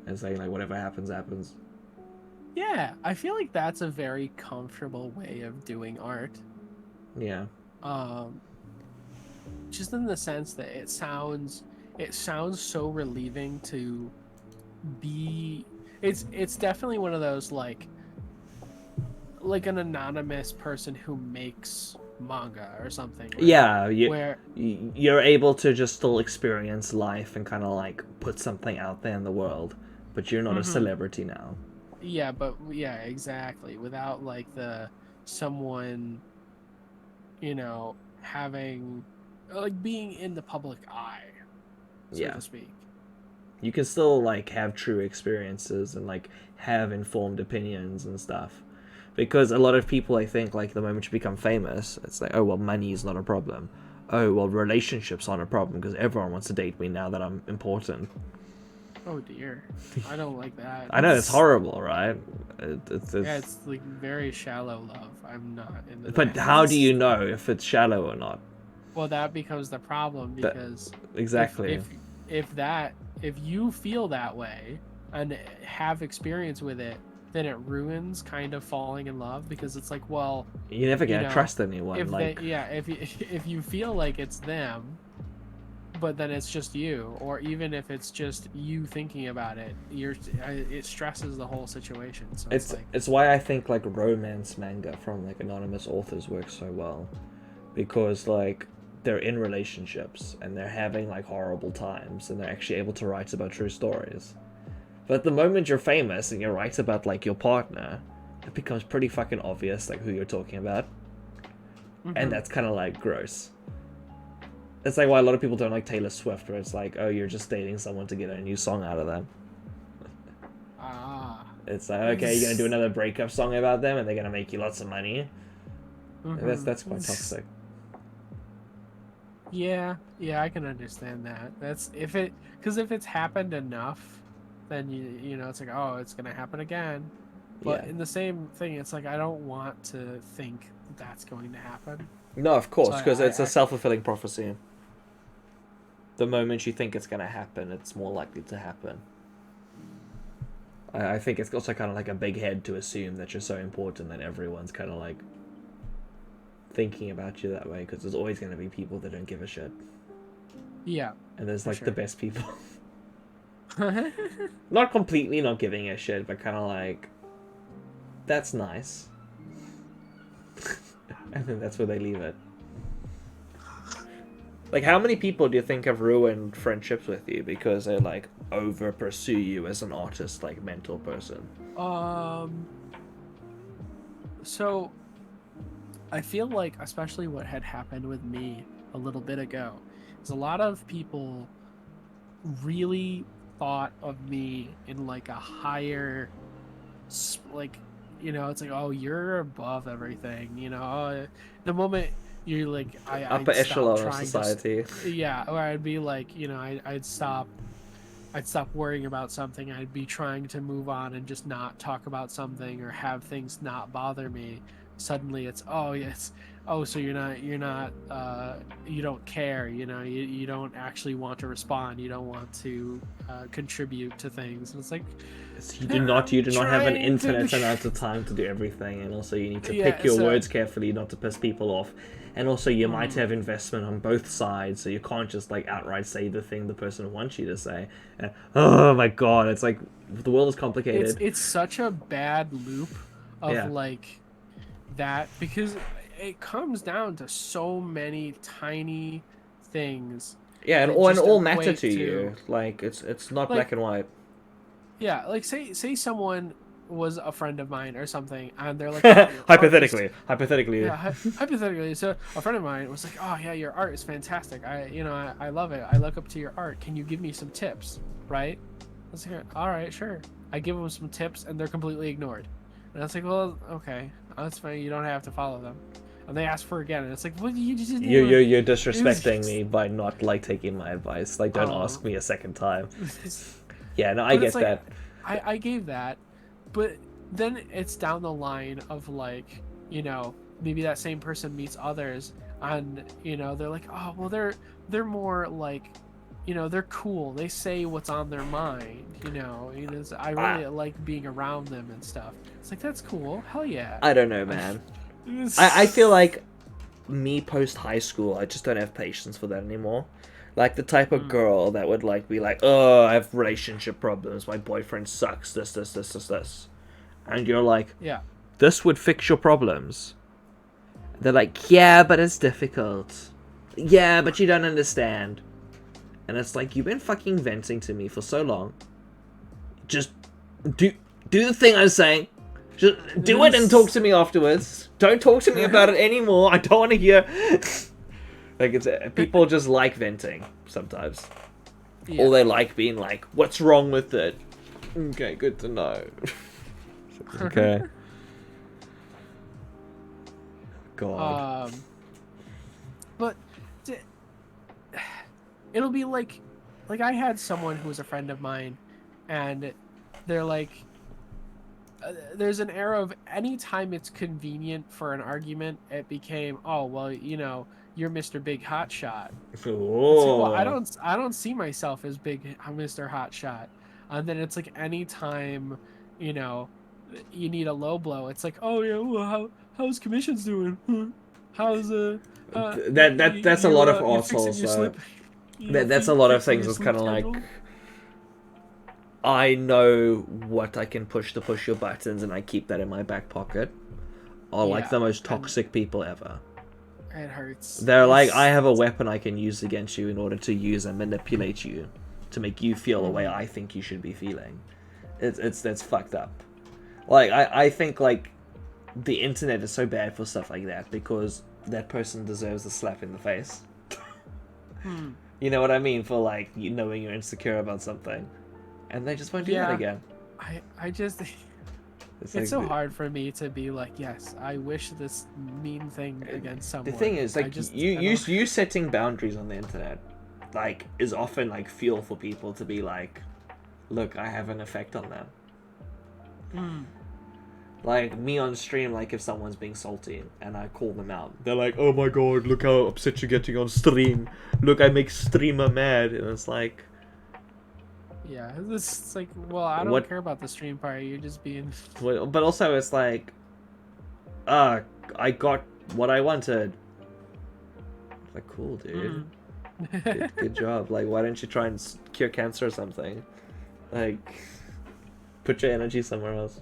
And saying, like, whatever happens, happens. Yeah, I feel like that's a very comfortable way of doing art. Yeah. Just in the sense that it sounds so relieving to be... It's definitely one of those, like an anonymous person who makes manga or something. Right? Yeah, you're able to just still experience life and kind of, like, put something out there in the world, but you're not a celebrity now. Yeah, but yeah, exactly. Without, like, someone, you know, having, like, being in the public eye, so to speak. You can still, like, have true experiences and, like, have informed opinions and stuff. Because a lot of people, I think, like, the moment you become famous, it's like, oh, well, money is not a problem. Oh, well, relationships aren't a problem because everyone wants to date me now that I'm important. Oh, dear. I don't like that. I know, it's horrible, right? It's like very shallow love. I'm not into that. But how do you know if it's shallow or not? Well, that becomes the problem because... Exactly. If you feel that way and have experience with it, then it ruins kind of falling in love because it's like, well... You're never going to trust anyone. If you feel like it's them, but then it's just you, or even if it's just you thinking about it, it stresses the whole situation. So it's why I think, like, romance manga from, like, anonymous authors works so well. Because, like, they're in relationships and they're having, like, horrible times and they're actually able to write about true stories. But the moment you're famous and you write about, like, your partner, it becomes pretty fucking obvious, like, who you're talking about. And that's kind of, like, gross. It's like why a lot of people don't like Taylor Swift, where it's like, oh, you're just dating someone to get a new song out of them. It's like, okay, you're gonna do another breakup song about them, and they're gonna make you lots of money. That's quite toxic. Yeah, I can understand that. Because if it's happened enough, then you know it's like, oh, it's gonna happen again. But in the same thing, it's like I don't want to think that's going to happen. No, of course, because it's a self-fulfilling prophecy. The moment you think it's going to happen, it's more likely to happen. I think it's also kind of like a big head to assume that you're so important that everyone's kind of like thinking about you that way, because there's always going to be people that don't give a shit. Yeah. And there's like the best people. Not completely not giving a shit, but kind of like, that's nice. And then that's where they leave it. Like, how many people do you think have ruined friendships with you because they, like, over pursue you as an artist, like, mental person? So I feel like, especially what had happened with me a little bit ago, is a lot of people really thought of me in like a higher, like, you know, it's like, oh, you're above everything, you know. The moment you're like, Upper I'd stop echelon of trying society. yeah, or I'd be like, you know, I'd stop worrying about something. I'd be trying to move on and just not talk about something or have things not bother me. Suddenly it's, oh yes, oh, so you're not you don't care, you know, you don't actually want to respond, you don't want to contribute to things. And it's like, You do not have an trying to- infinite amount of time to do everything, and also you need to Yeah, pick your so- words carefully not to piss people off. And also you might Mm. have investment on both sides, so you can't just like outright say the thing the person wants you to say. And, oh my god, it's like the world is complicated. It's such a bad loop of Yeah. like that, because it comes down to so many tiny things. Yeah, and that all just matter equate to you. Like it's not Like- black and white. Yeah, like say someone was a friend of mine or something, and they're like, "Oh, your art is-" Hypothetically. Yeah, hypothetically. So a friend of mine was like, "Oh yeah, your art is fantastic. I love it. I look up to your art. Can you give me some tips?" Right? I was like, "All right, sure." I give them some tips, and they're completely ignored. And I was like, "Well, okay, that's fine. You don't have to follow them." And they ask for again, and it's like, "What? You just didn't even-" You're disrespecting me by not like taking my advice. Like don't Oh. ask me a second time. Yeah, no, I But get it's like, that. I gave that, but then it's down the line of like, you know, maybe that same person meets others, and you know they're like, oh well, they're more like, you know, they're cool. They say what's on their mind. You know, I really like being around them and stuff. It's like, that's cool. Hell yeah. I don't know, man. I feel like me post high school, I just don't have patience for that anymore. Like the type of girl that would like be like, oh, I have relationship problems, my boyfriend sucks, this. And you're like, Yeah. this would fix your problems. They're like, yeah, but it's difficult. Yeah, but you don't understand. And it's like, you've been fucking venting to me for so long. Just do the thing I'm saying. Just do it and talk to me afterwards. Don't talk to me about it anymore. I don't want to hear. Like, it's people just like venting sometimes. Yeah. Or they like being like, what's wrong with it? Okay, good to know. Okay. God. But it'll be like I had someone who was a friend of mine, and they're like, there's an era of anytime it's convenient for an argument, it became, oh well, you know, you're Mr. Big Hot Shot. It's like, well, I don't see myself as big Mr. Hot Shot. And then it's like anytime, you know, you need a low blow, it's like, oh yeah, well, how's commissions doing? How's that's a lot of assholes. That's a lot of things. It's kind of like, I know what I can push to push your buttons, and I keep that in my back pocket. Are like the most toxic people ever. It hurts. They're like, I have a weapon I can use against you in order to use and manipulate you to make you feel the way I think you should be feeling. That's fucked up. Like I think like the internet is so bad for stuff like that because that person deserves a slap in the face. You know what I mean? For like you knowing you're insecure about something, and they just won't do that again. I just. It's like, so hard for me to be like, yes, I wish this mean thing against someone. The thing is, like, you setting boundaries on the internet, like, is often like fuel for people to be like, look, I have an effect on them. Like me on stream, like if someone's being salty and I call them out, they're like, oh my god, look how upset you're getting on stream. Look, I make streamer mad, and it's like. Yeah, it's like, well, I don't care about the stream part. You're just being. But also, it's like, I got what I wanted. Like, cool, dude. Good job. Like, why don't you try and cure cancer or something? Like, put your energy somewhere else.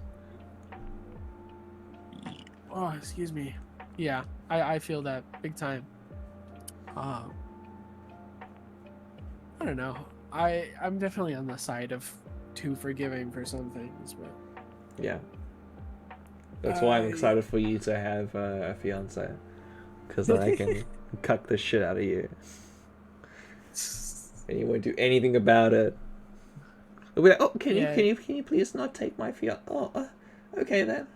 Oh, excuse me. Yeah, I feel that big time. I don't know. I'm definitely on the side of too forgiving for some things, but yeah, That's why I'm excited for you to have a fiance, because then I can cuck the shit out of you, and you won't do anything about it. It'll be like, oh, can you please not take my fiance? Oh, okay then.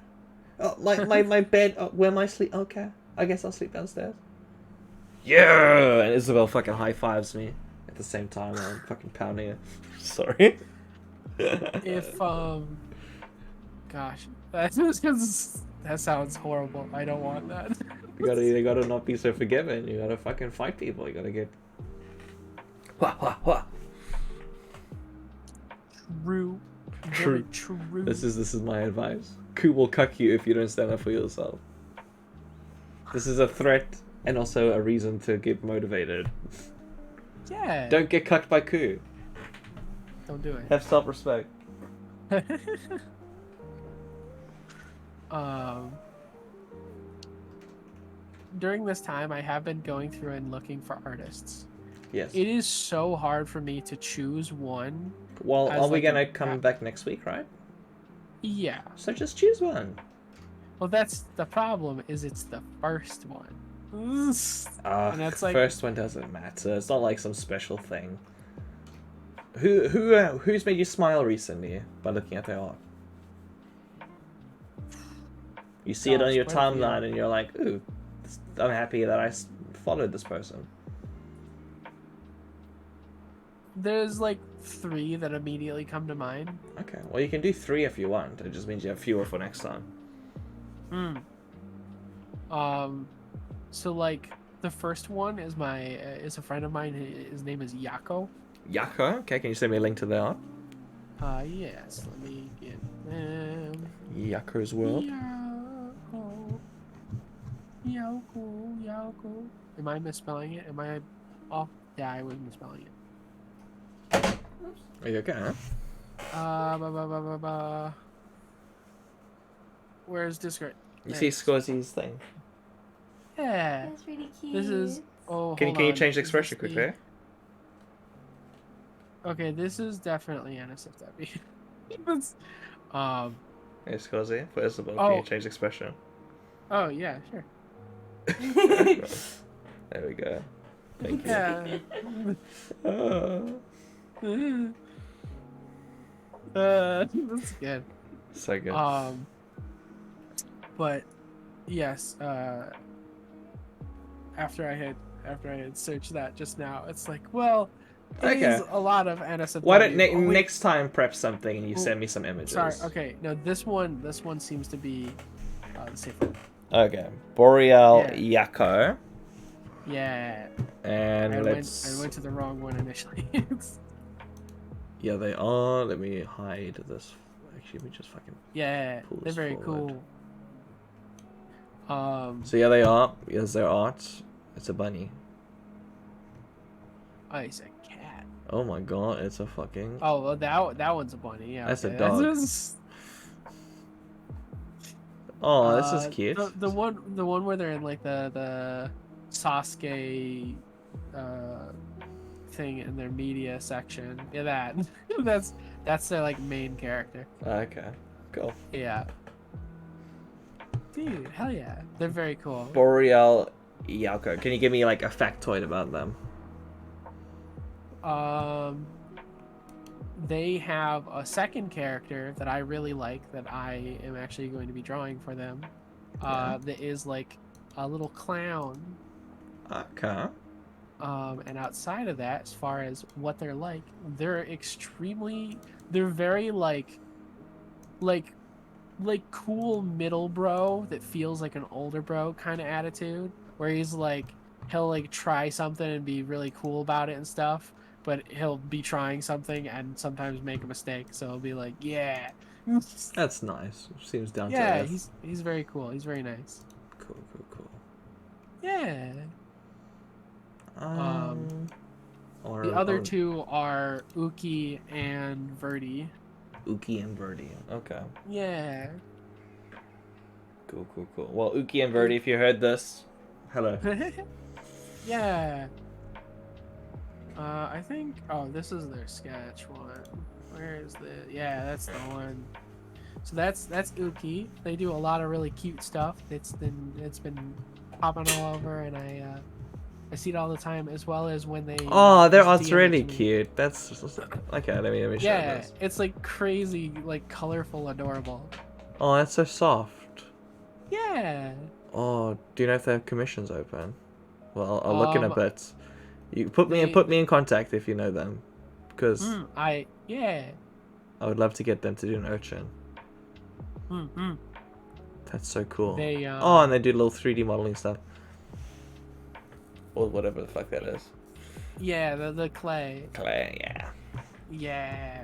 Oh, my bed. Oh, where my sleep? Okay, I guess I'll sleep downstairs. Yeah, and Isabel fucking high fives me at the same time while I'm fucking pounding it. Sorry. If gosh, that sounds horrible. I don't want that. You gotta not be so forgiving. You gotta fucking fight people. You gotta get. Wah, wah, wah. True. Very true. This is my advice. Ku will cuck you if you don't stand up for yourself. This is a threat and also a reason to get motivated. Yeah. Don't get cucked by Ku. Don't do it. Have self-respect. During this time, I have been going through and looking for artists. Yes. It is so hard for me to choose one. Well, are we like gonna come back next week, right? Yeah. So just choose one. Well, that's the problem. Is it's the first one. And that's like First one doesn't matter. It's not like some special thing. Who's made you smile recently by looking at their art? You see it on your timeline and you're like, ooh, I'm happy that I followed this person. There's like 3 that immediately come to mind. Okay, well you can do 3 if you want. It just means you have fewer for next time. So like the first one is is a friend of mine. His name is Yako. Yako? Okay, can you send me a link to the art? Yes. Let me get them. Yako's World. Yako. Am I misspelling it? Am I off? Yeah, I was misspelling it. Are you okay, huh? Where's Discord? You see Scorzy's thing? Yeah. That's really cute. This is. Oh, Can you change the expression This is quickly? Okay, this is definitely NSFW. Hey Scorzy, for Isabel, Oh. can you change the expression? Oh yeah, sure. There we go. Thank you. Yeah. That's good. So good. But yes, after I had searched that just now, it's like, well, it is a lot of NSFW. Why don't next time prep something and you send me some images? Sorry. Okay. No, this one seems to be the safe one. Okay. Boreal Yako. Yeah. And I let's. went to the wrong one initially. Yeah, they are. Let me hide this. Actually, we just fucking. Yeah, pull they're this very forward. cool. So yeah, they are. Here's their art. It's a bunny. Oh, it's a cat. Oh my god, it's a fucking. Oh, well, that one's a bunny. Yeah. That's a okay. dog. Oh, this is cute. The one where they're in like the Sasuke thing in their media section. Yeah, that's their like main character. Okay, cool. Yeah. Dude, hell yeah, they're very cool. Boreal Yako. Can you give me like a factoid about them? They have a second character that I really like that I am actually going to be drawing for them. That is like a little clown. Okay. And outside of that, as far as what they're like, they're very like cool middle bro that feels like an older bro kind of attitude, where he's like, he'll like try something and be really cool about it and stuff, but he'll be trying something and sometimes make a mistake, so he'll be like, yeah. That's nice. Seems down to Yeah, earth. he's very cool. He's very nice. Cool. Yeah. Or, The other two are Uki and Verdi. Uki and Verdi. Okay. Yeah. Cool. Well, Uki and Verdi, if you heard this, hello. Yeah. I think. Oh, this is their sketch one. Where is the? Yeah, that's the one. So that's Uki. They do a lot of really cute stuff. It's been popping all over, and I see it all the time, as well as when they. Oh, their just art's DM it really to me. cute. That's okay. Let me show Yeah, this. it's like crazy, like colorful, adorable. Oh, that's so soft. Yeah. Oh, do you know if they have commissions open? Well, I'll look in a Um, bit. You put me in contact if you know them, because yeah. I would love to get them to do an urchin. Mm-hmm. That's so cool. They Oh, and they do little 3D modeling stuff, or whatever the fuck that is. Yeah, the clay. Clay, yeah. Yeah.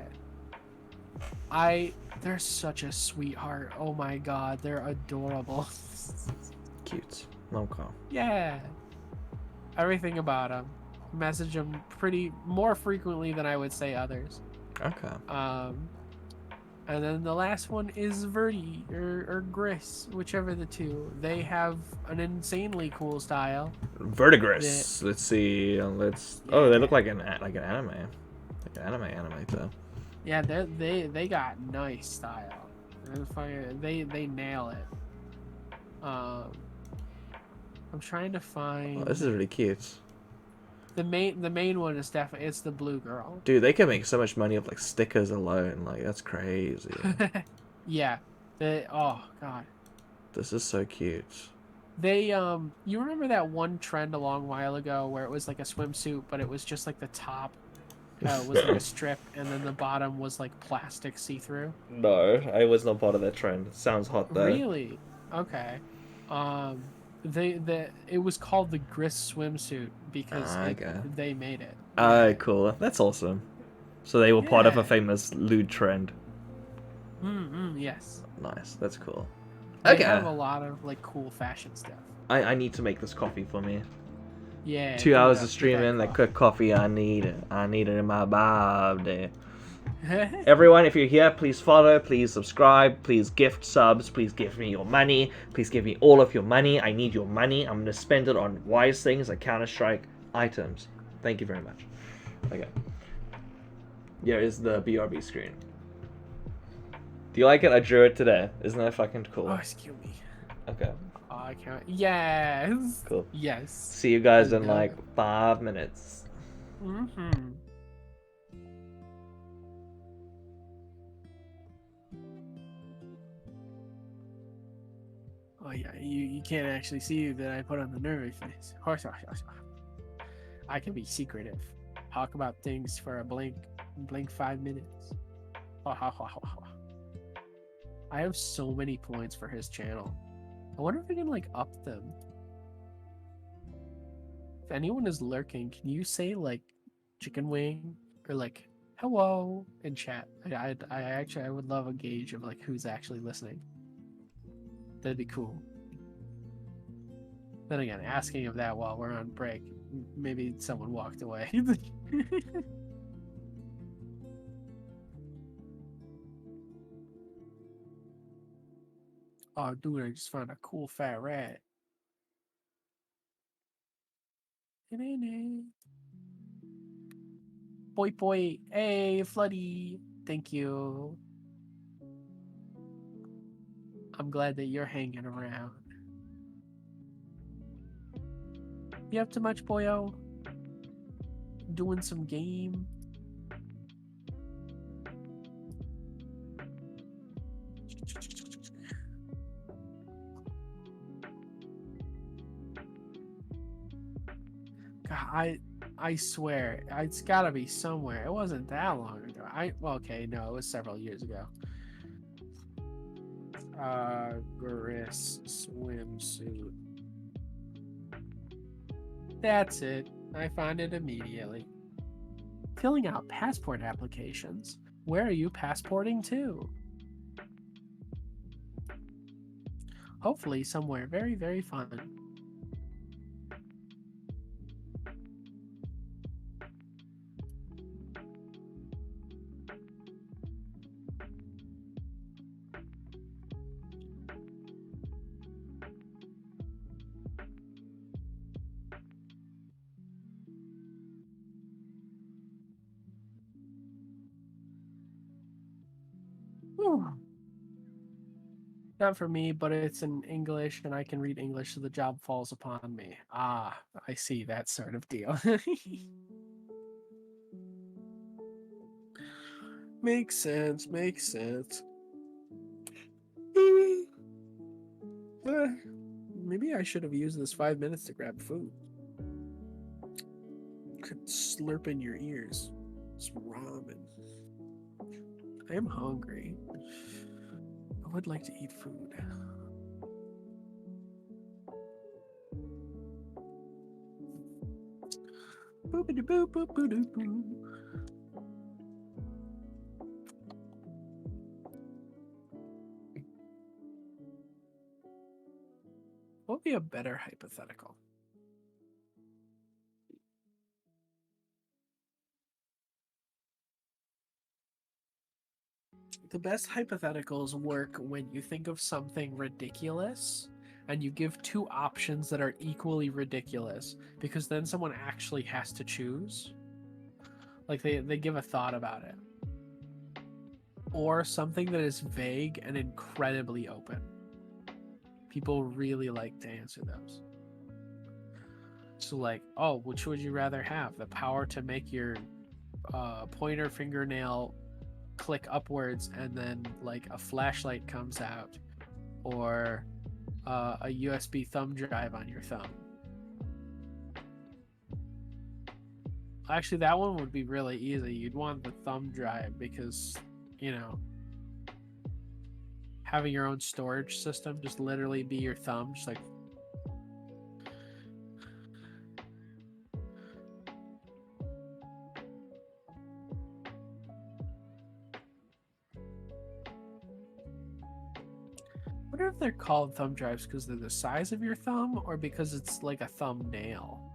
They're such a sweetheart. Oh my god, they're adorable. Cute. Okay. Yeah. Everything about them. Message them more frequently than I would say others. Okay. And then the last one is Verdi or Gris, whichever the two. They have an insanely cool style. Verdigris. Let's see. Oh, they look like an anime. Like an anime though. Yeah, they got nice style. They nail it. I'm trying to find. Oh, this is really cute. The main one is definitely it's the blue girl. Dude, they can make so much money off like stickers alone. Like that's crazy. Yeah. Oh god. This is so cute. They you remember that one trend a long while ago where it was like a swimsuit, but it was just like the top was like a strip, and then the bottom was like plastic see-through? No, I was not part of that trend. Sounds hot though. Really? Okay. It was called the Gris swimsuit because they made it. Oh, cool. That's awesome. So they were part of a famous lewd trend. Yes. Nice. That's cool. They have a lot of like cool fashion stuff. I need to make this coffee for me. Yeah. 2 hours of streaming, that quick coffee, I need it. I need it in my body. Everyone, if you're here, please follow, please subscribe, please gift subs, please give me your money, please give me all of your money. I need your money. I'm going to spend it on wise things like Counter-Strike items. Thank you very much. Okay. Here is the BRB screen. Do you like it? I drew it today. Isn't that fucking cool? Oh, excuse me. Okay. Oh, I can't. Yes. Cool. Yes. See you guys in like 5 minutes. Mm-hmm. Oh yeah, you can't actually see that I put on the nervy face. I can be secretive. Talk about things for a blink 5 minutes. I have so many points for his channel. I wonder if I can like up them. If anyone is lurking, can you say like chicken wing or like hello in chat? I would love a gauge of like who's actually listening. That'd be cool. Then again, asking of that while we're on break, maybe someone walked away. Oh, dude, I just found a cool fat rat. Boy, hey, Floody, thank you. I'm glad that you're hanging around. You up to much, boyo? Doing some game? God, I swear, it's gotta be somewhere. It wasn't that long ago. Well, okay, no, it was several years ago. Gris swimsuit. That's it. I found it immediately. Filling out passport applications. Where are you passporting to? Hopefully somewhere very, very fun. Whew. Not for me, but it's in English and I can read English, so the job falls upon me. Ah, I see that sort of deal. Makes sense, makes sense. Maybe I should have used this 5 minutes to grab food. Could slurp in your ears. Some ramen. I am hungry. I would like to eat food. Boopity boop boop boop boop boop. What would be a better hypothetical? The best hypotheticals work when you think of something ridiculous and you give two options that are equally ridiculous, because then someone actually has to choose. Like they give a thought about it. Or something that is vague and incredibly open. People really like to answer those. So like, oh, which would you rather have? The power to make your pointer fingernail click upwards and then like a flashlight comes out, or a USB thumb drive on your thumb? Actually, that one would be really easy. You'd want the thumb drive because, you know, having your own storage system, just literally be your thumb, just like. I wonder if they're called thumb drives because they're the size of your thumb or because it's like a thumbnail.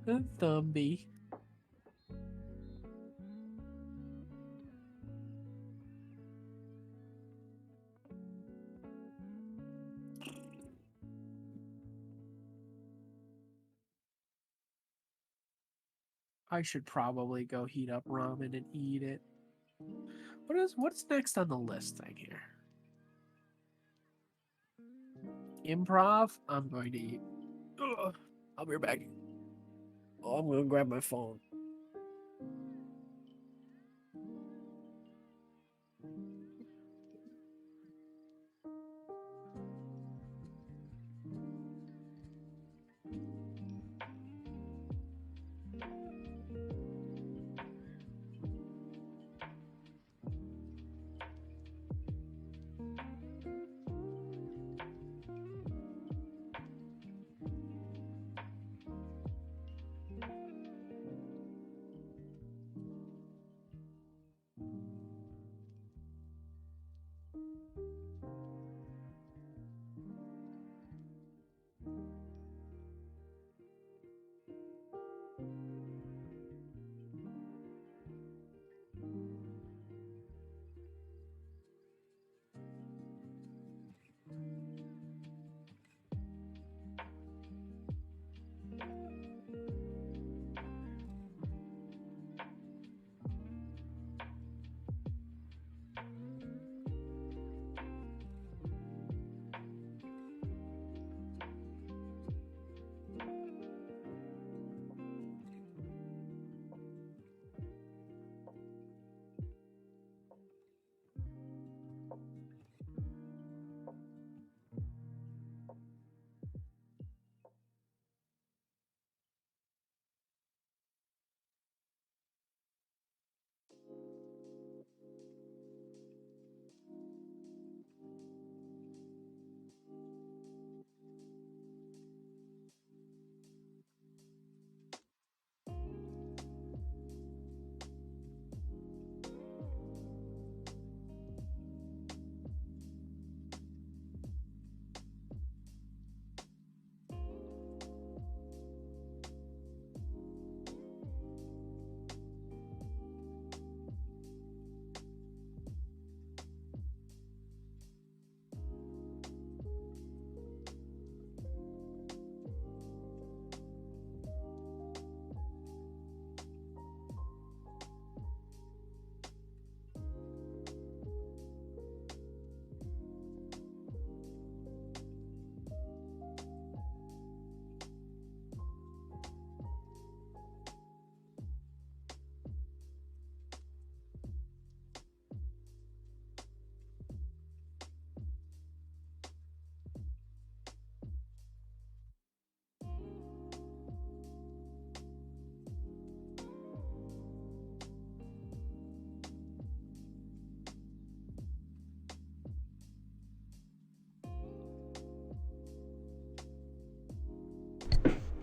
A thumbie. I should probably go heat up ramen and eat it. What's next on the list thing here? Improv. I'm going to eat. Ugh. I'll be right back. Oh, I'm gonna grab my phone.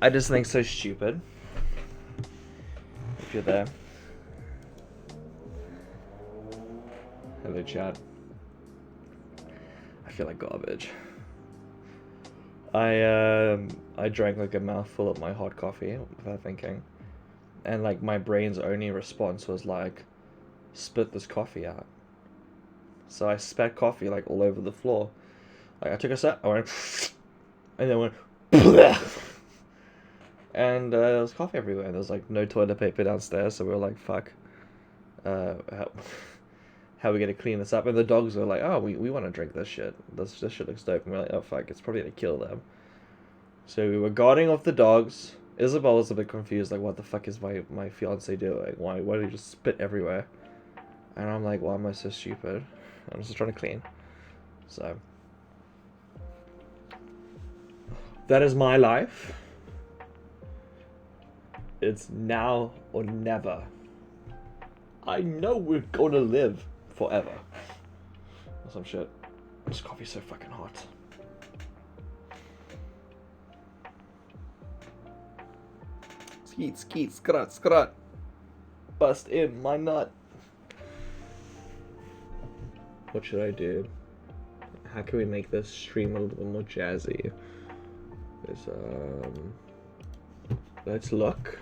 I just think so stupid. If you're there. Hello, chat. I feel like garbage. I drank like a mouthful of my hot coffee without thinking, and like my brain's only response was like, spit this coffee out. So I spat coffee like all over the floor. Like I took a sip, I went, and then went, and there was coffee everywhere. There was like no toilet paper downstairs, so we were like, fuck. How are we gonna clean this up? And the dogs were like, oh, we want to drink this shit. This shit looks dope. And we're like, oh fuck, it's probably gonna kill them. So we were guarding off the dogs. Isabel was a bit confused, like, what the fuck is my fiance doing? Why do you just spit everywhere? And I'm like, why am I so stupid? I'm just trying to clean. So that is my life. It's now or never. I know we're gonna live forever. Or some shit. This coffee's so fucking hot. Skeet, skeet, scrut, scrut. Bust in my nut. What should I do? How can we make this stream a little bit more jazzy? Let's look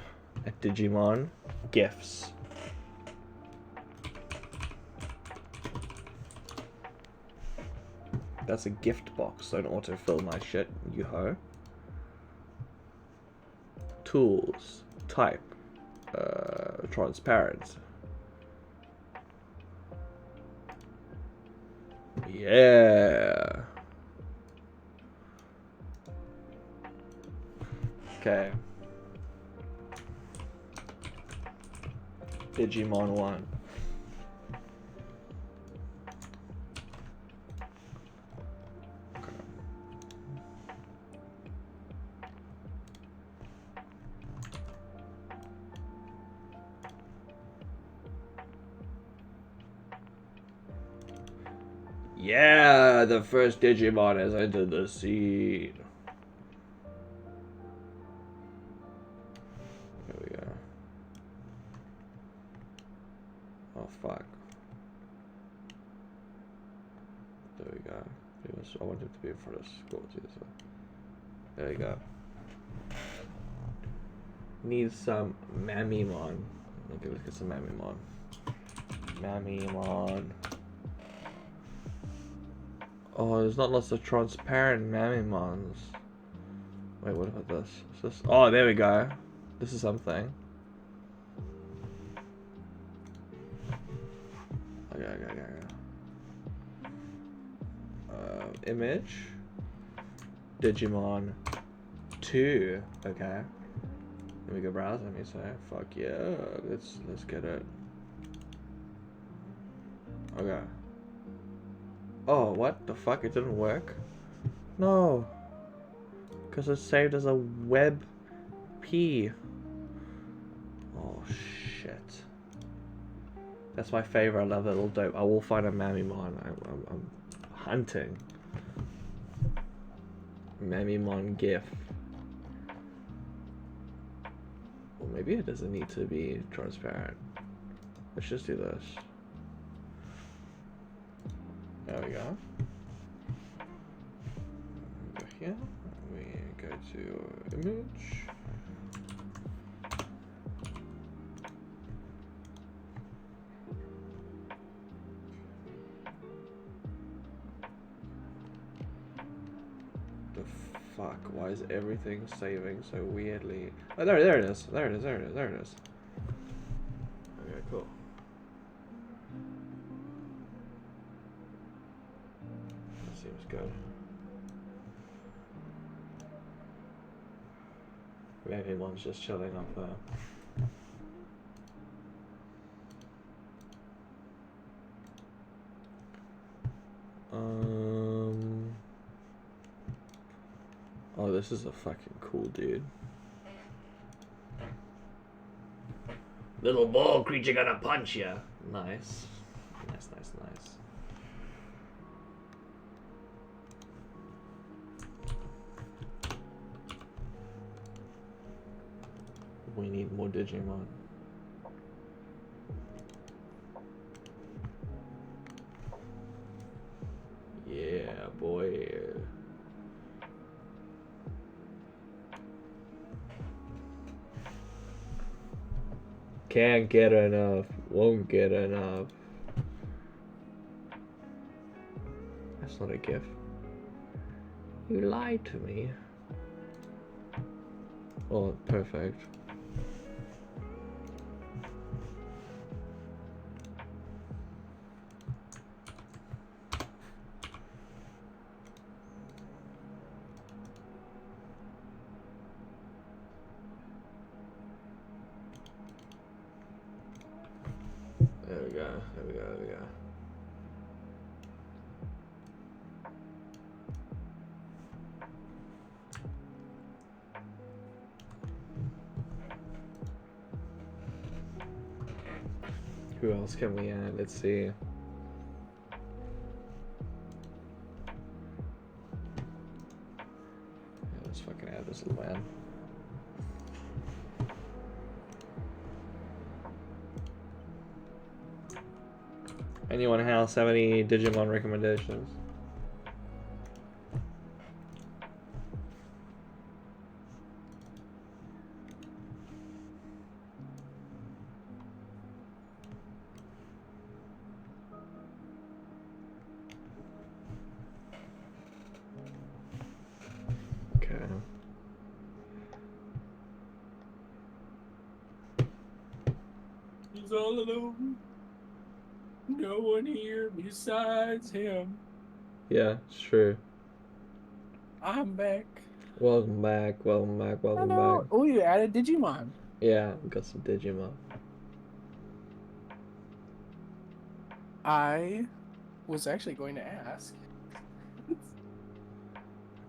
at Digimon gifts. That's a gift box. Don't autofill my shit, you ho. Tools. Type. Transparent. Yeah. Okay. Digimon 1. Yeah, the first Digimon has entered the scene. There we go. Oh fuck. There we go. I want him to be in front of school too, so. There we go. Need some Mamimon. Okay, let's get some Mamimon. Mamimon. Oh, there's not lots of transparent Mamimons. Wait, what about this? Is this? Oh, there we go. This is something. Okay. Image. Digimon 2. Okay. Let me go browse. Let me say, fuck yeah. Let's get it. Okay. Oh, what the fuck? It didn't work? No. Because it's saved as a web P. Oh, shit. That's my favorite. I love that little dope. I will find a Mamimon. I'm hunting. Mamimon GIF. Well, maybe it doesn't need to be transparent. Let's just do this. There we go. Go here. We go to image. The fuck? Why is everything saving so weirdly? Oh, there it is. There it is. Okay, cool. Seems good. Maybe one's just chilling up there. Oh, this is a fucking cool dude. Little ball creature gonna punch ya. Nice. Nice. We need more Digimon. Yeah, boy. Can't get enough. Won't get enough. That's not a GIF. You lied to me. Oh, perfect. There we go, there we go, there we go. Who else can we add? Let's see. Yeah, let's fucking add this little man. Anyone else have any Digimon recommendations? Okay. He's all alone. No one here besides him. Yeah, it's true. I'm back. Welcome back, welcome back, welcome back. Oh, you added Digimon. Yeah, we got some Digimon. I was actually going to ask.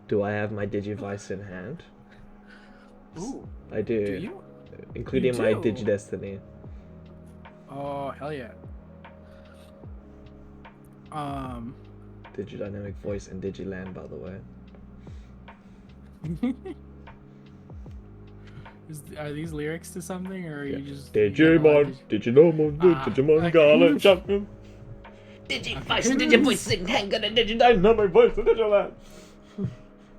Do I have my Digivice in hand? Ooh. I do. Do you? Including You my do? Digidestiny. Oh, hell yeah. Digidynamic voice and Digiland, by the way. Are these lyrics to something, or are you just Digimon, Diginomon, Digimon, okay. Garlic, Champion. Digivice and Digivoice and hang on a Digidynamic voice and Digiland.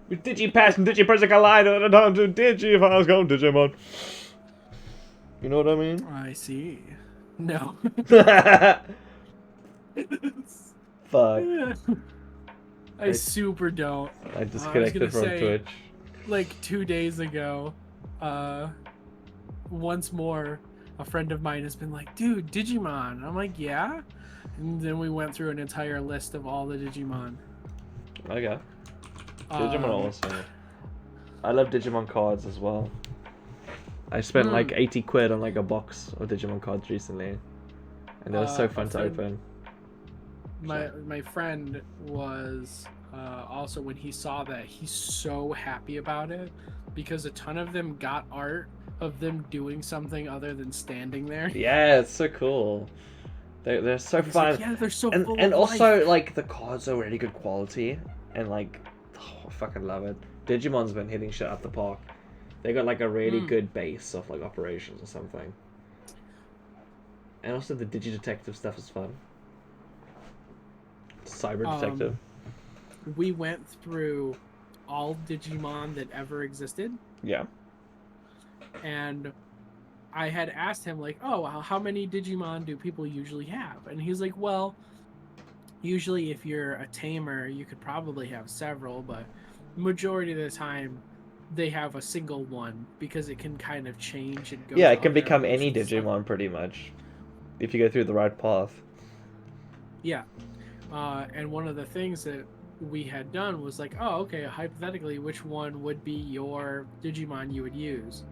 With Digipass and Digipress collide at a time to Digivice go Digimon. You know what I mean? I see. No. Fuck. I super don't. I disconnected from Twitch. Like 2 days ago, once more, a friend of mine has been like, dude, Digimon. I'm like, yeah? And then we went through an entire list of all the Digimon. Okay. Digimon awesome. I love Digimon cards as well. I spent like 80 quid on like a box of Digimon cards recently. And they were so fun to open. My friend was also, when he saw that, he's so happy about it because a ton of them got art of them doing something other than standing there. Yeah, it's so cool. They're so fun. Like, yeah, they're so full and of also life. like the cards are really good quality and like I fucking love it. Digimon's been hitting shit up the park. They got like a really good base of like operations or something. And also the Digi-Detective stuff is fun. Cyber Detective. We went through all Digimon that ever existed. Yeah. And I had asked him, like, oh, how many Digimon do people usually have? And he's like, well, usually if you're a tamer, you could probably have several, but majority of the time they have a single one because it can kind of change and go. Yeah, it can become any Digimon pretty much if you go through the right path. Yeah. And one of the things that we had done was like, oh, okay, hypothetically, which one would be your Digimon you would use?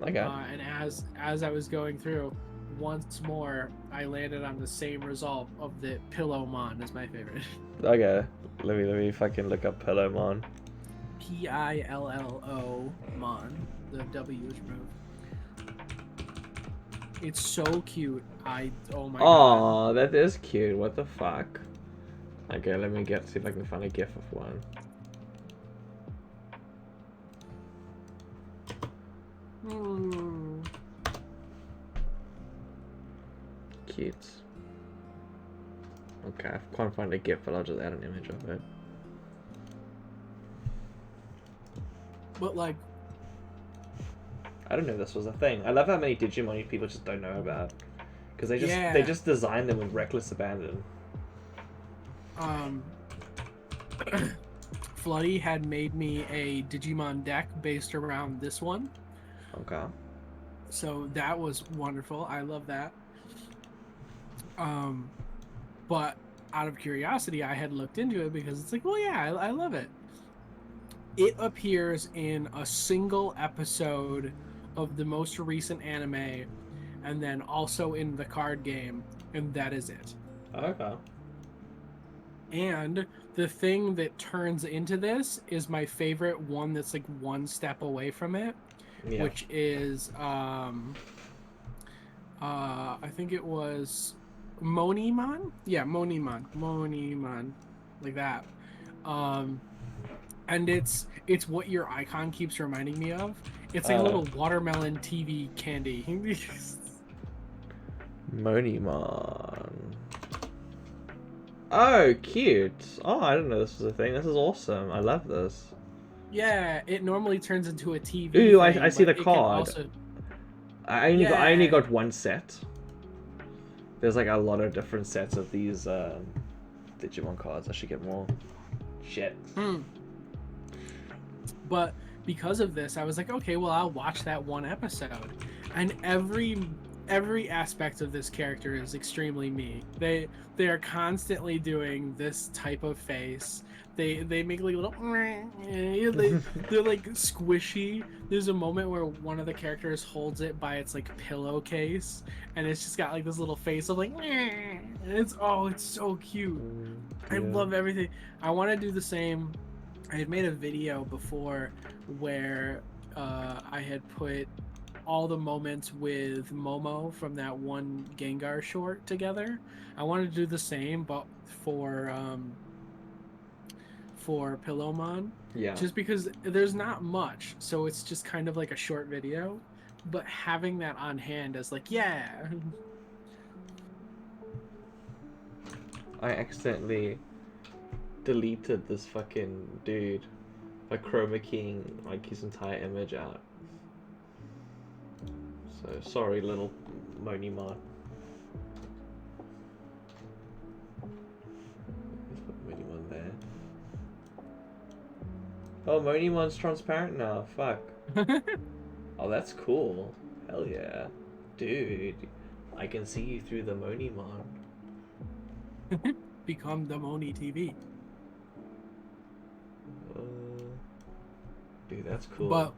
Okay. And as I was going through, once more, I landed on the same result of the Pillowmon as my favorite. Okay. Let me fucking look up Pillowmon. Pillo Mon. The W is removed. It's so cute. Oh my god. Aw, that is cute. What the fuck? Okay, let me see if I can find a gif of one. cute. Okay, I can't find a GIF, but I'll just add an image of it. But like, I don't know if this was a thing. I love how many Digimon people just don't know about. Because they just design them with reckless abandon. Floody had made me a Digimon deck based around this one. Okay. So that was wonderful. I love that. But out of curiosity, I had looked into it because it's like, well, yeah, I love it. It appears in a single episode of the most recent anime, and then also in the card game, and that is it. Okay. And the thing that turns into this is my favorite one that's like one step away from it, which is I think it was Monimon? Yeah, Monimon. Like that. And it's what your icon keeps reminding me of. It's like a little watermelon TV candy. Monimon. Oh, cute. Oh, I didn't know this was a thing. This is awesome. I love this. Yeah, it normally turns into a TV. Ooh, thing, I see the but it can card. also... I only got one set. There's like a lot of different sets of these Digimon cards. I should get more. Shit. But because of this, I was like, okay, well, I'll watch that one episode. And every aspect of this character is extremely me. They are constantly doing this type of face. They make like little they're like squishy. There's a moment where one of the characters holds it by its like pillowcase, and it's just got like this little face of like, and it's so cute. I love everything. I want to do the same. I had made a video before where I had put all the moments with Momo from that one Gengar short together. I wanted to do the same, but for Pillowmon. Yeah. Just because there's not much, so it's just kind of like a short video. But having that on hand is like, yeah. I accidentally deleted this fucking dude by chroma keying like his entire image out. So sorry, little Monimon. Let's put Monimon there. Oh, Monimon's transparent now. Fuck. Oh, that's cool. Hell yeah, dude. I can see you through the Monimon. Become the Moni TV. Dude, that's cool. But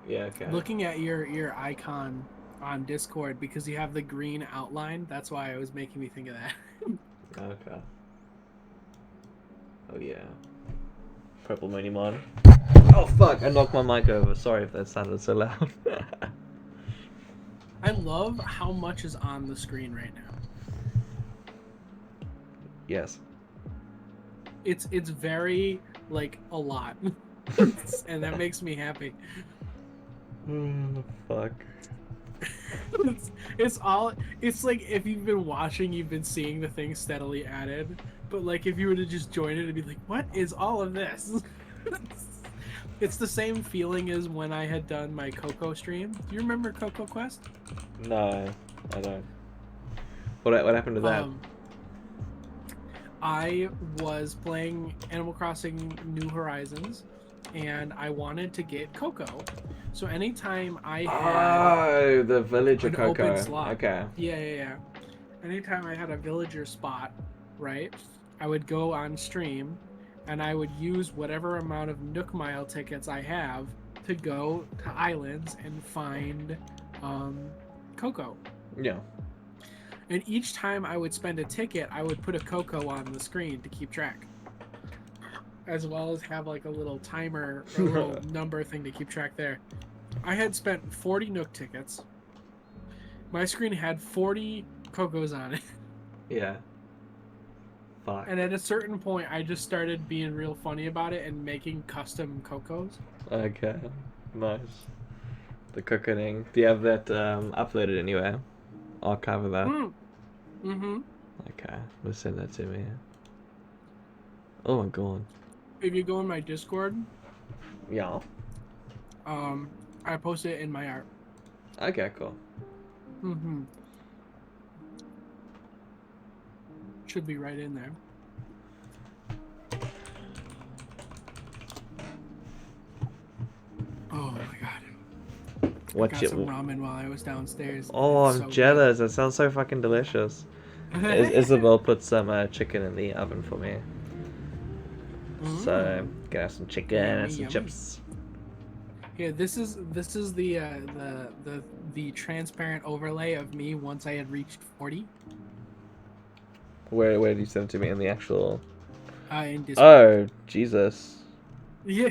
yeah, okay. looking at your icon on Discord, because you have the green outline, that's why it was making me think of that. Okay. Oh yeah. Purple Monimon. Oh fuck! I knocked my mic over. Sorry if that sounded so loud. I love how much is on the screen right now. Yes. It's very like a lot. And that makes me happy. Fuck. It's like if you've been watching, you've been seeing the things steadily added, but like if you were to just join it and be like, what is all of this? It's the same feeling as when I had done my Coco stream. Do you remember Coco Quest? No, I don't. What happened to that? I was playing Animal Crossing New Horizons, and I wanted to get Coco. So anytime I had the villager an Coco. open slot, Okay. yeah. Anytime I had a villager spot, right, I would go on stream, and I would use whatever amount of Nook Mile tickets I have to go to islands and find Coco. Yeah. And each time I would spend a ticket, I would put a Coco on the screen to keep track. As well as have like a little timer or a little number thing to keep track there. I had spent 40 Nook tickets. My screen had 40 Cocos on it. Yeah. Fuck. And at a certain point, I just started being real funny about it and making custom Cocos. Okay. Nice. The cooking. Do you have that uploaded anywhere? Archive of that. Mm-hmm. Okay, let's send that to me. Oh my god. If you go in my Discord, Yeah. I post it in my art. Okay, cool. Mm-hmm. Should be right in there. Oh my god. What Got you? some ramen while I was downstairs. Oh, It's I'm so jealous. That sounds so fucking delicious. good. Isabel put some chicken in the oven for me. So, Mm. gonna have some chicken Yummy, and some yummy. chips. Yeah, this is the transparent overlay of me once I had reached 40. Where did you send it to me? In the actual... In Discord. Oh, Jesus. Yeah.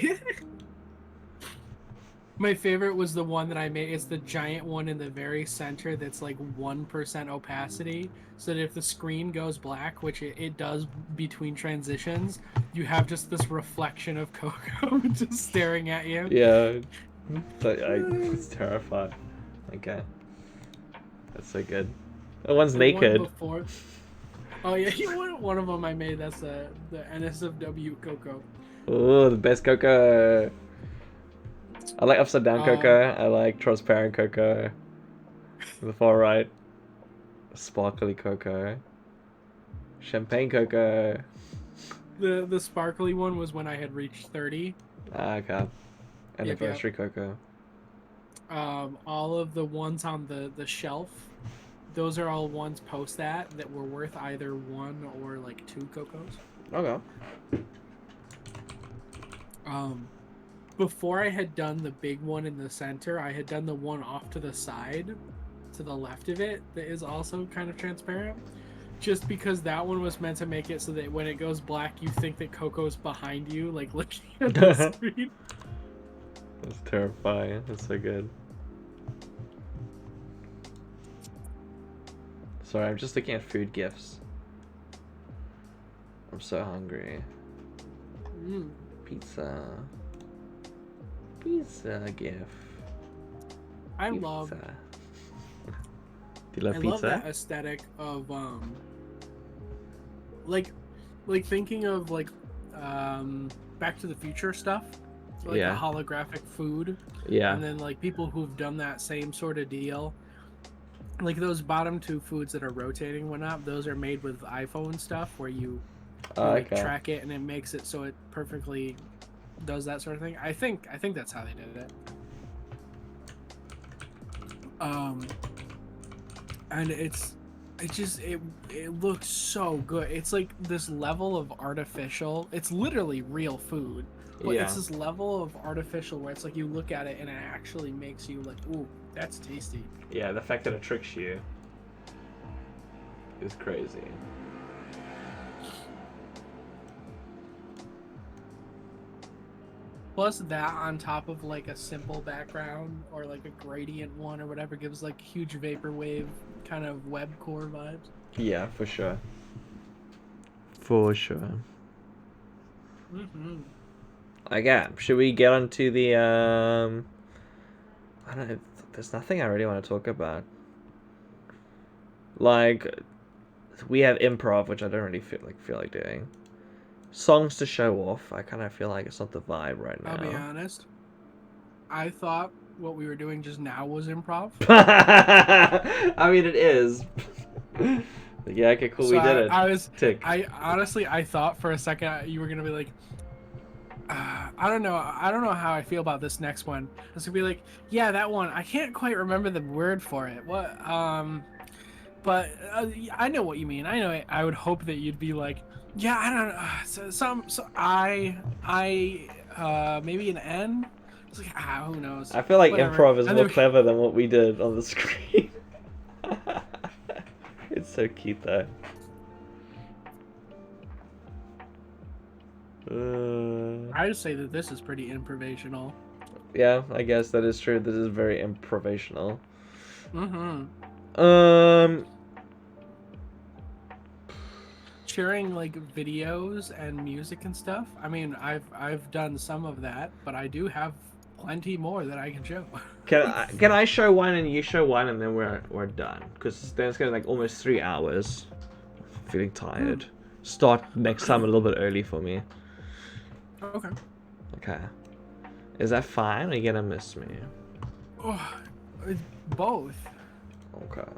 My favorite was the one that I made. It's the giant one in the very center that's like 1% opacity. So that if the screen goes black, which it does between transitions, you have just this reflection of Coco just staring at you. Yeah. I was terrified. Okay. That's so good. That one's The naked. one before. Oh yeah, one of them I made. That's the NSFW Coco. Oh, the best cocoa. I like upside down cocoa. I like transparent cocoa. The far right. Sparkly cocoa. Champagne cocoa. The sparkly one was when I had reached 30. Ah, okay. Anniversary cocoa. All of the ones on the shelf, those are all ones post that were worth either 1 or like 2 cocos. Okay. Before I had done the big one in the center, I had done the one off to the side, to the left of it, that is also kind of transparent. Just because that one was meant to make it so that when it goes black, you think that Coco's behind you, like looking at the screen. That's terrifying. That's so good. Sorry, I'm just looking at food gifts. I'm so hungry. Pizza. Pizza gift. I Pizza. love. Do you love I pizza? love that aesthetic of like thinking of like Back to the Future stuff, like Yeah. the holographic food. Yeah. And then like people who've done that same sort of deal. Like those bottom 2 foods that are rotating and whatnot, those are made with iPhone stuff where you like okay. track it and it makes it so it perfectly does that sort of thing. I think that's how they did it. And it looks so good. It's like this level of artificial. It's literally real food. But Yeah. it's this level of artificial where it's like you look at it and it actually makes you like, ooh, that's tasty. Yeah, the fact that it tricks you is crazy. Plus that on top of like a simple background or like a gradient one or whatever gives like huge vaporwave kind of web core vibes. Yeah, for sure. For sure. Mm-hmm. Okay, should we get onto the I don't know, there's nothing I really want to talk about. Like, we have improv, which I don't really feel like doing. Songs to show off, I kind of feel like it's not the vibe right now. I'll be honest. I thought what we were doing just now was improv. I mean, it is. Yeah, okay, cool, So we did it. I honestly thought for a second you were gonna be like, I don't know how I feel about this next one. I was gonna be like, yeah, that one. I can't quite remember the word for it. What? But I know what you mean. I know it. I would hope that you'd be like, yeah, I don't know. Maybe an N. It's like, who knows? I feel like Whatever. improv is And more then- clever than what we did on the screen. It's so cute though. I would say that this is pretty improvisational. Yeah, I guess that is true. This is very improvisational. Mm-hmm. Sharing like videos and music and stuff. I mean, I've done some of that, but I do have plenty more that I can show. Can I show one and you show one and then we're done? Because then it's gonna like almost 3 hours. Feeling tired. Start next time a little bit early for me. Okay. Okay. Is that fine? Or are you gonna miss me? Oh, it's both. Okay.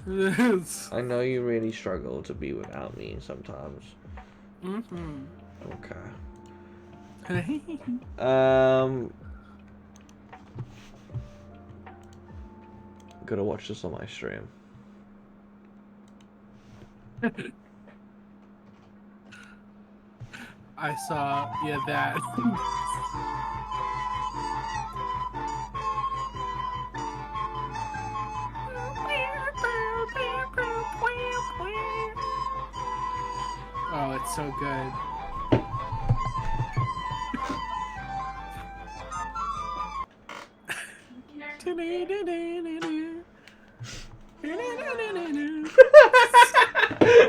It's... I know you really struggle to be without me sometimes. Mm-hmm. Okay. Gotta watch this on my stream. I saw, that. Oh, it's so good.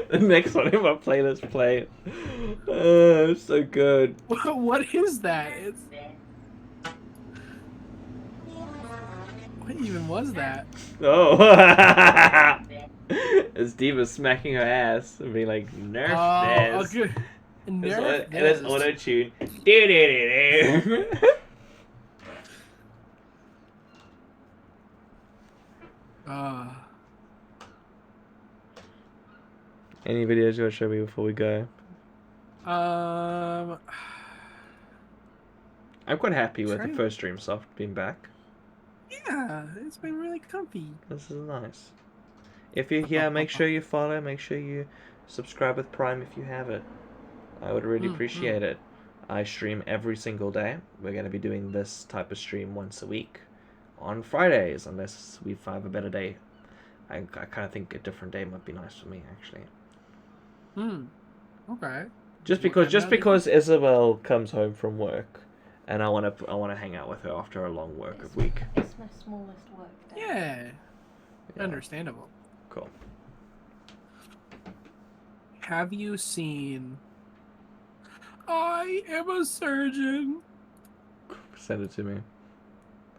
The next one in my playlist play. It's so good. What is that? What even was that? Oh. It's Diva smacking her ass and being like, nerf this. Okay. Nerf And it's this. auto-tune. Any videos you want to show me before we go? I'm quite happy with the first DreamSoft being back. Yeah, it's been really comfy. This is nice. If you're here, make sure you follow, make sure you subscribe with Prime if you have it. I would really appreciate it. I stream every single day. We're going to be doing this type of stream once a week on Fridays, unless we have a better day. I kind of think a different day might be nice for me, actually. Okay. Just because Isabel comes home from work, and I want to hang out with her after a long work week. It's my smallest work day. Yeah. Understandable. Cool. Have you seen I Am a Surgeon? Send it to me.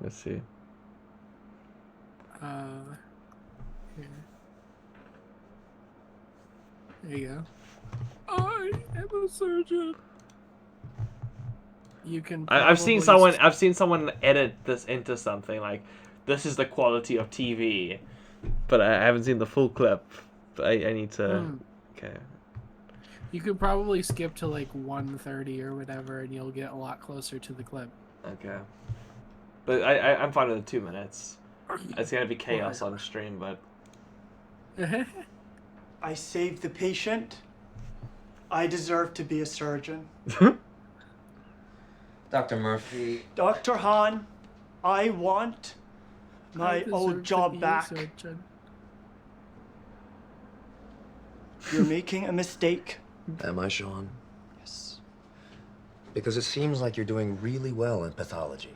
Let's see. Here. There you go. I am a surgeon. You can. I've seen someone edit this into something like, this is the quality of TV, but I haven't seen the full clip. But I need to. Okay. You could probably skip to like 1:30 or whatever, and you'll get a lot closer to the clip. Okay. But I'm fine with the 2 minutes. It's gonna be chaos on stream, but. I saved the patient. I deserve to be a surgeon. Dr. Murphy. Dr. Hahn, I want my old job back. You're making a mistake. Am I, Sean? Yes. Because it seems like you're doing really well in pathology.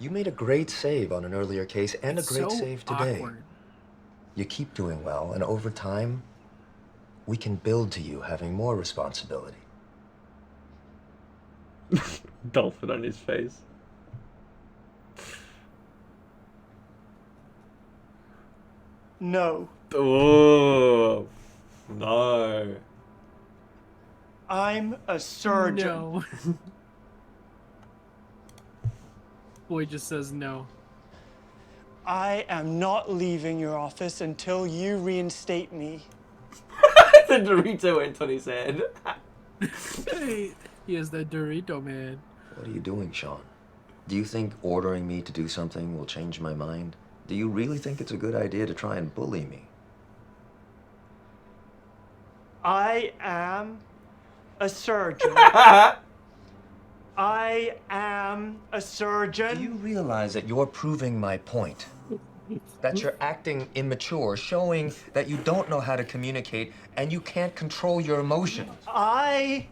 You made a great save on an earlier case and a great save today. Awkward. You keep doing well, and over time, we can build to you having more responsibility. Dolphin on his face. No. Oh, no. I'm a surgeon. No. Boy just says no. I am not leaving your office until you reinstate me. The Dorito went on his head. Hey, he is the Dorito man. What are you doing, Sean? Do you think ordering me to do something will change my mind? Do you really think it's a good idea to try and bully me? I am a surgeon. I am a surgeon. Do you realize that you're proving my point? That you're acting immature, showing that you don't know how to communicate and you can't control your emotions. I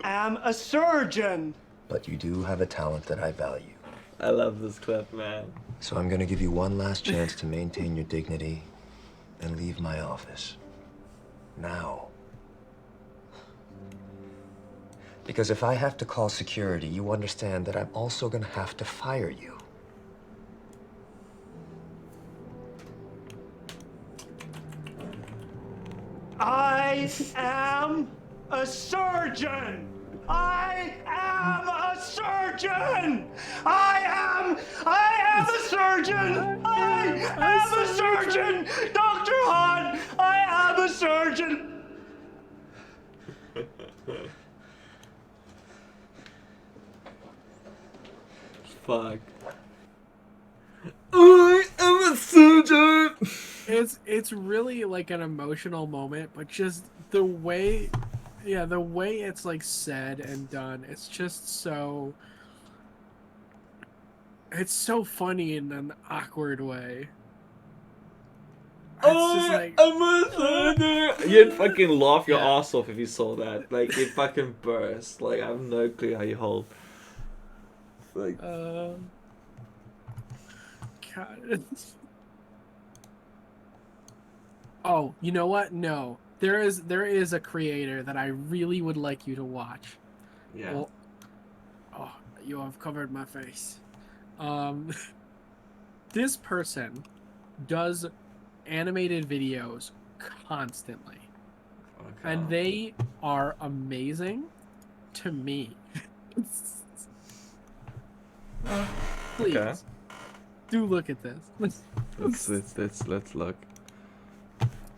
am a surgeon. But you do have a talent that I value. I love this clip, man. So I'm gonna give you one last chance to maintain your dignity and leave my office. Now. Because if I have to call security, you understand that I'm also gonna have to fire you. I am a surgeon! I am a surgeon! I am a surgeon! I am a surgeon! Dr. Hahn, I am a surgeon! Fuck. I am a surgeon! It's really like an emotional moment, but just the way, yeah, the way it's like said and done, it's just so. It's so funny in an awkward way. It's just like, I'm a surgeon! You'd fucking laugh your Yeah. ass off if you saw that. Like, you'd fucking burst. Like, I have no clue how you hold. Like, God. Oh, you know what? No, there is a creator that I really would like you to watch. yeah. Well, oh, you have covered my face. This person does animated videos constantly, Okay. and they are amazing to me. Please, Okay. do look at this. Let's look.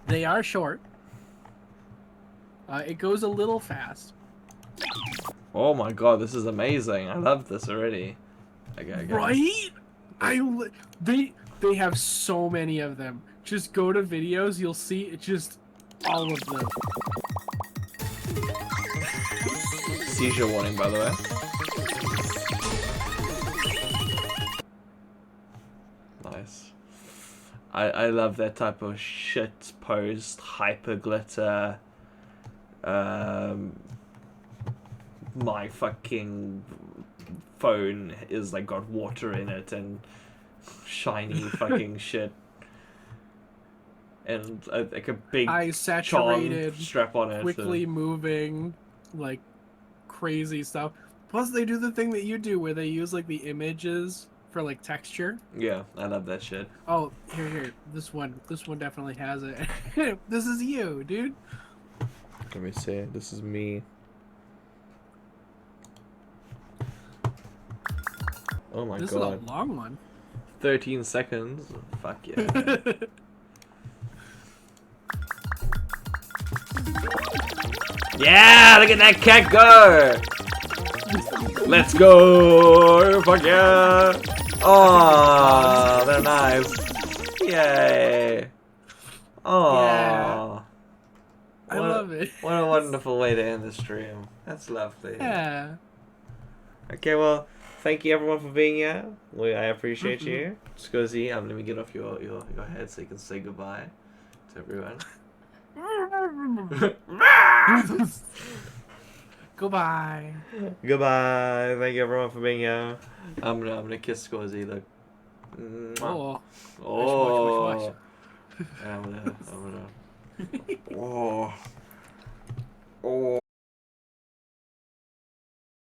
They are short. It goes a little fast. Oh my god, this is amazing. I love this already. Okay. Right? They have so many of them. Just go to videos, you'll see it, just all of them. Seizure warning, by the way. Nice. I love that type of shit post hyper glitter. My fucking phone is like got water in it and shiny fucking shit. And like a big Saturated, charm strap on it. quickly moving, like crazy stuff. Plus, they do the thing that you do where they use like the images for like texture. Yeah, I love that shit. Oh, here. This one definitely has it. This is you, dude. Let me see. This is me. Oh my god. This is a long one. 13 seconds. Fuck yeah. Yeah, look at that cat go! Let's go! Fuck yeah! Oh, they're nice. Yay! Oh, Yeah. I love it. What a wonderful way to end the stream. That's lovely. Yeah. Okay, well, thank you everyone for being here. I appreciate you. Scuzzy, let me get off your head so you can say goodbye to everyone. Goodbye. Goodbye. Thank you everyone for being here. I'm gonna kiss Scuzzy. Look. Oh. Oh. Much. I'm gonna. Oh. Oh.